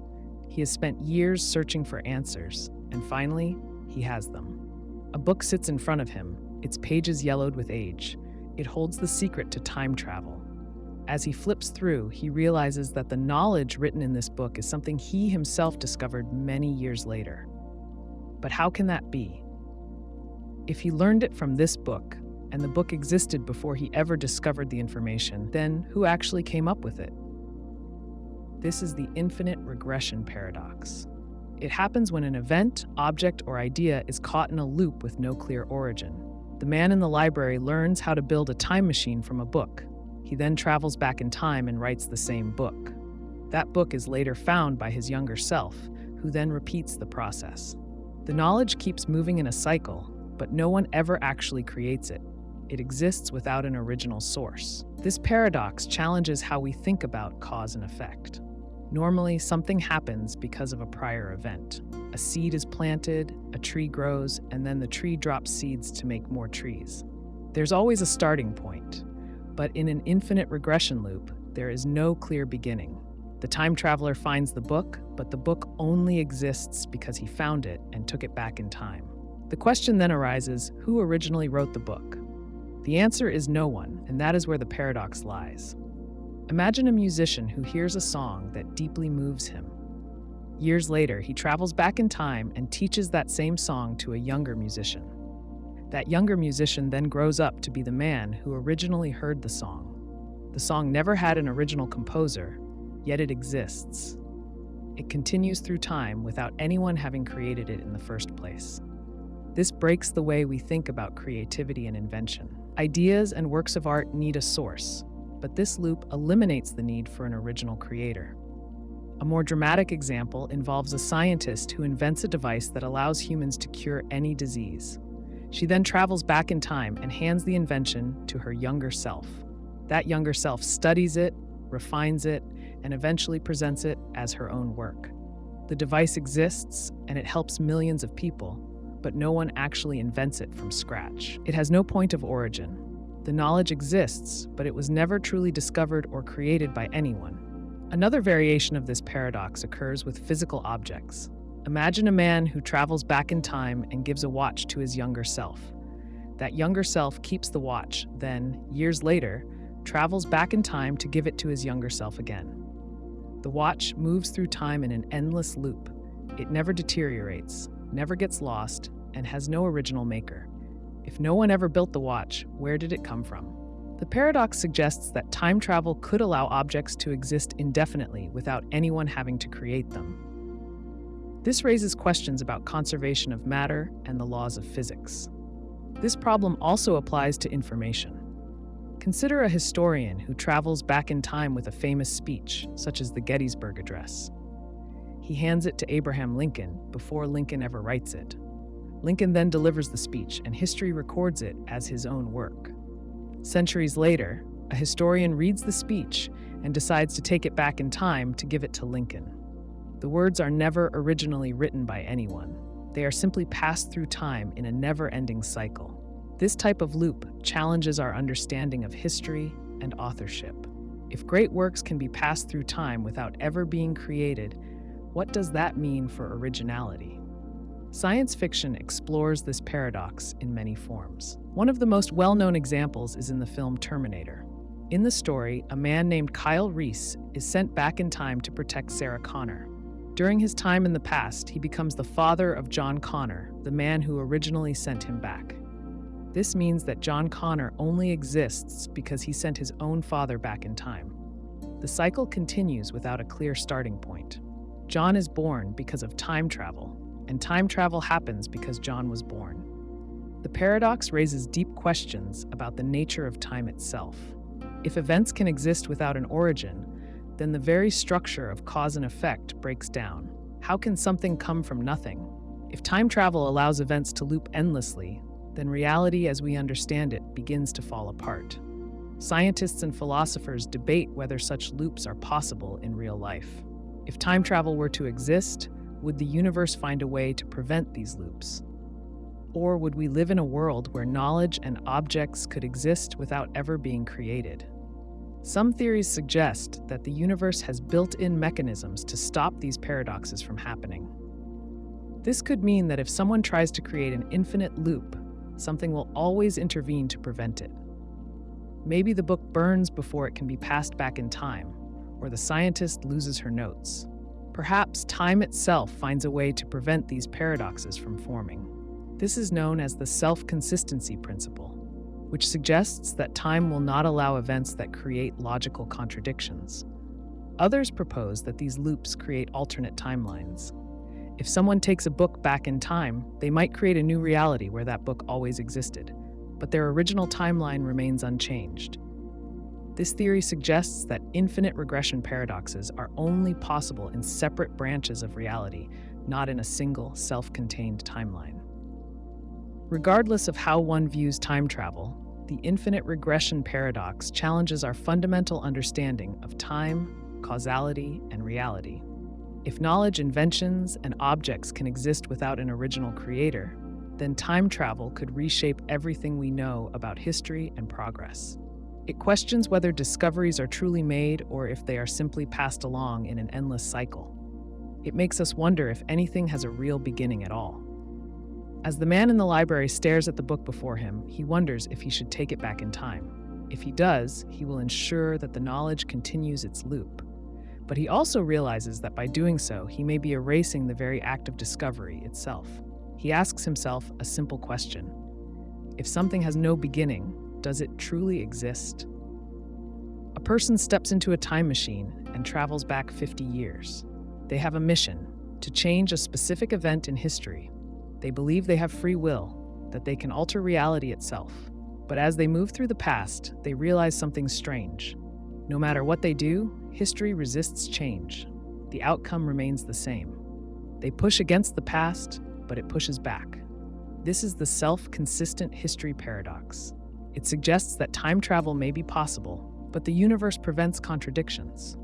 He has spent years searching for answers, and finally, he has them. A book sits in front of him, its pages yellowed with age. It holds the secret to time travel. As he flips through, he realizes that the knowledge written in this book is something he himself discovered many years later. But how can that be? If he learned it from this book, and the book existed before he ever discovered the information, then who actually came up with it? This is the infinite regression paradox. It happens when an event, object, or idea is caught in a loop with no clear origin. The man in the library learns how to build a time machine from a book. He then travels back in time and writes the same book. That book is later found by his younger self, who then repeats the process. The knowledge keeps moving in a cycle, but no one ever actually creates it. It exists without an original source. This paradox challenges how we think about cause and effect. Normally, something happens because of a prior event. A seed is planted, a tree grows, and then the tree drops seeds to make more trees. There's always a starting point, but in an infinite regression loop, there is no clear beginning. The time traveler finds the book, but the book only exists because he found it and took it back in time. The question then arises, who originally wrote the book? The answer is no one, and that is where the paradox lies. Imagine a musician who hears a song that deeply moves him. Years later, he travels back in time and teaches that same song to a younger musician. That younger musician then grows up to be the man who originally heard the song. The song never had an original composer, yet it exists. It continues through time without anyone having created it in the first place. This breaks the way we think about creativity and invention. Ideas and works of art need a source, but this loop eliminates the need for an original creator. A more dramatic example involves a scientist who invents a device that allows humans to cure any disease. She then travels back in time and hands the invention to her younger self. That younger self studies it, refines it, and eventually presents it as her own work. The device exists and it helps millions of people, but no one actually invents it from scratch. It has no point of origin. The knowledge exists, but it was never truly discovered or created by anyone. Another variation of this paradox occurs with physical objects. Imagine a man who travels back in time and gives a watch to his younger self. That younger self keeps the watch, then, years later, travels back in time to give it to his younger self again. The watch moves through time in an endless loop. It never deteriorates, never gets lost, and has no original maker. If no one ever built the watch, where did it come from? The paradox suggests that time travel could allow objects to exist indefinitely without anyone having to create them. This raises questions about conservation of matter and the laws of physics. This problem also applies to information. Consider a historian who travels back in time with a famous speech, such as the Gettysburg Address. He hands it to Abraham Lincoln before Lincoln ever writes it. Lincoln then delivers the speech, and history records it as his own work. Centuries later, a historian reads the speech and decides to take it back in time to give it to Lincoln. The words are never originally written by anyone. They are simply passed through time in a never-ending cycle. This type of loop challenges our understanding of history and authorship. If great works can be passed through time without ever being created, what does that mean for originality? Science fiction explores this paradox in many forms. One of the most well-known examples is in the film Terminator. In the story, a man named Kyle Reese is sent back in time to protect Sarah Connor. During his time in the past, he becomes the father of John Connor, the man who originally sent him back. This means that John Connor only exists because he sent his own father back in time. The cycle continues without a clear starting point. John is born because of time travel, and time travel happens because John was born. The paradox raises deep questions about the nature of time itself. If events can exist without an origin, then the very structure of cause and effect breaks down. How can something come from nothing? If time travel allows events to loop endlessly, then reality as we understand it begins to fall apart. Scientists and philosophers debate whether such loops are possible in real life. If time travel were to exist, would the universe find a way to prevent these loops? Or would we live in a world where knowledge and objects could exist without ever being created? Some theories suggest that the universe has built-in mechanisms to stop these paradoxes from happening. This could mean that if someone tries to create an infinite loop, something will always intervene to prevent it. Maybe the book burns before it can be passed back in time, or the scientist loses her notes. Perhaps time itself finds a way to prevent these paradoxes from forming. This is known as the self-consistency principle, which suggests that time will not allow events that create logical contradictions. Others propose that these loops create alternate timelines. If someone takes a book back in time, they might create a new reality where that book always existed, but their original timeline remains unchanged. This theory suggests that infinite regression paradoxes are only possible in separate branches of reality, not in a single, self-contained timeline. Regardless of how one views time travel, the infinite regression paradox challenges our fundamental understanding of time, causality, and reality. If knowledge, inventions, and objects can exist without an original creator, then time travel could reshape everything we know about history and progress. It questions whether discoveries are truly made or if they are simply passed along in an endless cycle. It makes us wonder if anything has a real beginning at all. As the man in the library stares at the book before him, he wonders if he should take it back in time. If he does, he will ensure that the knowledge continues its loop. But he also realizes that by doing so, he may be erasing the very act of discovery itself. He asks himself a simple question. If something has no beginning, does it truly exist? A person steps into a time machine and travels back 50 years. They have a mission to change a specific event in history. They believe they have free will, that they can alter reality itself. But as they move through the past, they realize something strange. No matter what they do, history resists change. The outcome remains the same. They push against the past, but it pushes back. This is the self-consistent history paradox. It suggests that time travel may be possible, but the universe prevents contradictions.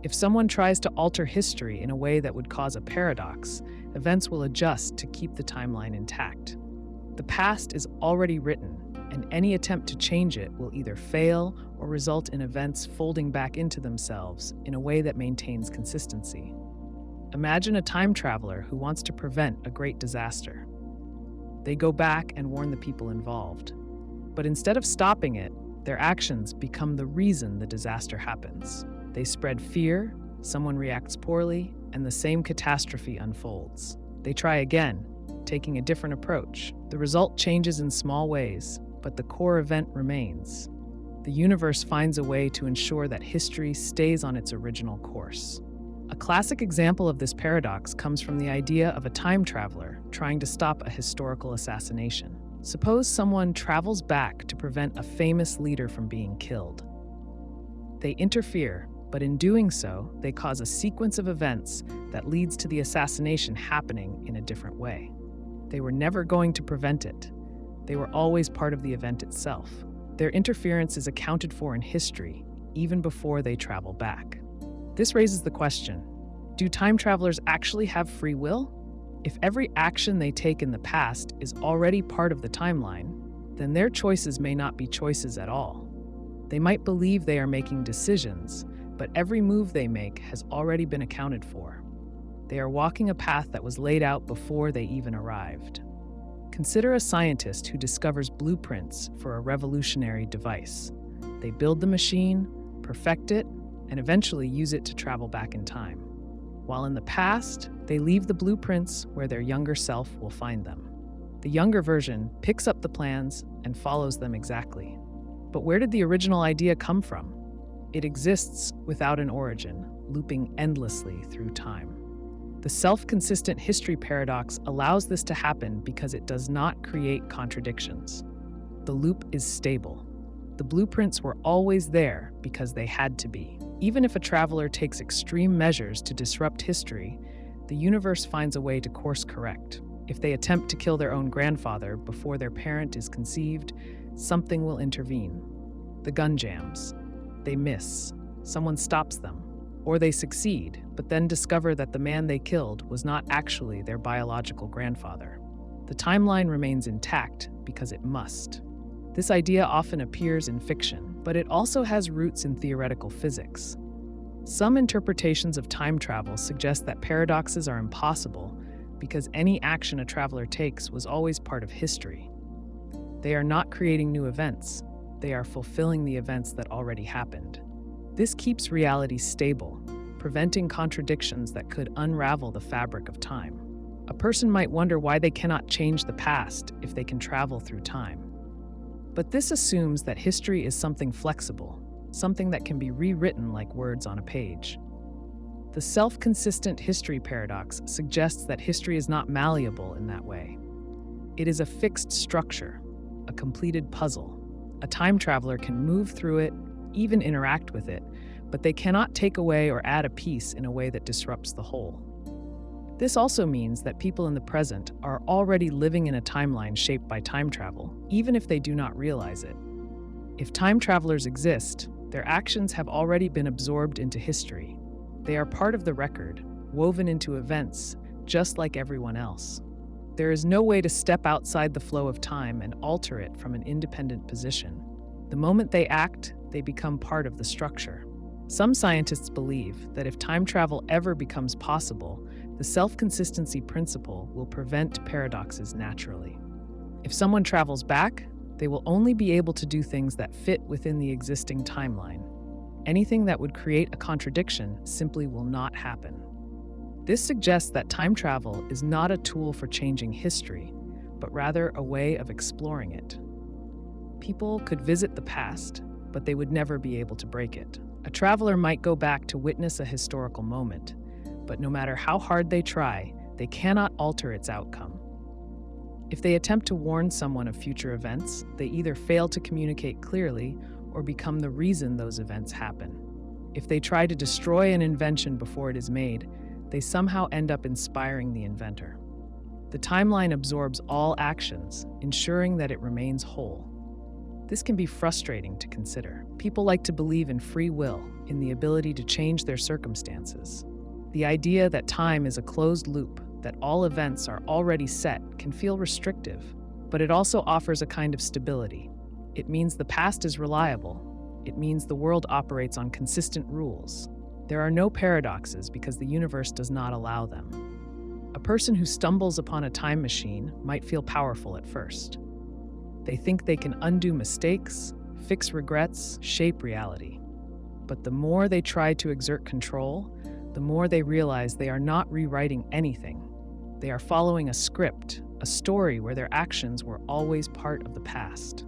If someone tries to alter history in a way that would cause a paradox, events will adjust to keep the timeline intact. The past is already written, and any attempt to change it will either fail or result in events folding back into themselves in a way that maintains consistency. Imagine a time traveler who wants to prevent a great disaster. They go back and warn the people involved. But instead of stopping it, their actions become the reason the disaster happens. They spread fear, someone reacts poorly, and the same catastrophe unfolds. They try again, taking a different approach. The result changes in small ways, but the core event remains. The universe finds a way to ensure that history stays on its original course. A classic example of this paradox comes from the idea of a time traveler trying to stop a historical assassination. Suppose someone travels back to prevent a famous leader from being killed. They interfere, but in doing so, they cause a sequence of events that leads to the assassination happening in a different way. They were never going to prevent it. They were always part of the event itself. Their interference is accounted for in history, even before they travel back. This raises the question, do time travelers actually have free will? If every action they take in the past is already part of the timeline, then their choices may not be choices at all. They might believe they are making decisions, but every move they make has already been accounted for. They are walking a path that was laid out before they even arrived. Consider a scientist who discovers blueprints for a revolutionary device. They build the machine, perfect it, and eventually use it to travel back in time. While in the past, they leave the blueprints where their younger self will find them. The younger version picks up the plans and follows them exactly. But where did the original idea come from? It exists without an origin, looping endlessly through time. The self-consistent history paradox allows this to happen because it does not create contradictions. The loop is stable. The blueprints were always there because they had to be. Even if a traveler takes extreme measures to disrupt history, the universe finds a way to course correct. If they attempt to kill their own grandfather before their parent is conceived, something will intervene. The gun jams. They miss. Someone stops them. Or they succeed, but then discover that the man they killed was not actually their biological grandfather. The timeline remains intact because it must. This idea often appears in fiction, but it also has roots in theoretical physics. Some interpretations of time travel suggest that paradoxes are impossible because any action a traveler takes was always part of history. They are not creating new events, they are fulfilling the events that already happened. This keeps reality stable, preventing contradictions that could unravel the fabric of time. A person might wonder why they cannot change the past if they can travel through time. But this assumes that history is something flexible, something that can be rewritten like words on a page. The self-consistent history paradox suggests that history is not malleable in that way. It is a fixed structure, a completed puzzle. A time traveler can move through it, even interact with it, but they cannot take away or add a piece in a way that disrupts the whole. This also means that people in the present are already living in a timeline shaped by time travel, even if they do not realize it. If time travelers exist, their actions have already been absorbed into history. They are part of the record, woven into events, just like everyone else. There is no way to step outside the flow of time and alter it from an independent position. The moment they act, they become part of the structure. Some scientists believe that if time travel ever becomes possible, The self-consistency principle will prevent paradoxes naturally. If someone travels back, they will only be able to do things that fit within the existing timeline. Anything that would create a contradiction simply will not happen. This suggests that time travel is not a tool for changing history, but rather a way of exploring it. People could visit the past, but they would never be able to break it. A traveler might go back to witness a historical moment, but no matter how hard they try, they cannot alter its outcome. If they attempt to warn someone of future events, they either fail to communicate clearly or become the reason those events happen. If they try to destroy an invention before it is made, they somehow end up inspiring the inventor. The timeline absorbs all actions, ensuring that it remains whole. This can be frustrating to consider. People like to believe in free will, in the ability to change their circumstances. The idea that time is a closed loop, that all events are already set, can feel restrictive, but it also offers a kind of stability. It means the past is reliable. It means the world operates on consistent rules. There are no paradoxes because the universe does not allow them. A person who stumbles upon a time machine might feel powerful at first. They think they can undo mistakes, fix regrets, shape reality. But the more they try to exert control, the more they realize they are not rewriting anything. They are following a script, a story where their actions were always part of the past.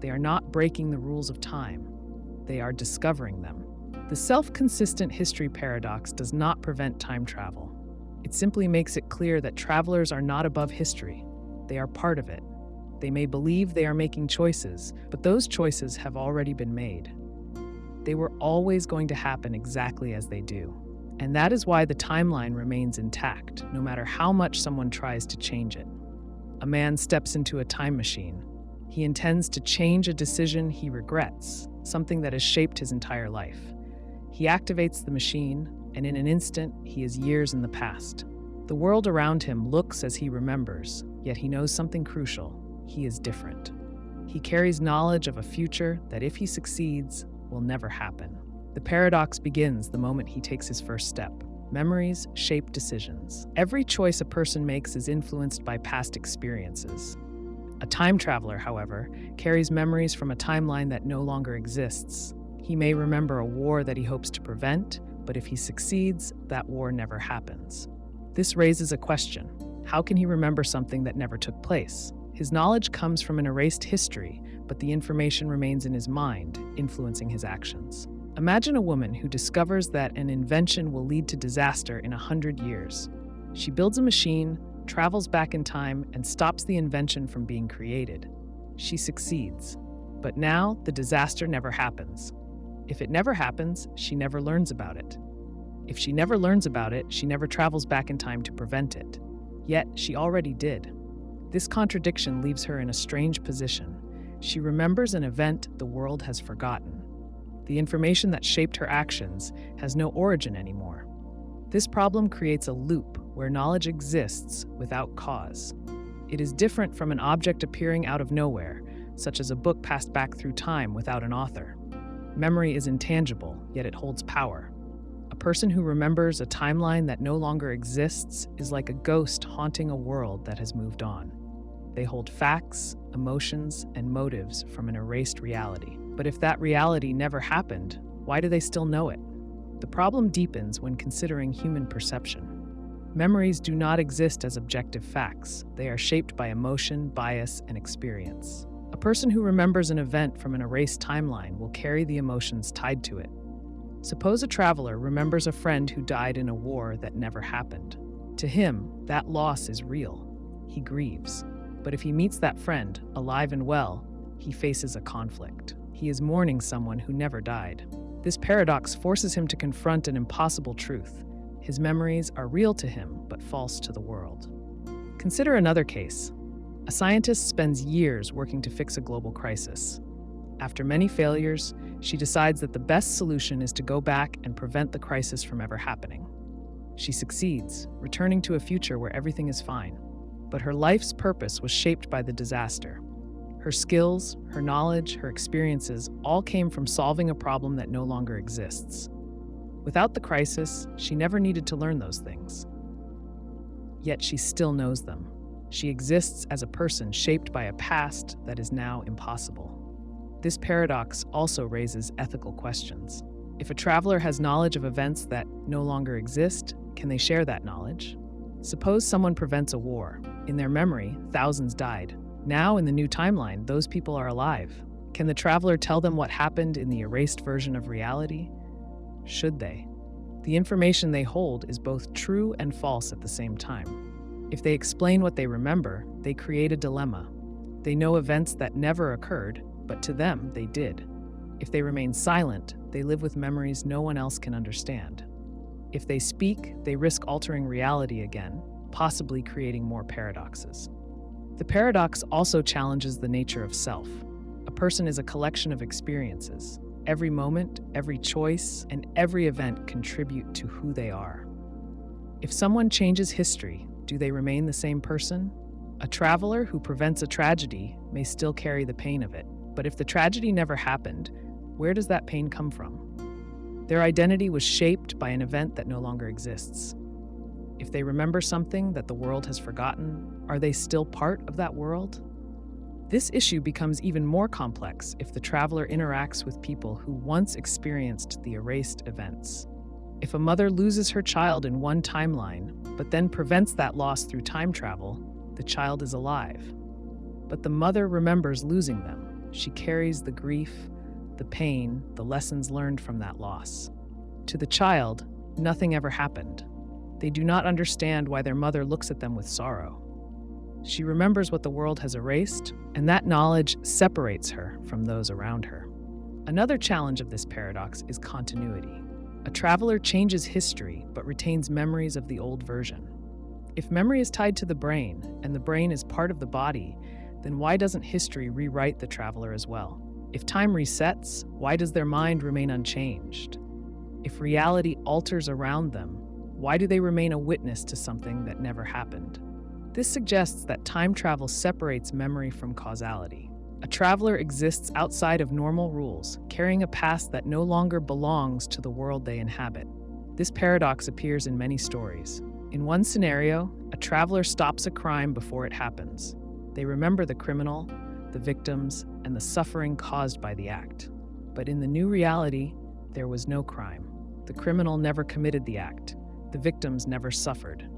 They are not breaking the rules of time. They are discovering them. The self-consistent history paradox does not prevent time travel. It simply makes it clear that travelers are not above history. They are part of it. They may believe they are making choices, but those choices have already been made. They were always going to happen exactly as they do. And that is why the timeline remains intact, no matter how much someone tries to change it. A man steps into a time machine. He intends to change a decision he regrets, something that has shaped his entire life. He activates the machine, and in an instant, he is years in the past. The world around him looks as he remembers, yet he knows something crucial. He is different. He carries knowledge of a future that, if he succeeds, will never happen. The paradox begins the moment he takes his first step. Memories shape decisions. Every choice a person makes is influenced by past experiences. A time traveler, however, carries memories from a timeline that no longer exists. He may remember a war that he hopes to prevent, but if he succeeds, that war never happens. This raises a question. How can he remember something that never took place? His knowledge comes from an erased history, but the information remains in his mind, influencing his actions. Imagine a woman who discovers that an invention will lead to disaster in 100 years. She builds a machine, travels back in time, and stops the invention from being created. She succeeds. But now, the disaster never happens. If it never happens, she never learns about it. If she never learns about it, she never travels back in time to prevent it. Yet, she already did. This contradiction leaves her in a strange position. She remembers an event the world has forgotten. The information that shaped her actions has no origin anymore. This problem creates a loop where knowledge exists without cause. It is different from an object appearing out of nowhere, such as a book passed back through time without an author. Memory is intangible, yet it holds power. A person who remembers a timeline that no longer exists is like a ghost haunting a world that has moved on. They hold facts, emotions, and motives from an erased reality. But if that reality never happened, why do they still know it? The problem deepens when considering human perception. Memories do not exist as objective facts. They are shaped by emotion, bias, and experience. A person who remembers an event from an erased timeline will carry the emotions tied to it. Suppose a traveler remembers a friend who died in a war that never happened. To him, that loss is real. He grieves. But if he meets that friend, alive and well, he faces a conflict. He is mourning someone who never died. This paradox forces him to confront an impossible truth. His memories are real to him, but false to the world. Consider another case. A scientist spends years working to fix a global crisis. After many failures, she decides that the best solution is to go back and prevent the crisis from ever happening. She succeeds, returning to a future where everything is fine. But her life's purpose was shaped by the disaster. Her skills, her knowledge, her experiences all came from solving a problem that no longer exists. Without the crisis, she never needed to learn those things. yet she still knows them. She exists as a person shaped by a past that is now impossible. This paradox also raises ethical questions. If a traveler has knowledge of events that no longer exist, can they share that knowledge? Suppose someone prevents a war. In their memory, thousands died. Now, in the new timeline, those people are alive. Can the traveler tell them what happened in the erased version of reality? Should they? The information they hold is both true and false at the same time. If they explain what they remember, they create a dilemma. They know events that never occurred, but to them, they did. If they remain silent, they live with memories no one else can understand. If they speak, they risk altering reality again, possibly creating more paradoxes. The paradox also challenges the nature of self. A person is a collection of experiences. Every moment, every choice, and every event contribute to who they are. If someone changes history, do they remain the same person? A traveler who prevents a tragedy may still carry the pain of it, but if the tragedy never happened, where does that pain come from? Their identity was shaped by an event that no longer exists. If they remember something that the world has forgotten, are they still part of that world? This issue becomes even more complex if the traveler interacts with people who once experienced the erased events. If a mother loses her child in one timeline, but then prevents that loss through time travel, the child is alive. But the mother remembers losing them. She carries the grief, the pain, the lessons learned from that loss. To the child, nothing ever happened. They do not understand why their mother looks at them with sorrow. She remembers what the world has erased, and that knowledge separates her from those around her. Another challenge of this paradox is continuity. A traveler changes history but retains memories of the old version. If memory is tied to the brain, and the brain is part of the body, then why doesn't history rewrite the traveler as well? If time resets, why does their mind remain unchanged? If reality alters around them, why do they remain a witness to something that never happened? This suggests that time travel separates memory from causality. A traveler exists outside of normal rules, carrying a past that no longer belongs to the world they inhabit. This paradox appears in many stories. In one scenario, a traveler stops a crime before it happens. They remember the criminal, the victims, and the suffering caused by the act. But in the new reality, there was no crime. The criminal never committed the act. The victims never suffered.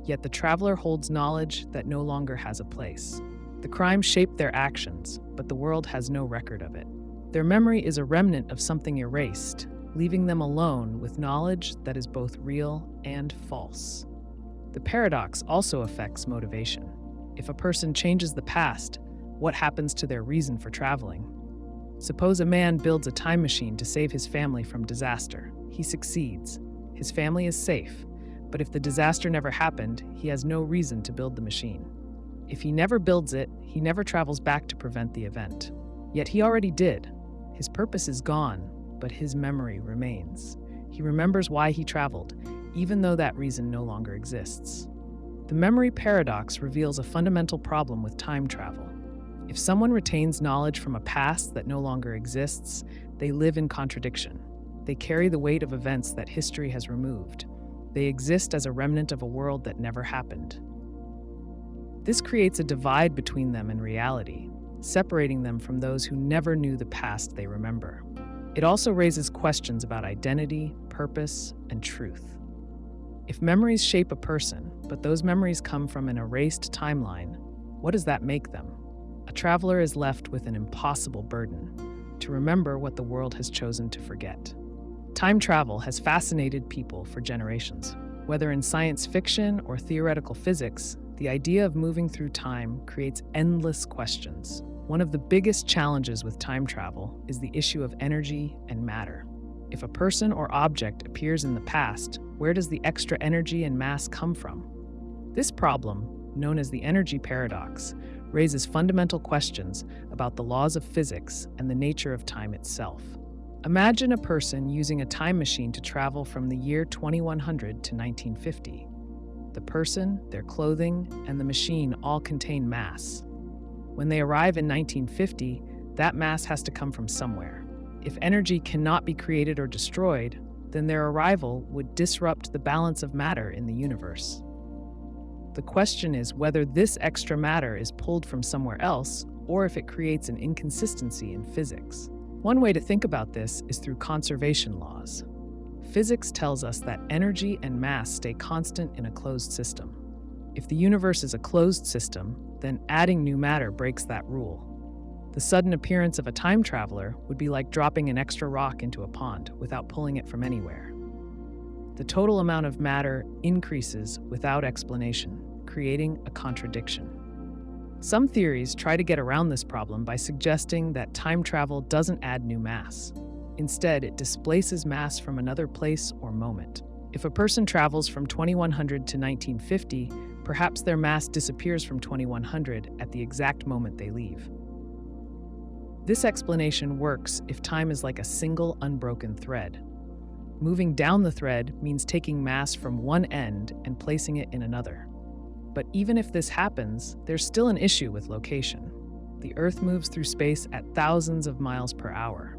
Yet the traveler holds knowledge that no longer has a place. The crime shaped their actions, but the world has no record of it. Their memory is a remnant of something erased, leaving them alone with knowledge that is both real and false. The paradox also affects motivation. If a person changes the past, what happens to their reason for traveling? Suppose a man builds a time machine to save his family from disaster. He succeeds. His family is safe. But if the disaster never happened, he has no reason to build the machine. If he never builds it, he never travels back to prevent the event. Yet he already did. His purpose is gone, but his memory remains. He remembers why he traveled, even though that reason no longer exists. The memory paradox reveals a fundamental problem with time travel. If someone retains knowledge from a past that no longer exists, they live in contradiction. They carry the weight of events that history has removed. They exist as a remnant of a world that never happened. This creates a divide between them and reality, separating them from those who never knew the past they remember. It also raises questions about identity, purpose, and truth. If memories shape a person, but those memories come from an erased timeline, what does that make them? A traveler is left with an impossible burden: to remember what the world has chosen to forget. Time travel has fascinated people for generations. Whether in science fiction or theoretical physics, the idea of moving through time creates endless questions. One of the biggest challenges with time travel is the issue of energy and matter. If a person or object appears in the past, where does the extra energy and mass come from? This problem, known as the energy paradox, raises fundamental questions about the laws of physics and the nature of time itself. Imagine a person using a time machine to travel from the year 2100 to 1950. The person, their clothing, and the machine all contain mass. When they arrive in 1950, that mass has to come from somewhere. If energy cannot be created or destroyed, then their arrival would disrupt the balance of matter in the universe. The question is whether this extra matter is pulled from somewhere else or if it creates an inconsistency in physics. One way to think about this is through conservation laws. Physics tells us that energy and mass stay constant in a closed system. If the universe is a closed system, then adding new matter breaks that rule. The sudden appearance of a time traveler would be like dropping an extra rock into a pond without pulling it from anywhere. The total amount of matter increases without explanation, creating a contradiction. Some theories try to get around this problem by suggesting that time travel doesn't add new mass. Instead, it displaces mass from another place or moment. If a person travels from 2100 to 1950, perhaps their mass disappears from 2100 at the exact moment they leave. This explanation works if time is like a single unbroken thread. Moving down the thread means taking mass from one end and placing it in another. But even if this happens, there's still an issue with location. The Earth moves through space at thousands of miles per hour.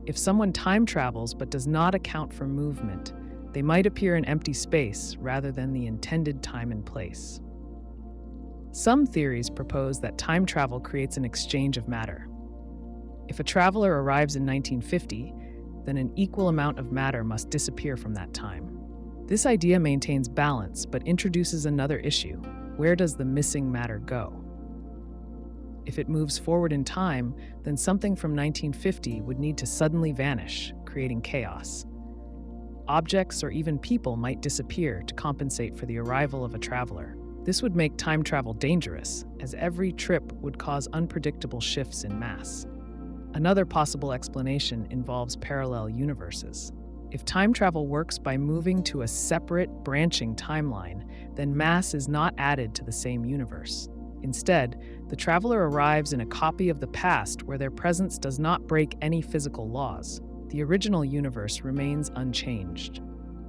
If someone time travels but does not account for movement, they might appear in empty space rather than the intended time and place. Some theories propose that time travel creates an exchange of matter. If a traveler arrives in 1950, then an equal amount of matter must disappear from that time. This idea maintains balance but introduces another issue. Where does the missing matter go? If it moves forward in time, then something from 1950 would need to suddenly vanish, creating chaos. Objects or even people might disappear to compensate for the arrival of a traveler. This would make time travel dangerous, as every trip would cause unpredictable shifts in mass. Another possible explanation involves parallel universes. If time travel works by moving to a separate, branching timeline, then mass is not added to the same universe. Instead, the traveler arrives in a copy of the past where their presence does not break any physical laws. The original universe remains unchanged.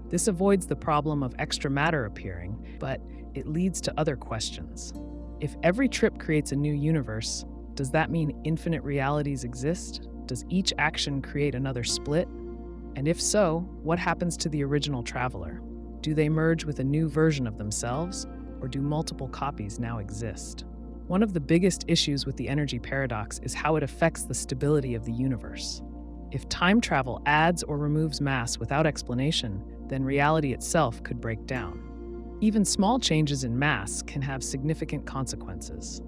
This avoids the problem of extra matter appearing, but it leads to other questions. If every trip creates a new universe, does that mean infinite realities exist? Does each action create another split? And if so, what happens to the original traveler? Do they merge with a new version of themselves, or do multiple copies now exist? One of the biggest issues with the energy paradox is how it affects the stability of the universe. If time travel adds or removes mass without explanation, then reality itself could break down. Even small changes in mass can have significant consequences.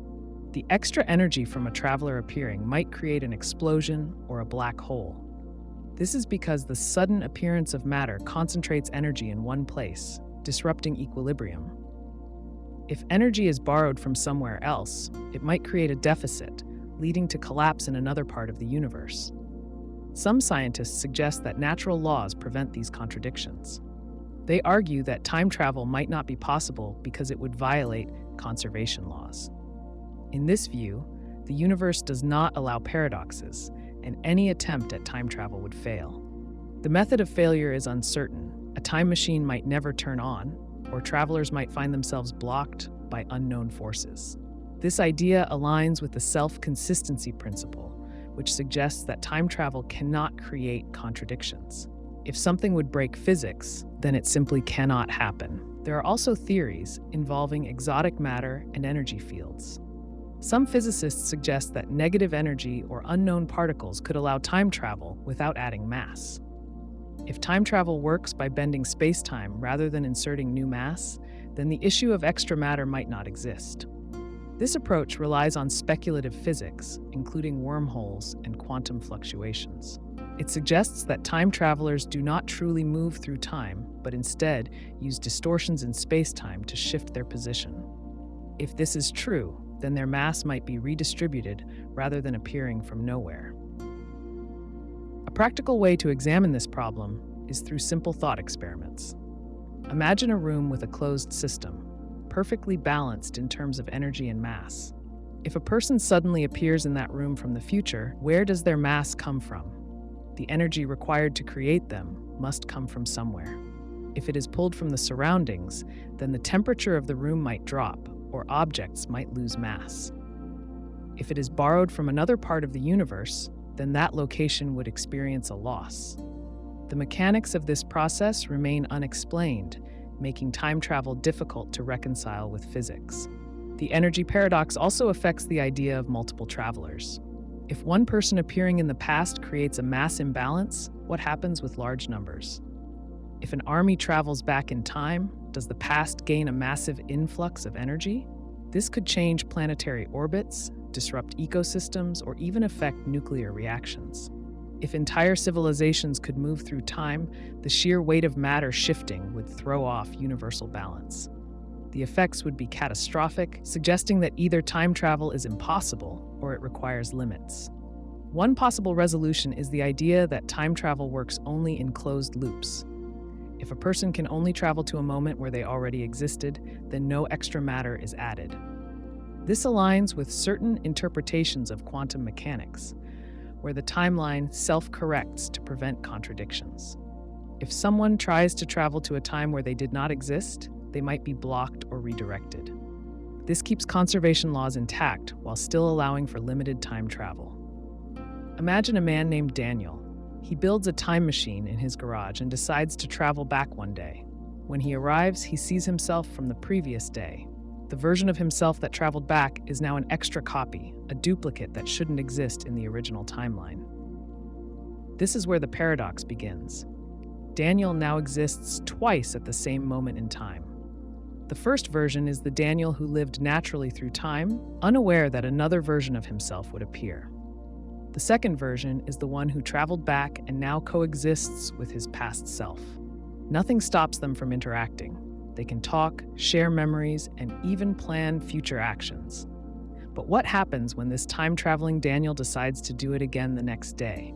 The extra energy from a traveler appearing might create an explosion or a black hole. This is because the sudden appearance of matter concentrates energy in one place, disrupting equilibrium. If energy is borrowed from somewhere else, it might create a deficit, leading to collapse in another part of the universe. Some scientists suggest that natural laws prevent these contradictions. They argue that time travel might not be possible because it would violate conservation laws. In this view, the universe does not allow paradoxes, and any attempt at time travel would fail. The method of failure is uncertain. A time machine might never turn on, or travelers might find themselves blocked by unknown forces. This idea aligns with the self-consistency principle, which suggests that time travel cannot create contradictions. If something would break physics, then it simply cannot happen. There are also theories involving exotic matter and energy fields. Some physicists suggest that negative energy or unknown particles could allow time travel without adding mass. If time travel works by bending space-time rather than inserting new mass, then the issue of extra matter might not exist. This approach relies on speculative physics, including wormholes and quantum fluctuations. It suggests that time travelers do not truly move through time, but instead use distortions in space-time to shift their position. If this is true, then their mass might be redistributed rather than appearing from nowhere. A practical way to examine this problem is through simple thought experiments. Imagine a room with a closed system, perfectly balanced in terms of energy and mass. If a person suddenly appears in that room from the future, where does their mass come from? The energy required to create them must come from somewhere. If it is pulled from the surroundings, then the temperature of the room might drop, or objects might lose mass. If it is borrowed from another part of the universe, then that location would experience a loss. The mechanics of this process remain unexplained, making time travel difficult to reconcile with physics. The energy paradox also affects the idea of multiple travelers. If one person appearing in the past creates a mass imbalance, what happens with large numbers? If an army travels back in time, does the past gain a massive influx of energy? This could change planetary orbits, disrupt ecosystems, or even affect nuclear reactions. If entire civilizations could move through time, the sheer weight of matter shifting would throw off universal balance. The effects would be catastrophic, suggesting that either time travel is impossible or it requires limits. One possible resolution is the idea that time travel works only in closed loops. If a person can only travel to a moment where they already existed, then no extra matter is added. This aligns with certain interpretations of quantum mechanics, where the timeline self-corrects to prevent contradictions. If someone tries to travel to a time where they did not exist, they might be blocked or redirected. This keeps conservation laws intact while still allowing for limited time travel. Imagine a man named Daniel. He builds a time machine in his garage and decides to travel back one day. When he arrives, he sees himself from the previous day. The version of himself that traveled back is now an extra copy, a duplicate that shouldn't exist in the original timeline. This is where the paradox begins. Daniel now exists twice at the same moment in time. The first version is the Daniel who lived naturally through time, unaware that another version of himself would appear. The second version is the one who traveled back and now coexists with his past self. Nothing stops them from interacting. They can talk, share memories, and even plan future actions. But what happens when this time-traveling Daniel decides to do it again the next day?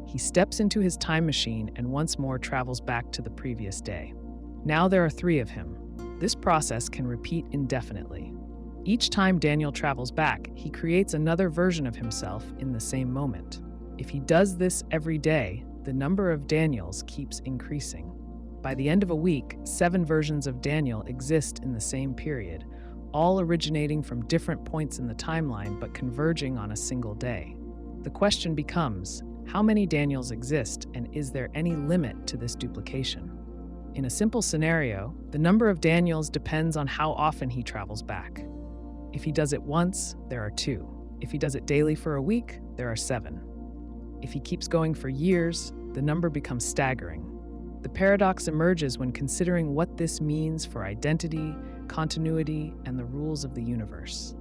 He steps into his time machine and once more travels back to the previous day. Now there are 3 of him. This process can repeat indefinitely. Each time Daniel travels back, he creates another version of himself in the same moment. If he does this every day, the number of Daniels keeps increasing. By the end of a week, 7 versions of Daniel exist in the same period, all originating from different points in the timeline but converging on a single day. The question becomes, how many Daniels exist, and is there any limit to this duplication? In a simple scenario, the number of Daniels depends on how often he travels back. If he does it once, there are 2. If he does it daily for a week, there are 7. If he keeps going for years, the number becomes staggering. The paradox emerges when considering what this means for identity, continuity, and the rules of the universe.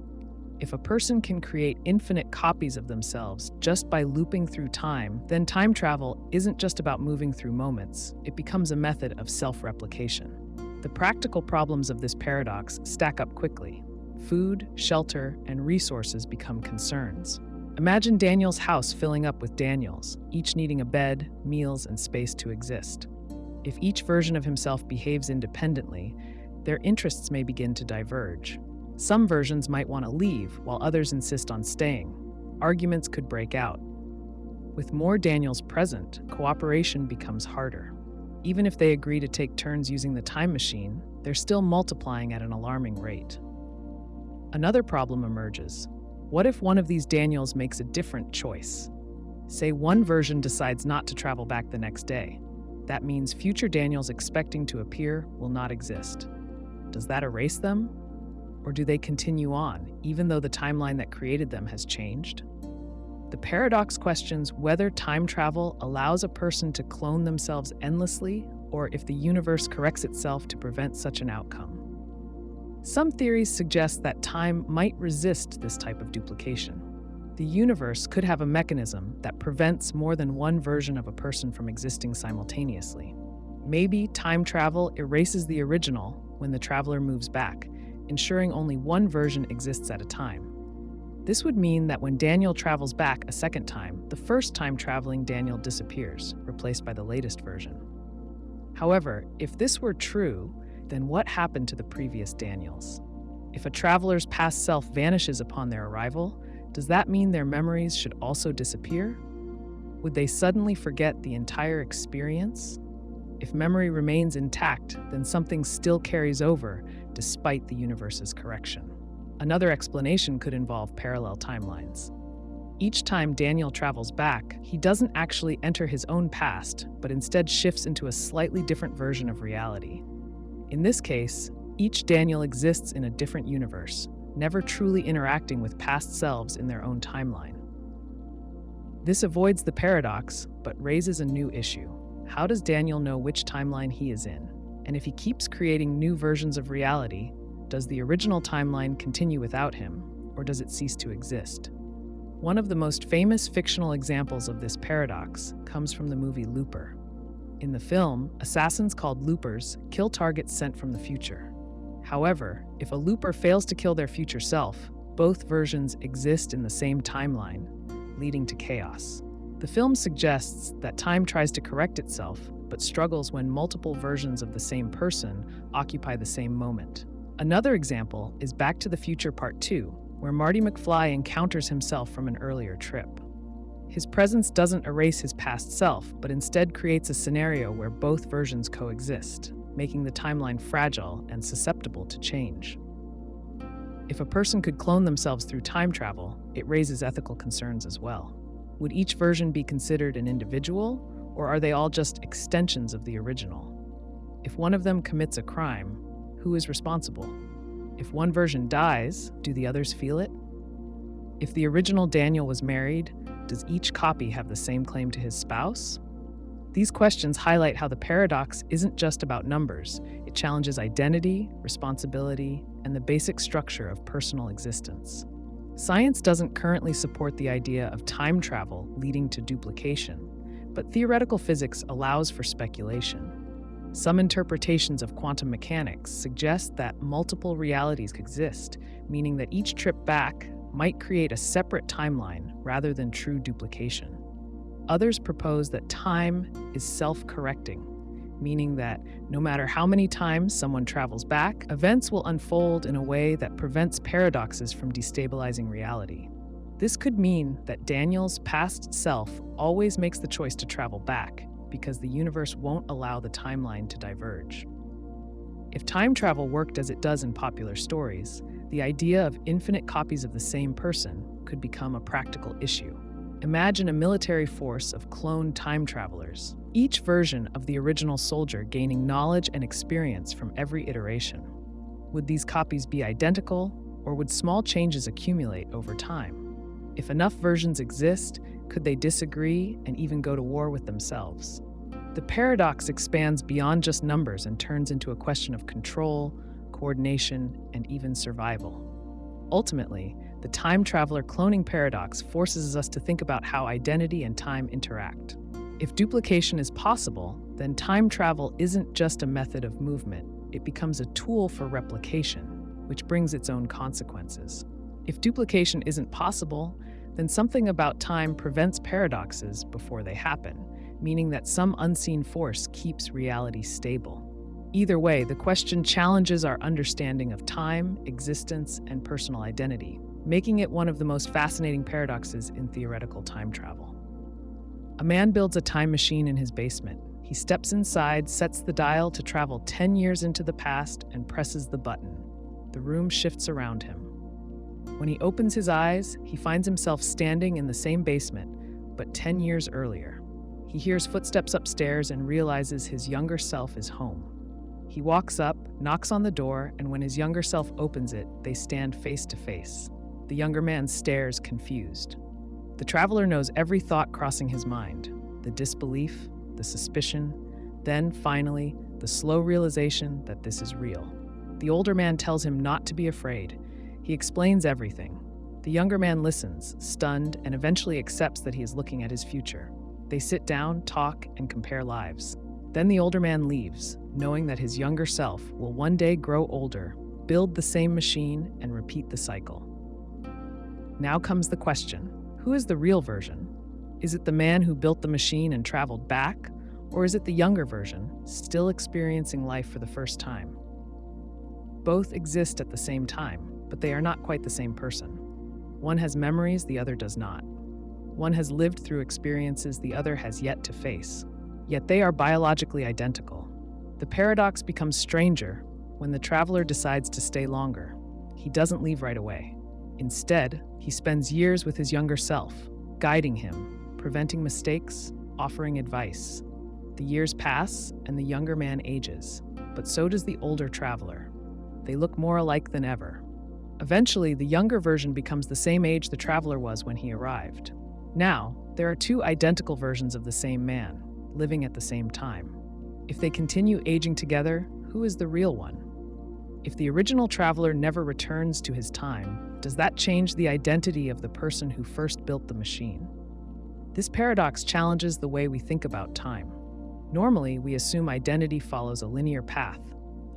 If a person can create infinite copies of themselves just by looping through time, then time travel isn't just about moving through moments, it becomes a method of self-replication. The practical problems of this paradox stack up quickly. Food, shelter, and resources become concerns. Imagine Daniel's house filling up with Daniels, each needing a bed, meals, and space to exist. If each version of himself behaves independently, their interests may begin to diverge. Some versions might want to leave, while others insist on staying. Arguments could break out. With more Daniels present, cooperation becomes harder. Even if they agree to take turns using the time machine, they're still multiplying at an alarming rate. Another problem emerges. What if one of these Daniels makes a different choice? Say one version decides not to travel back the next day. That means future Daniels expecting to appear will not exist. Does that erase them? Or do they continue on, even though the timeline that created them has changed? The paradox questions whether time travel allows a person to clone themselves endlessly, or if the universe corrects itself to prevent such an outcome. Some theories suggest that time might resist this type of duplication. The universe could have a mechanism that prevents more than one version of a person from existing simultaneously. Maybe time travel erases the original when the traveler moves back, ensuring only one version exists at a time. This would mean that when Daniel travels back a second time, the first time traveling Daniel disappears, replaced by the latest version. However, if this were true, then what happened to the previous Daniels? If a traveler's past self vanishes upon their arrival, does that mean their memories should also disappear? Would they suddenly forget the entire experience? If memory remains intact, then something still carries over despite the universe's correction. Another explanation could involve parallel timelines. Each time Daniel travels back, he doesn't actually enter his own past, but instead shifts into a slightly different version of reality. In this case, each Daniel exists in a different universe, never truly interacting with past selves in their own timeline. This avoids the paradox, but raises a new issue. How does Daniel know which timeline he is in? And if he keeps creating new versions of reality, does the original timeline continue without him, or does it cease to exist? One of the most famous fictional examples of this paradox comes from the movie Looper. In the film, assassins called loopers kill targets sent from the future. However, if a looper fails to kill their future self, both versions exist in the same timeline, leading to chaos. The film suggests that time tries to correct itself, but struggles when multiple versions of the same person occupy the same moment. Another example is Back to the Future Part 2, where Marty McFly encounters himself from an earlier trip. His presence doesn't erase his past self, but instead creates a scenario where both versions coexist, making the timeline fragile and susceptible to change. If a person could clone themselves through time travel, it raises ethical concerns as well. Would each version be considered an individual, or are they all just extensions of the original? If one of them commits a crime, who is responsible? If one version dies, do the others feel it? If the original Daniel was married, does each copy have the same claim to his spouse? These questions highlight how the paradox isn't just about numbers. It challenges identity, responsibility, and the basic structure of personal existence. Science doesn't currently support the idea of time travel leading to duplication, but theoretical physics allows for speculation. Some interpretations of quantum mechanics suggest that multiple realities exist, meaning that each trip back might create a separate timeline rather than true duplication. Others propose that time is self-correcting, meaning that no matter how many times someone travels back, events will unfold in a way that prevents paradoxes from destabilizing reality. This could mean that Daniel's past self always makes the choice to travel back, because the universe won't allow the timeline to diverge. If time travel worked as it does in popular stories, the idea of infinite copies of the same person could become a practical issue. Imagine a military force of cloned time travelers, each version of the original soldier gaining knowledge and experience from every iteration. Would these copies be identical, or would small changes accumulate over time? If enough versions exist, could they disagree and even go to war with themselves? The paradox expands beyond just numbers and turns into a question of control, coordination, and even survival. Ultimately, the time traveler cloning paradox forces us to think about how identity and time interact. If duplication is possible, then time travel isn't just a method of movement, it becomes a tool for replication, which brings its own consequences. If duplication isn't possible, then something about time prevents paradoxes before they happen, meaning that some unseen force keeps reality stable. Either way, the question challenges our understanding of time, existence, and personal identity, making it one of the most fascinating paradoxes in theoretical time travel. A man builds a time machine in his basement. He steps inside, sets the dial to travel 10 years into the past, and presses the button. The room shifts around him. When he opens his eyes, he finds himself standing in the same basement, but 10 years earlier. He hears footsteps upstairs and realizes his younger self is home. He walks up, knocks on the door, and when his younger self opens it, they stand face to face. The younger man stares, confused. The traveler knows every thought crossing his mind, the disbelief, the suspicion, then, finally, the slow realization that this is real. The older man tells him not to be afraid. He explains everything. The younger man listens, stunned, and eventually accepts that he is looking at his future. They sit down, talk, and compare lives. Then the older man leaves, knowing that his younger self will one day grow older, build the same machine, and repeat the cycle. Now comes the question, who is the real version? Is it the man who built the machine and traveled back, or is it the younger version, still experiencing life for the first time? Both exist at the same time, but they are not quite the same person. One has memories, the other does not. One has lived through experiences the other has yet to face. Yet they are biologically identical. The paradox becomes stranger when the traveler decides to stay longer. He doesn't leave right away. Instead, he spends years with his younger self, guiding him, preventing mistakes, offering advice. The years pass, and the younger man ages. but so does the older traveler. They look more alike than ever. Eventually, the younger version becomes the same age the traveler was when he arrived. Now, there are two identical versions of the same man, living at the same time. If they continue aging together, who is the real one? If the original traveler never returns to his time, does that change the identity of the person who first built the machine? This paradox challenges the way we think about time. Normally, we assume identity follows a linear path.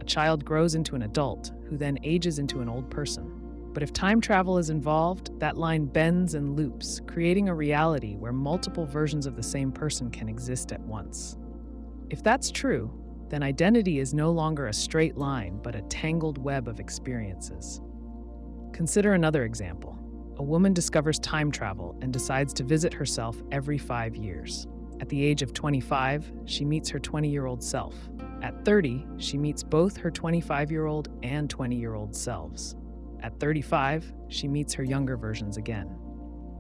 A child grows into an adult, who then ages into an old person. But if time travel is involved, that line bends and loops, creating a reality where multiple versions of the same person can exist at once. If that's true, then identity is no longer a straight line, but a tangled web of experiences. Consider another example. A woman discovers time travel and decides to visit herself every 5 years. At the age of 25, she meets her 20-year-old self. At 30, she meets both her 25-year-old and 20-year-old selves. At 35, she meets her younger versions again.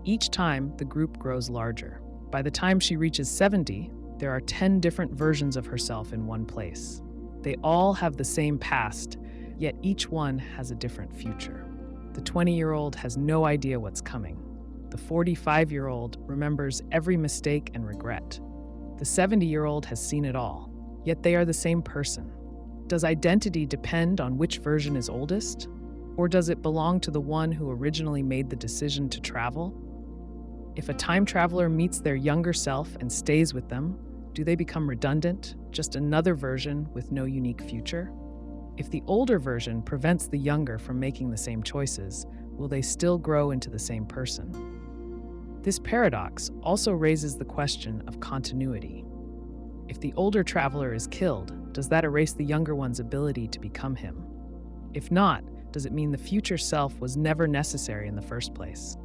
Each time, the group grows larger. By the time she reaches 70, there are 10 different versions of herself in one place. They all have the same past, yet each one has a different future. The 20-year-old has no idea what's coming. The 45-year-old remembers every mistake and regret. The 70-year-old has seen it all, yet they are the same person. Does identity depend on which version is oldest? Or does it belong to the one who originally made the decision to travel? If a time traveler meets their younger self and stays with them, do they become redundant, just another version with no unique future? If the older version prevents the younger from making the same choices, will they still grow into the same person? This paradox also raises the question of continuity. If the older traveler is killed, does that erase the younger one's ability to become him? If not, does it mean the future self was never necessary in the first place?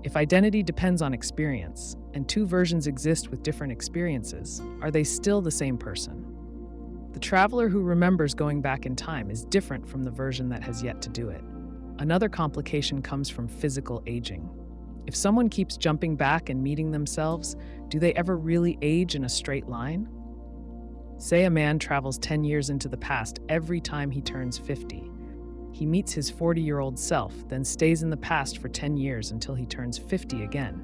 If identity depends on experience, and two versions exist with different experiences, are they still the same person? The traveler who remembers going back in time is different from the version that has yet to do it. Another complication comes from physical aging. If someone keeps jumping back and meeting themselves, do they ever really age in a straight line? Say a man travels 10 years into the past every time he turns 50. He meets his 40-year-old self, then stays in the past for 10 years until he turns 50 again.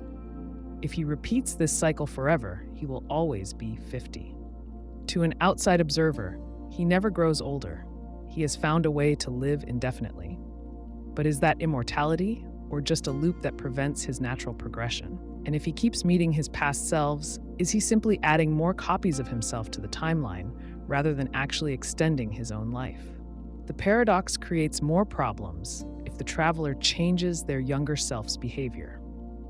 If he repeats this cycle forever, he will always be 50. To an outside observer, he never grows older. He has found a way to live indefinitely. But is that immortality, or just a loop that prevents his natural progression? And if he keeps meeting his past selves, is he simply adding more copies of himself to the timeline, rather than actually extending his own life? The paradox creates more problems if the traveler changes their younger self's behavior.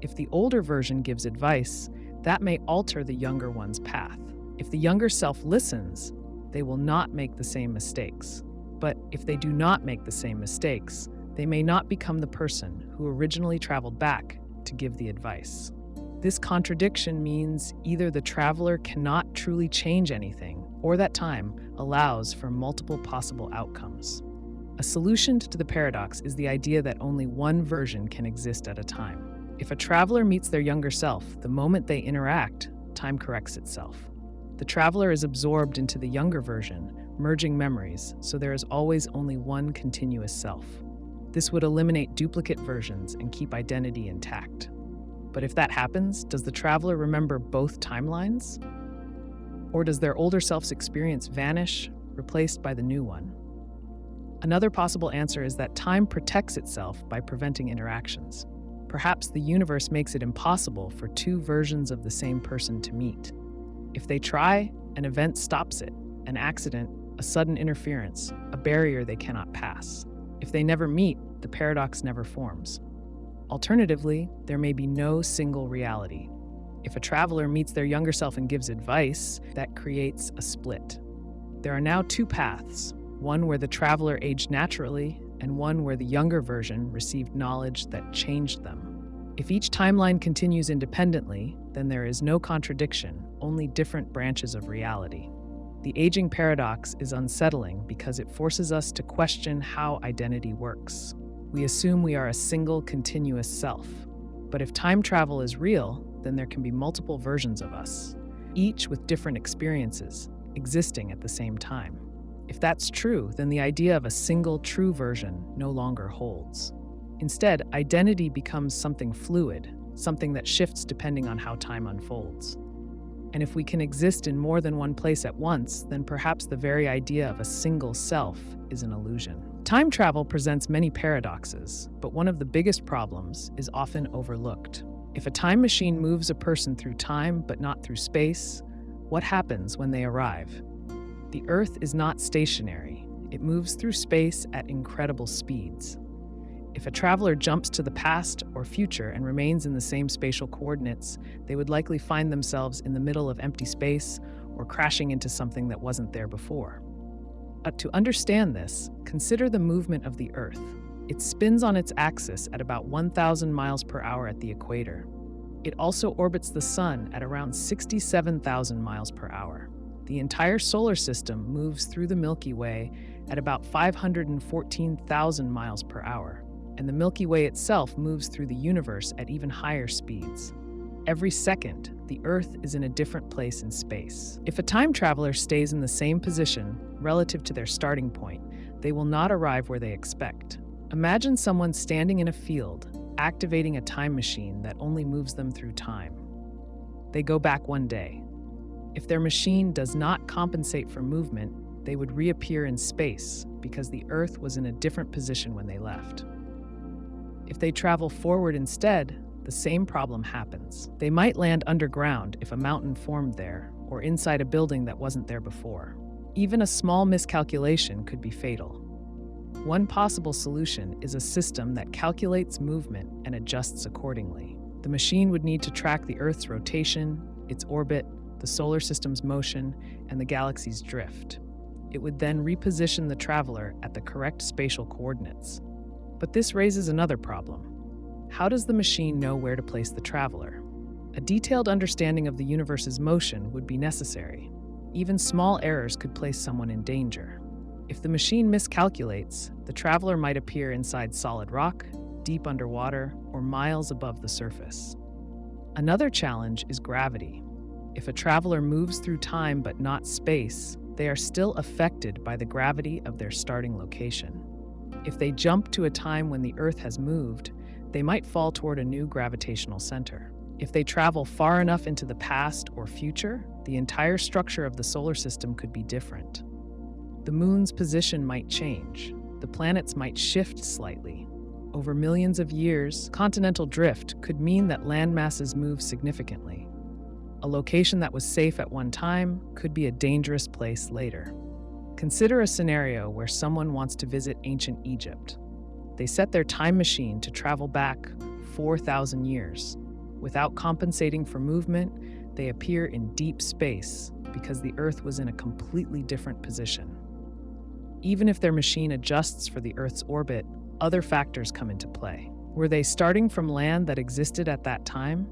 If the older version gives advice, that may alter the younger one's path. If the younger self listens, they will not make the same mistakes. But if they do not make the same mistakes, they may not become the person who originally traveled back to give the advice. This contradiction means either the traveler cannot truly change anything, or that time allows for multiple possible outcomes. A solution to the paradox is the idea that only one version can exist at a time. If a traveler meets their younger self, the moment they interact, time corrects itself. The traveler is absorbed into the younger version, merging memories, so there is always only one continuous self. This would eliminate duplicate versions and keep identity intact. But if that happens, does the traveler remember both timelines? Or does their older self's experience vanish, replaced by the new one? Another possible answer is that time protects itself by preventing interactions. Perhaps the universe makes it impossible for two versions of the same person to meet. If they try, an event stops it, an accident, a sudden interference, a barrier they cannot pass. If they never meet, the paradox never forms. Alternatively, there may be no single reality. If a traveler meets their younger self and gives advice, that creates a split. There are now two paths, one where the traveler aged naturally, and one where the younger version received knowledge that changed them. If each timeline continues independently, then there is no contradiction, only different branches of reality. The aging paradox is unsettling because it forces us to question how identity works. We assume we are a single, continuous self. But if time travel is real, then there can be multiple versions of us, each with different experiences, existing at the same time. If that's true, then the idea of a single true version no longer holds. Instead, identity becomes something fluid, something that shifts depending on how time unfolds. And if we can exist in more than one place at once, then perhaps the very idea of a single self is an illusion. Time travel presents many paradoxes, but one of the biggest problems is often overlooked. If a time machine moves a person through time but not through space, what happens when they arrive? The Earth is not stationary. It moves through space at incredible speeds. If a traveler jumps to the past or future and remains in the same spatial coordinates, they would likely find themselves in the middle of empty space or crashing into something that wasn't there before. To understand this, consider the movement of the Earth. It spins on its axis at about 1,000 miles per hour at the equator. It also orbits the Sun at around 67,000 miles per hour. The entire solar system moves through the Milky Way at about 514,000 miles per hour, and the Milky Way itself moves through the universe at even higher speeds. Every second, the Earth is in a different place in space. If a time traveler stays in the same position relative to their starting point, they will not arrive where they expect. Imagine someone standing in a field, activating a time machine that only moves them through time. They go back one day. If their machine does not compensate for movement, they would reappear in space because the Earth was in a different position when they left. If they travel forward instead, the same problem happens. They might land underground if a mountain formed there, or inside a building that wasn't there before. Even a small miscalculation could be fatal. One possible solution is a system that calculates movement and adjusts accordingly. The machine would need to track the Earth's rotation, its orbit, the solar system's motion, and the galaxy's drift. It would then reposition the traveler at the correct spatial coordinates. But this raises another problem. How does the machine know where to place the traveler? A detailed understanding of the universe's motion would be necessary. Even small errors could place someone in danger. If the machine miscalculates, the traveler might appear inside solid rock, deep underwater, or miles above the surface. Another challenge is gravity. If a traveler moves through time but not space, they are still affected by the gravity of their starting location. If they jump to a time when the Earth has moved, they might fall toward a new gravitational center. If they travel far enough into the past or future, the entire structure of the solar system could be different. The moon's position might change. The planets might shift slightly. Over millions of years, continental drift could mean that land masses move significantly. A location that was safe at one time could be a dangerous place later. Consider a scenario where someone wants to visit ancient Egypt. They set their time machine to travel back 4,000 years. Without compensating for movement, they appear in deep space because the Earth was in a completely different position. Even if their machine adjusts for the Earth's orbit, other factors come into play. Were they starting from land that existed at that time?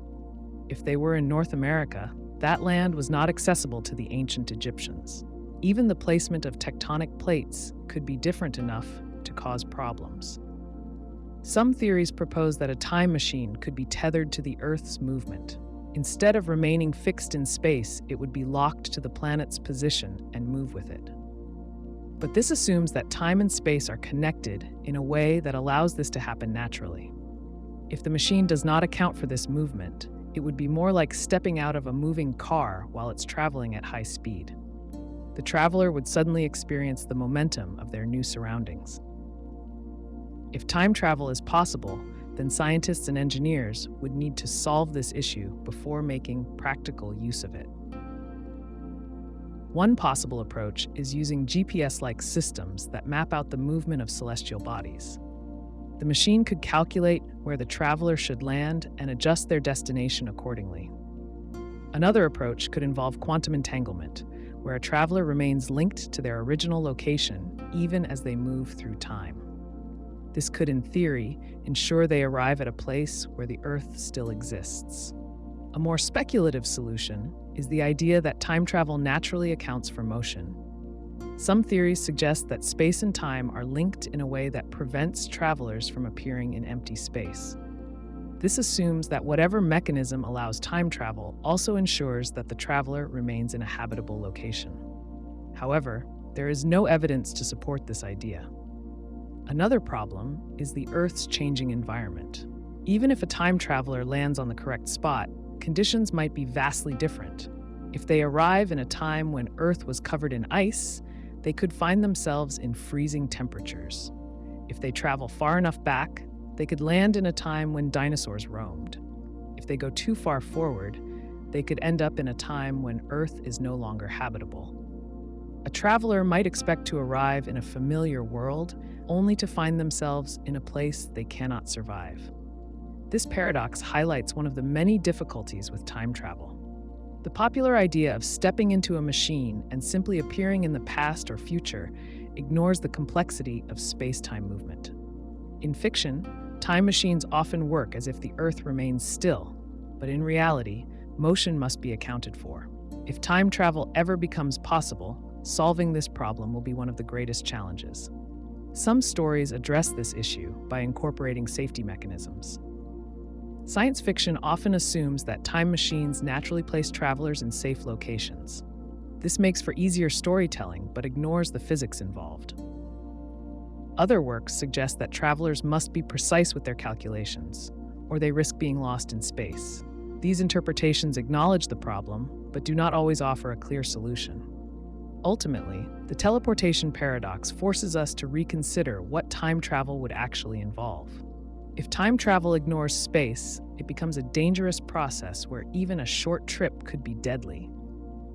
If they were in North America, that land was not accessible to the ancient Egyptians. Even the placement of tectonic plates could be different enough to cause problems. Some theories propose that a time machine could be tethered to the Earth's movement. Instead of remaining fixed in space, it would be locked to the planet's position and move with it. But this assumes that time and space are connected in a way that allows this to happen naturally. If the machine does not account for this movement, it would be more like stepping out of a moving car while it's traveling at high speed. The traveler would suddenly experience the momentum of their new surroundings. If time travel is possible, then scientists and engineers would need to solve this issue before making practical use of it. One possible approach is using GPS-like systems that map out the movement of celestial bodies. The machine could calculate where the traveler should land and adjust their destination accordingly. Another approach could involve quantum entanglement, where a traveler remains linked to their original location even as they move through time. This could, in theory, ensure they arrive at a place where the Earth still exists. A more speculative solution is the idea that time travel naturally accounts for motion. Some theories suggest that space and time are linked in a way that prevents travelers from appearing in empty space. This assumes that whatever mechanism allows time travel also ensures that the traveler remains in a habitable location. However, There is no evidence to support this idea. Another problem is the Earth's changing environment. Even if a time traveler lands on the correct spot, conditions might be vastly different. If they arrive in a time when Earth was covered in ice, they could find themselves in freezing temperatures. If they travel far enough back, they could land in a time when dinosaurs roamed. If they go too far forward, they could end up in a time when Earth is no longer habitable. A traveler might expect to arrive in a familiar world, only to find themselves in a place they cannot survive. This paradox highlights one of the many difficulties with time travel. The popular idea of stepping into a machine and simply appearing in the past or future ignores the complexity of space-time movement. In fiction, time machines often work as if the Earth remains still, but in reality, motion must be accounted for. If time travel ever becomes possible, solving this problem will be one of the greatest challenges. Some stories address this issue by incorporating safety mechanisms. Science fiction often assumes that time machines naturally place travelers in safe locations. This makes for easier storytelling, but ignores the physics involved. Other works suggest that travelers must be precise with their calculations, or they risk being lost in space. These interpretations acknowledge the problem, but do not always offer a clear solution. Ultimately, the teleportation paradox forces us to reconsider what time travel would actually involve. If time travel ignores space, it becomes a dangerous process where even a short trip could be deadly.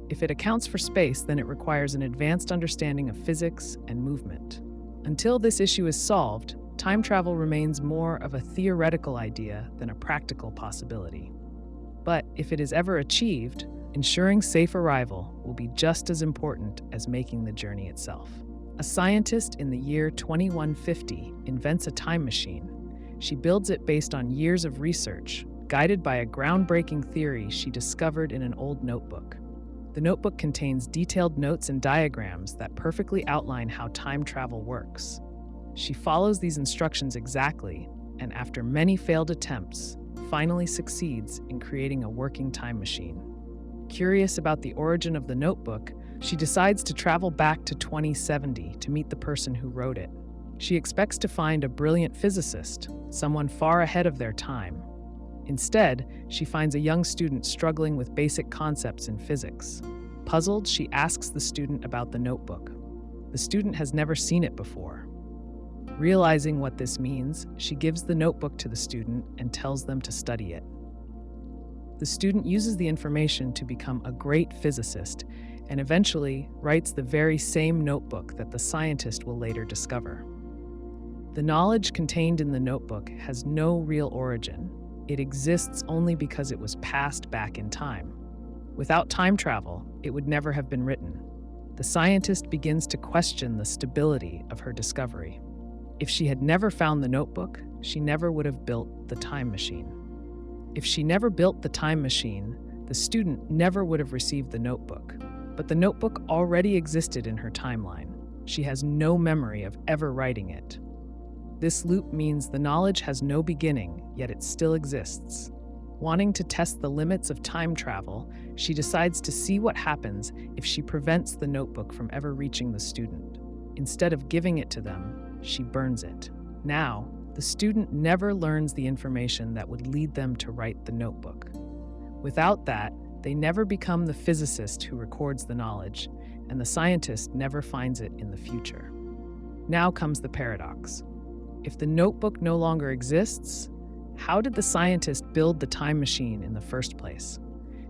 If it accounts for space, then it requires an advanced understanding of physics and movement. Until this issue is solved, time travel remains more of a theoretical idea than a practical possibility. But if it is ever achieved, ensuring safe arrival will be just as important as making the journey itself. A scientist in the year 2150 invents a time machine. She builds it based on years of research, guided by a groundbreaking theory she discovered in an old notebook. The notebook contains detailed notes and diagrams that perfectly outline how time travel works. She follows these instructions exactly, and after many failed attempts, finally succeeds in creating a working time machine. Curious about the origin of the notebook, she decides to travel back to 2070 to meet the person who wrote it. She expects to find a brilliant physicist, someone far ahead of their time. Instead, she finds a young student struggling with basic concepts in physics. Puzzled, she asks the student about the notebook. The student has never seen it before. Realizing what this means, she gives the notebook to the student and tells them to study it. The student uses the information to become a great physicist and eventually writes the very same notebook that the scientist will later discover. The knowledge contained in the notebook has no real origin. It exists only because it was passed back in time. Without time travel, it would never have been written. The scientist begins to question the stability of her discovery. If she had never found the notebook, she never would have built the time machine. If she never built the time machine, the student never would have received the notebook. But the notebook already existed in her timeline. She has no memory of ever writing it. This loop means the knowledge has no beginning, yet it still exists. Wanting to test the limits of time travel, she decides to see what happens if she prevents the notebook from ever reaching the student. Instead of giving it to them, she burns it. Now, the student never learns the information that would lead them to write the notebook. Without that, they never become the physicist who records the knowledge, and the scientist never finds it in the future. Now comes the paradox. If the notebook no longer exists, how did the scientist build the time machine in the first place?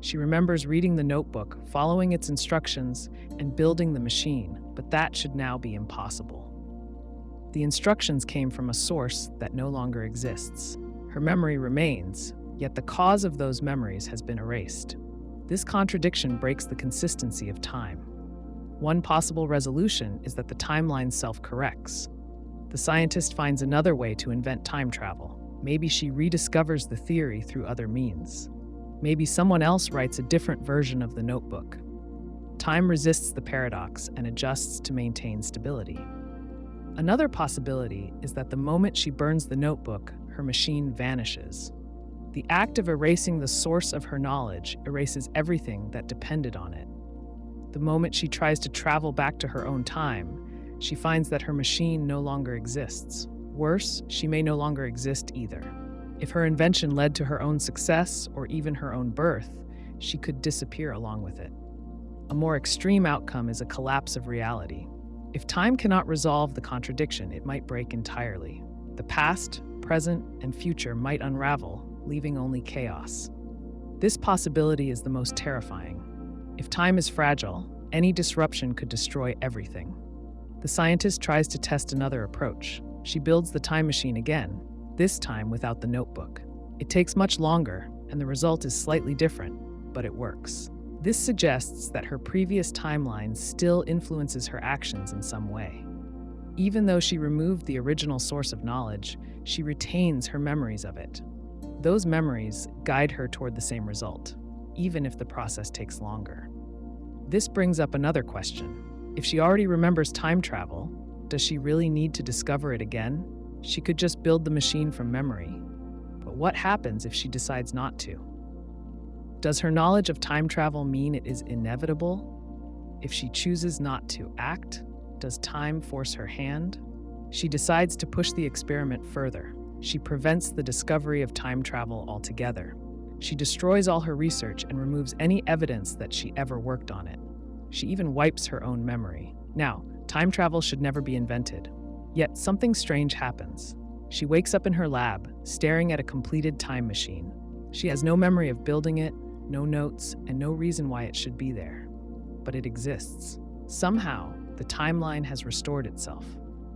She remembers reading the notebook, following its instructions, and building the machine, but that should now be impossible. The instructions came from a source that no longer exists. Her memory remains, yet the cause of those memories has been erased. This contradiction breaks the consistency of time. One possible resolution is that the timeline self-corrects. The scientist finds another way to invent time travel. Maybe she rediscovers the theory through other means. Maybe someone else writes a different version of the notebook. Time resists the paradox and adjusts to maintain stability. Another possibility is that the moment she burns the notebook, her machine vanishes. The act of erasing the source of her knowledge erases everything that depended on it. The moment she tries to travel back to her own time, she finds that her machine no longer exists. Worse, she may no longer exist either. If her invention led to her own success or even her own birth, she could disappear along with it. A more extreme outcome is a collapse of reality. If time cannot resolve the contradiction, it might break entirely. The past, present, and future might unravel, leaving only chaos. This possibility is the most terrifying. If time is fragile, any disruption could destroy everything. The scientist tries to test another approach. She builds the time machine again, this time without the notebook. It takes much longer, and the result is slightly different, but it works. This suggests that her previous timeline still influences her actions in some way. Even though she removed the original source of knowledge, she retains her memories of it. Those memories guide her toward the same result, even if the process takes longer. This brings up another question. If she already remembers time travel, does she really need to discover it again? She could just build the machine from memory. But what happens if she decides not to? Does her knowledge of time travel mean it is inevitable? If she chooses not to act, does time force her hand? She decides to push the experiment further. She prevents the discovery of time travel altogether. She destroys all her research and removes any evidence that she ever worked on it. She even wipes her own memory. Now, time travel should never be invented. Yet something strange happens. She wakes up in her lab, staring at a completed time machine. She has no memory of building it, no notes, and no reason why it should be there. But it exists. Somehow, the timeline has restored itself.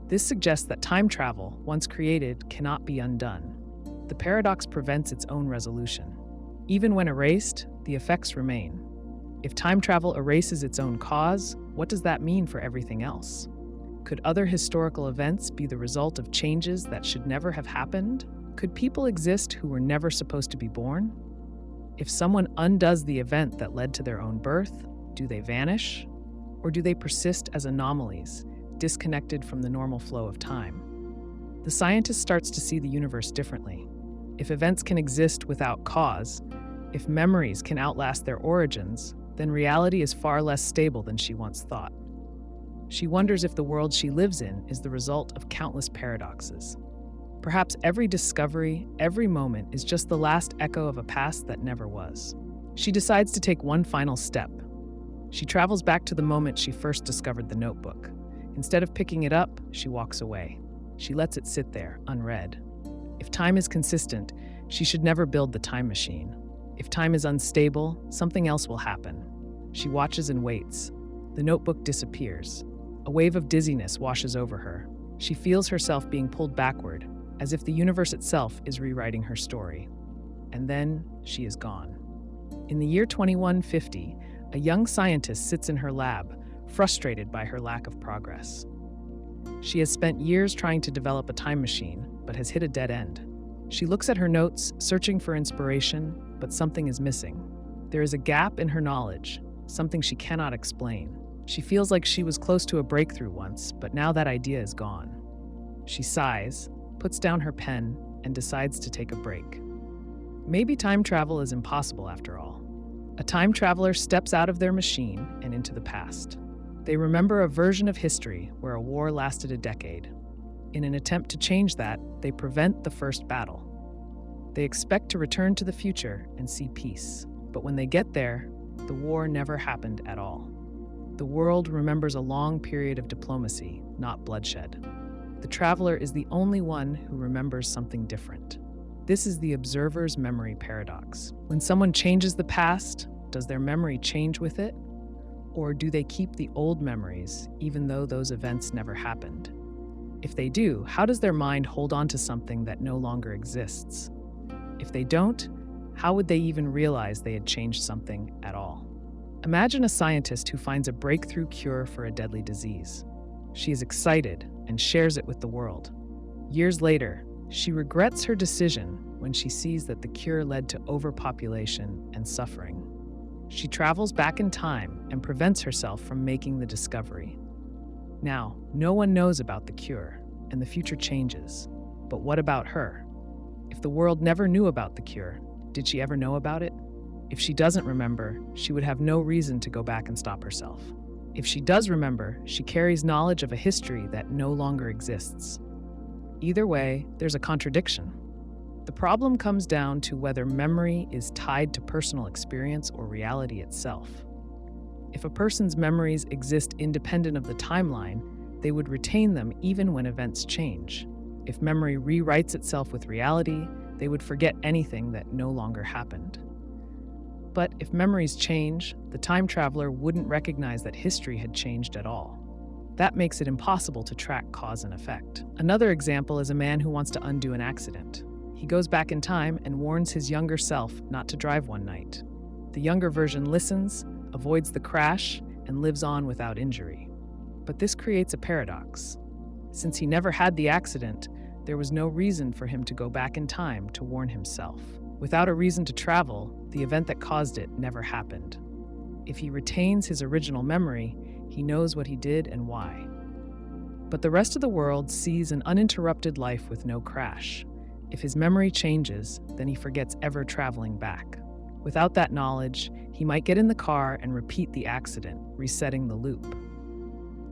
This suggests that time travel, once created, cannot be undone. The paradox prevents its own resolution. Even when erased, the effects remain. If time travel erases its own cause, what does that mean for everything else? Could other historical events be the result of changes that should never have happened? Could people exist who were never supposed to be born? If someone undoes the event that led to their own birth, do they vanish? Or do they persist as anomalies, disconnected from the normal flow of time? The scientist starts to see the universe differently. If events can exist without cause, if memories can outlast their origins, then reality is far less stable than she once thought. She wonders if the world she lives in is the result of countless paradoxes. Perhaps every discovery, every moment is just the last echo of a past that never was. She decides to take one final step. She travels back to the moment she first discovered the notebook. Instead of picking it up, she walks away. She lets it sit there, unread. If time is consistent, she should never build the time machine. If time is unstable, something else will happen. She watches and waits. The notebook disappears. A wave of dizziness washes over her. She feels herself being pulled backward, as if the universe itself is rewriting her story. And then she is gone. In the year 2150, a young scientist sits in her lab, frustrated by her lack of progress. She has spent years trying to develop a time machine, but has hit a dead end. She looks at her notes, searching for inspiration, but something is missing. There is a gap in her knowledge, something she cannot explain. She feels like she was close to a breakthrough once, but now that idea is gone. She sighs, puts down her pen, and decides to take a break. Maybe time travel is impossible after all. A time traveler steps out of their machine and into the past. They remember a version of history where a war lasted a decade. In an attempt to change that, they prevent the first battle. They expect to return to the future and see peace. But when they get there, the war never happened at all. The world remembers a long period of diplomacy, not bloodshed. The traveler is the only one who remembers something different. This is the observer's memory paradox. When someone changes the past, does their memory change with it? Or do they keep the old memories, even though those events never happened? If they do, how does their mind hold on to something that no longer exists? If they don't, how would they even realize they had changed something at all? Imagine a scientist who finds a breakthrough cure for a deadly disease. She is excited and shares it with the world. Years later, she regrets her decision when she sees that the cure led to overpopulation and suffering. She travels back in time and prevents herself from making the discovery. Now, no one knows about the cure, and the future changes. But what about her? If the world never knew about the cure, did she ever know about it? If she doesn't remember, she would have no reason to go back and stop herself. If she does remember, she carries knowledge of a history that no longer exists. Either way, there's a contradiction. The problem comes down to whether memory is tied to personal experience or reality itself. If a person's memories exist independent of the timeline, they would retain them even when events change. If memory rewrites itself with reality, they would forget anything that no longer happened. But if memories change, the time traveler wouldn't recognize that history had changed at all. That makes it impossible to track cause and effect. Another example is a man who wants to undo an accident. He goes back in time and warns his younger self not to drive one night. The younger version listens, avoids the crash, and lives on without injury. But this creates a paradox. Since he never had the accident, there was no reason for him to go back in time to warn himself. Without a reason to travel, the event that caused it never happened. If he retains his original memory, he knows what he did and why. But the rest of the world sees an uninterrupted life with no crash. If his memory changes, then he forgets ever traveling back. Without that knowledge, he might get in the car and repeat the accident, resetting the loop.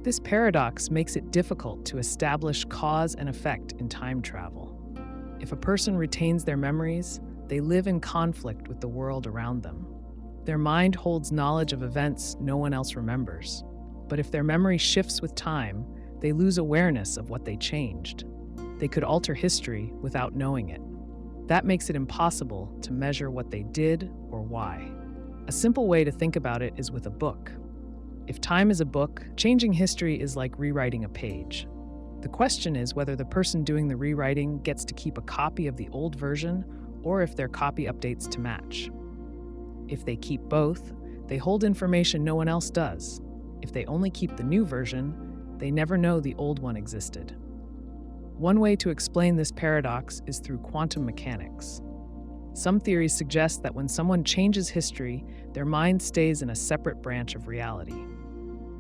This paradox makes it difficult to establish cause and effect in time travel. If a person retains their memories, they live in conflict with the world around them. Their mind holds knowledge of events no one else remembers. But if their memory shifts with time, they lose awareness of what they changed. They could alter history without knowing it. That makes it impossible to measure what they did or why. A simple way to think about it is with a book. If time is a book, changing history is like rewriting a page. The question is whether the person doing the rewriting gets to keep a copy of the old version or if their copy updates to match. If they keep both, they hold information no one else does. If they only keep the new version, they never know the old one existed. One way to explain this paradox is through quantum mechanics. Some theories suggest that when someone changes history, their mind stays in a separate branch of reality.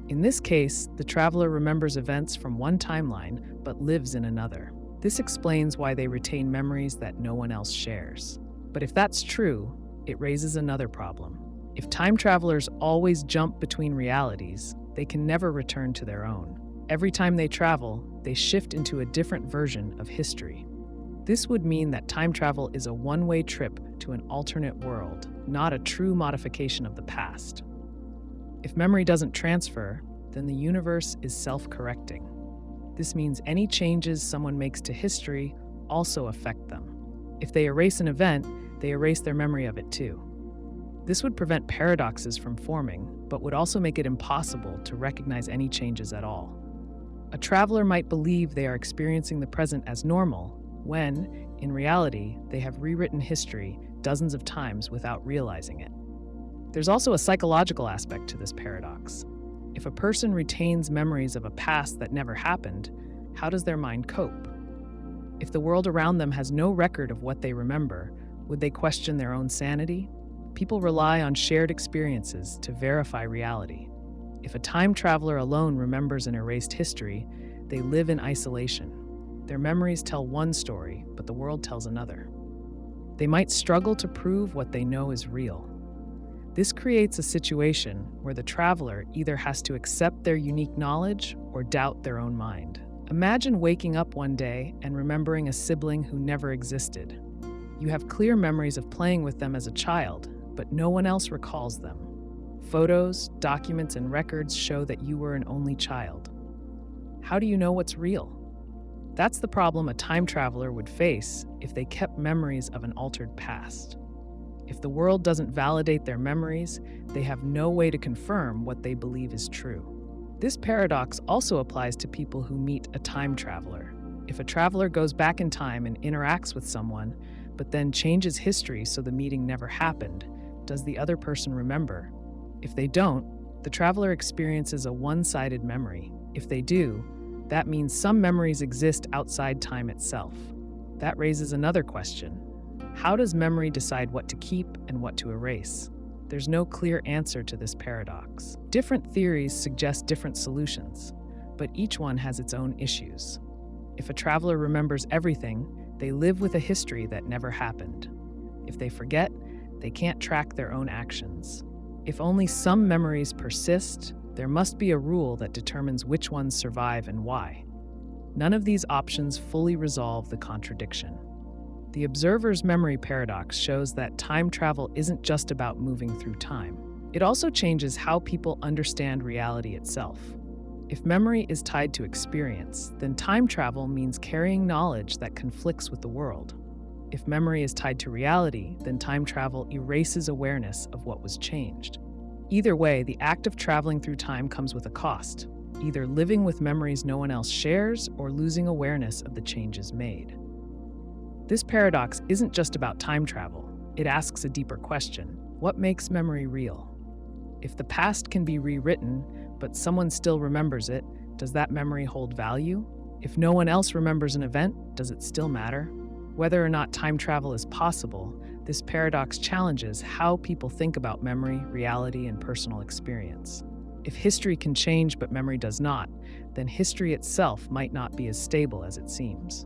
In this case, the traveler remembers events from one timeline but lives in another. This explains why they retain memories that no one else shares. But if that's true, it raises another problem. If time travelers always jump between realities, they can never return to their own. Every time they travel, they shift into a different version of history. This would mean that time travel is a one-way trip to an alternate world, not a true modification of the past. If memory doesn't transfer, then the universe is self-correcting. This means any changes someone makes to history also affect them. If they erase an event, they erase their memory of it too. This would prevent paradoxes from forming, but would also make it impossible to recognize any changes at all. A traveler might believe they are experiencing the present as normal, when, in reality, they have rewritten history dozens of times without realizing it. There's also a psychological aspect to this paradox. If a person retains memories of a past that never happened, how does their mind cope? If the world around them has no record of what they remember, would they question their own sanity? People rely on shared experiences to verify reality. If a time traveler alone remembers an erased history, they live in isolation. Their memories tell one story, but the world tells another. They might struggle to prove what they know is real. This creates a situation where the traveler either has to accept their unique knowledge or doubt their own mind. Imagine waking up one day and remembering a sibling who never existed. You have clear memories of playing with them as a child, but no one else recalls them. Photos, documents, and records show that you were an only child. How do you know what's real? That's the problem a time traveler would face if they kept memories of an altered past. If the world doesn't validate their memories, they have no way to confirm what they believe is true. This paradox also applies to people who meet a time traveler. If a traveler goes back in time and interacts with someone, but then changes history so the meeting never happened, does the other person remember? If they don't, the traveler experiences a one-sided memory. If they do, that means some memories exist outside time itself. That raises another question. How does memory decide what to keep and what to erase? There's no clear answer to this paradox. Different theories suggest different solutions, but each one has its own issues. If a traveler remembers everything, they live with a history that never happened. If they forget, They can't track their own actions. If only some memories persist, there must be a rule that determines which ones survive and why. None of these options fully resolve the contradiction. The observer's memory paradox shows that time travel isn't just about moving through time. It also changes how people understand reality itself. If memory is tied to experience, then time travel means carrying knowledge that conflicts with the world. If memory is tied to reality, then time travel erases awareness of what was changed. Either way, the act of traveling through time comes with a cost, either living with memories no one else shares or losing awareness of the changes made. This paradox isn't just about time travel. It asks a deeper question: what makes memory real? If the past can be rewritten, but someone still remembers it, does that memory hold value? If no one else remembers an event, does it still matter? Whether or not time travel is possible, this paradox challenges how people think about memory, reality, and personal experience. If history can change but memory does not, then history itself might not be as stable as it seems.